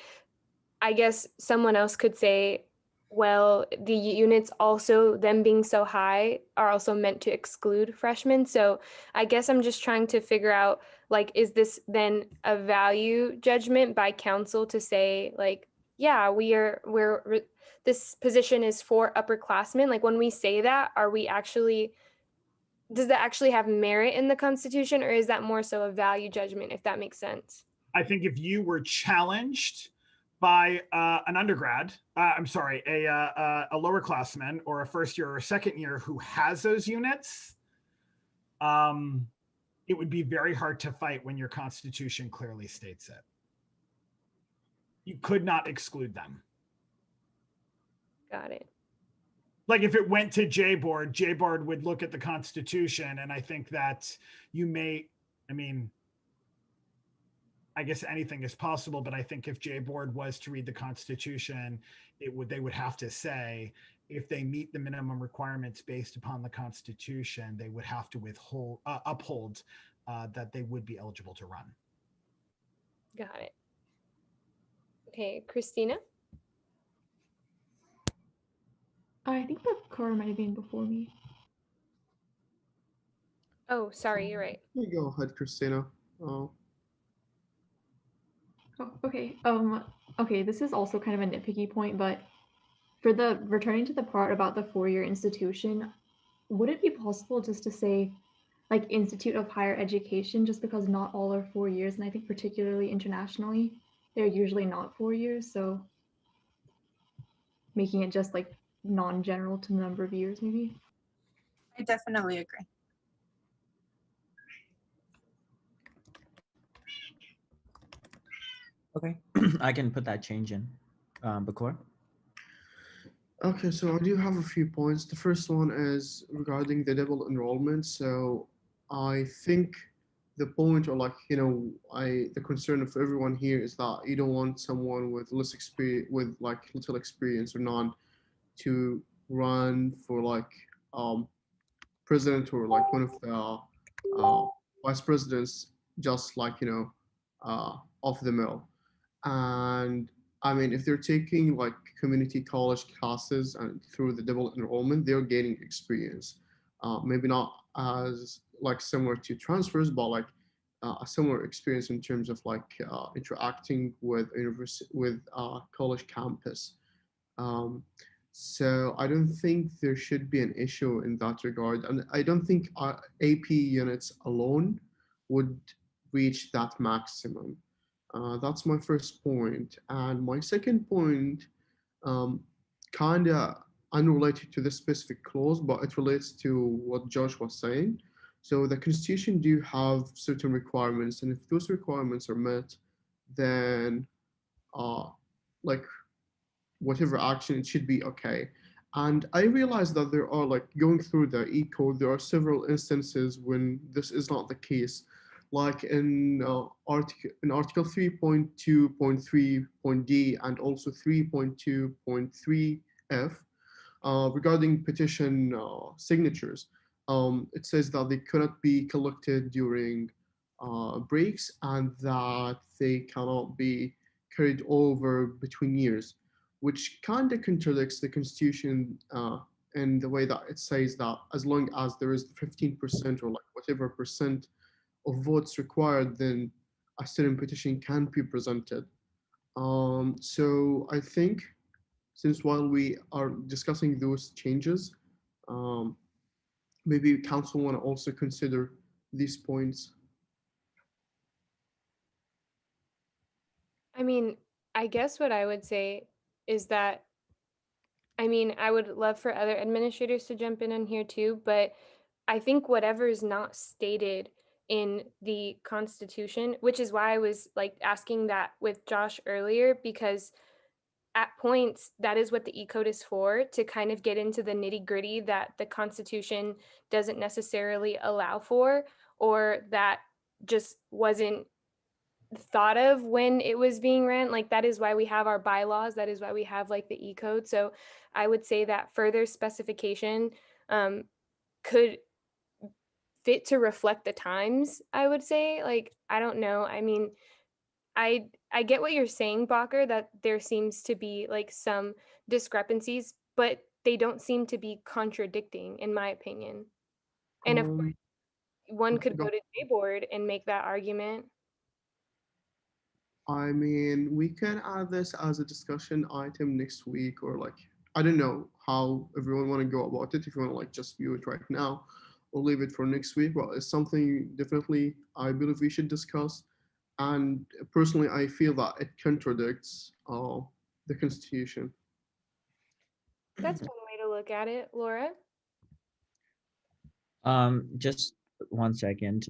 I guess someone else could say, well, the units also, them being so high, are also meant to exclude freshmen. So I guess I'm just trying to figure out, like, is this then a value judgment by council to say, like, yeah, this position is for upperclassmen? Like, when we say that, does that actually have merit in the Constitution, or is that more so a value judgment, if that makes sense? I think if you were challenged by an undergrad, a lower classman or a first year or a second year who has those units, it would be very hard to fight when your Constitution clearly states it. You could not exclude them. Got it. Like if it went to J-Board would look at the Constitution, and I think that I guess anything is possible, but I think if J-Board was to read the Constitution, they would have to say if they meet the minimum requirements based upon the Constitution, they would have to uphold that they would be eligible to run. Got it. Okay, Christina? I think that Cora might have been before me. Oh, sorry, you're right. You go ahead, Christina. Oh. Oh, okay. Okay, this is also kind of a nitpicky point, but for the returning to the part about the four-year institution, would it be possible just to say like Institute of Higher Education, just because not all are 4 years, and I think particularly internationally, they're usually not 4 years, so making it just like non-general to the number of years, maybe? I definitely agree. Okay, I can put that change in. Bakor? Okay, so I do have a few points. The first one is regarding the double enrollment. So I think the point, or the concern of everyone here is that you don't want someone with less experience, with like little experience or none, to run for president or like one of the vice presidents, just off the mill. And I mean, if they're taking like community college classes and through the double enrollment, they're gaining experience. maybe not as like similar to transfers, but like a similar experience in terms of like interacting with university with college campus. Um, so I don't think there should be an issue in that regard, and I don't think AP units alone would reach that maximum. That's my first point, and my second point, um, kind of unrelated to this specific clause, but it relates to what Josh was saying. So the Constitution do have certain requirements, and if those requirements are met, then uh, like whatever action, it should be okay. And I realized that there are like going through the e-code, there are several instances when this is not the case. Like in Article 3.2.3.d and also 3.2.3f regarding petition signatures. It says that they cannot be collected during breaks and that they cannot be carried over between years, which kind of contradicts the Constitution in the way that it says that as long as there is 15% or like whatever percent of votes required, then a student petition can be presented. So I think since while we are discussing those changes, um, maybe council want to also consider these points. I mean, I guess what I would say is that, I mean, I would love for other administrators to jump in on here too, but I think whatever is not stated in the Constitution, which is why I was like asking that with Josh earlier, because at points that is what the e-code is for, to kind of get into the nitty-gritty that the Constitution doesn't necessarily allow for, or that just wasn't thought of when it was being ran. Like that is why we have our bylaws, that is why we have like the e-code. So I would say that further specification could fit to reflect the times, I would say. Like I don't know, I mean, I get what you're saying, Bacher, that there seems to be like some discrepancies, but they don't seem to be contradicting, in my opinion. And of course, one could go to J-Board and make that argument. I mean, we can add this as a discussion item next week, or like, I don't know how everyone want to go about it. If you want to like just view it right now or leave it for next week, but it's something definitely I believe we should discuss. And personally, I feel that it contradicts the Constitution. That's one way to look at it, Laura. Just 1 second.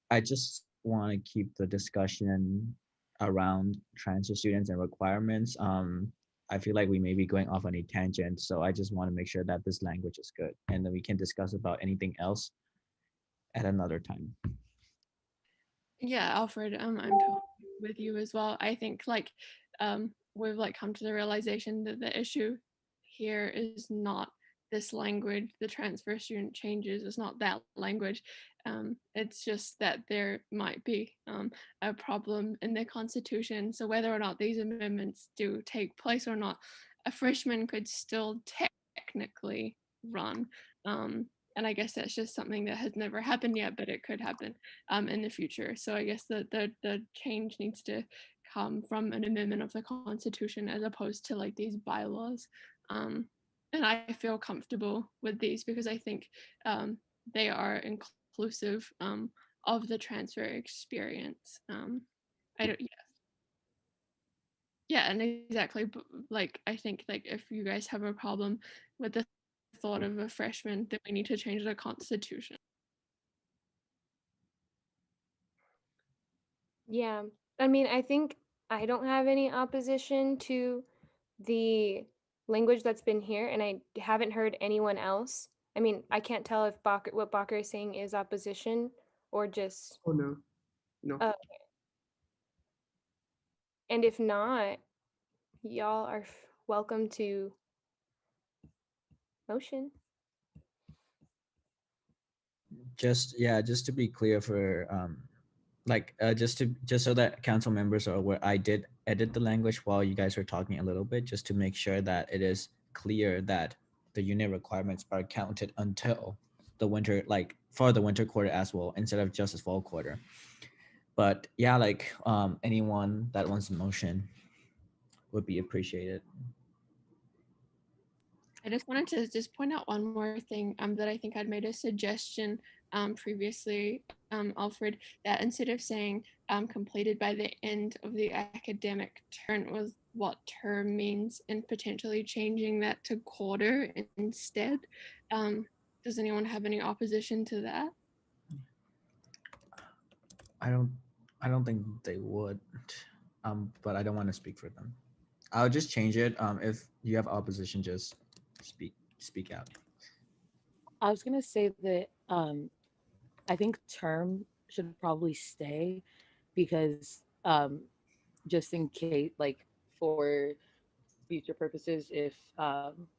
I just want to keep the discussion around transfer students and requirements. I feel like we may be going off on a tangent, so I just want to make sure that this language is good, and then we can discuss about anything else at another time. Yeah, Alfred, I'm totally with you as well. I think like we've like come to the realization that the issue here is not this language, the transfer student changes, it's not that language. It's just that there might be a problem in the Constitution. So whether or not these amendments do take place or not, a freshman could still technically run. And I guess that's just something that has never happened yet, but it could happen in the future. So I guess the change needs to come from an amendment of the Constitution as opposed to like these bylaws. And I feel comfortable with these because I think they are inclusive of the transfer experience. I don't, yeah, and exactly. Like I think like if you guys have a problem with the thought of a freshman, then we need to change the Constitution. Yeah, I mean, I think I don't have any opposition to the language that's been here, and I haven't heard anyone else. I mean, I can't tell if what Bacher is saying is opposition or just. Oh no, no. Okay. And if not, y'all are welcome to motion. Just to be clear for just so that council members are aware, I did edit the language while you guys were talking a little bit, just to make sure that it is clear that the unit requirements are counted until the winter, like for the winter quarter as well, instead of just the fall quarter. But yeah, like anyone that wants a motion would be appreciated. I just wanted to just point out one more thing that I think I'd made a suggestion previously, Alfred, that instead of saying completed by the end of the academic term was what term means, and potentially changing that to quarter instead. Does anyone have any opposition to that? I don't think they would, but I don't want to speak for them. I'll just change it. If you have opposition, just speak out. I was gonna say that I think term should probably stay because just in case, like for future purposes, if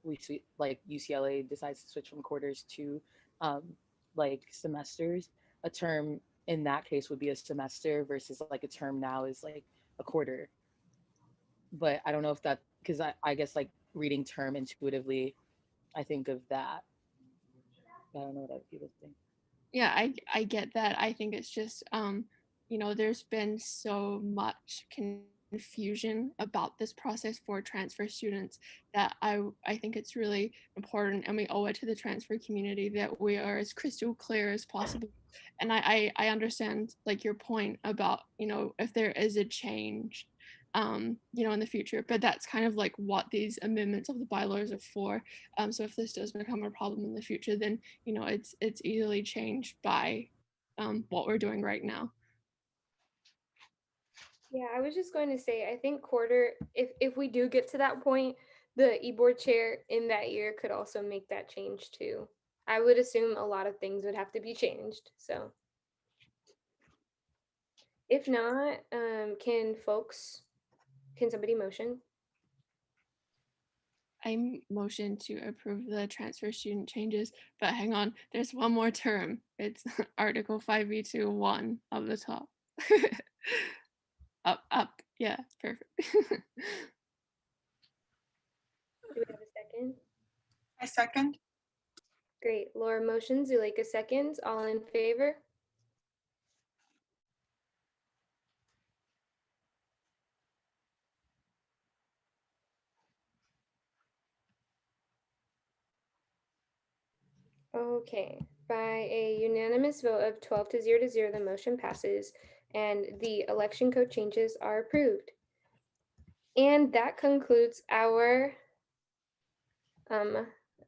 we see like UCLA decides to switch from quarters to like semesters, a term in that case would be a semester versus like a term now is like a quarter. But I don't know if that, because I guess like reading term intuitively, I think of that. I don't know what other people think. Yeah, I get that. I think it's just you know, there's been so much confusion about this process for transfer students that I think it's really important, and we owe it to the transfer community that we are as crystal clear as possible. And I understand like your point about, you know, if there is a change you know, in the future, but that's kind of like what these amendments of the bylaws are for. So if this does become a problem in the future, then you know it's easily changed by what we're doing right now. Yeah, I was just going to say, I think quarter, if we do get to that point, the e-board chair in that year could also make that change too. I would assume a lot of things would have to be changed. So if not, can somebody motion? I motion to approve the transfer student changes, but hang on, there's one more term. It's Article 5B2(1) of the top. Up, yeah, perfect. Do we have a second? I second. Great. Laura motions, Zuleika seconds. All in favor? Okay, by a unanimous vote of 12 to 0 to 0, the motion passes and the election code changes are approved. And that concludes our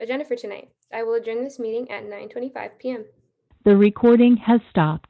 agenda for tonight. I will adjourn this meeting at 9:25 p.m. The recording has stopped.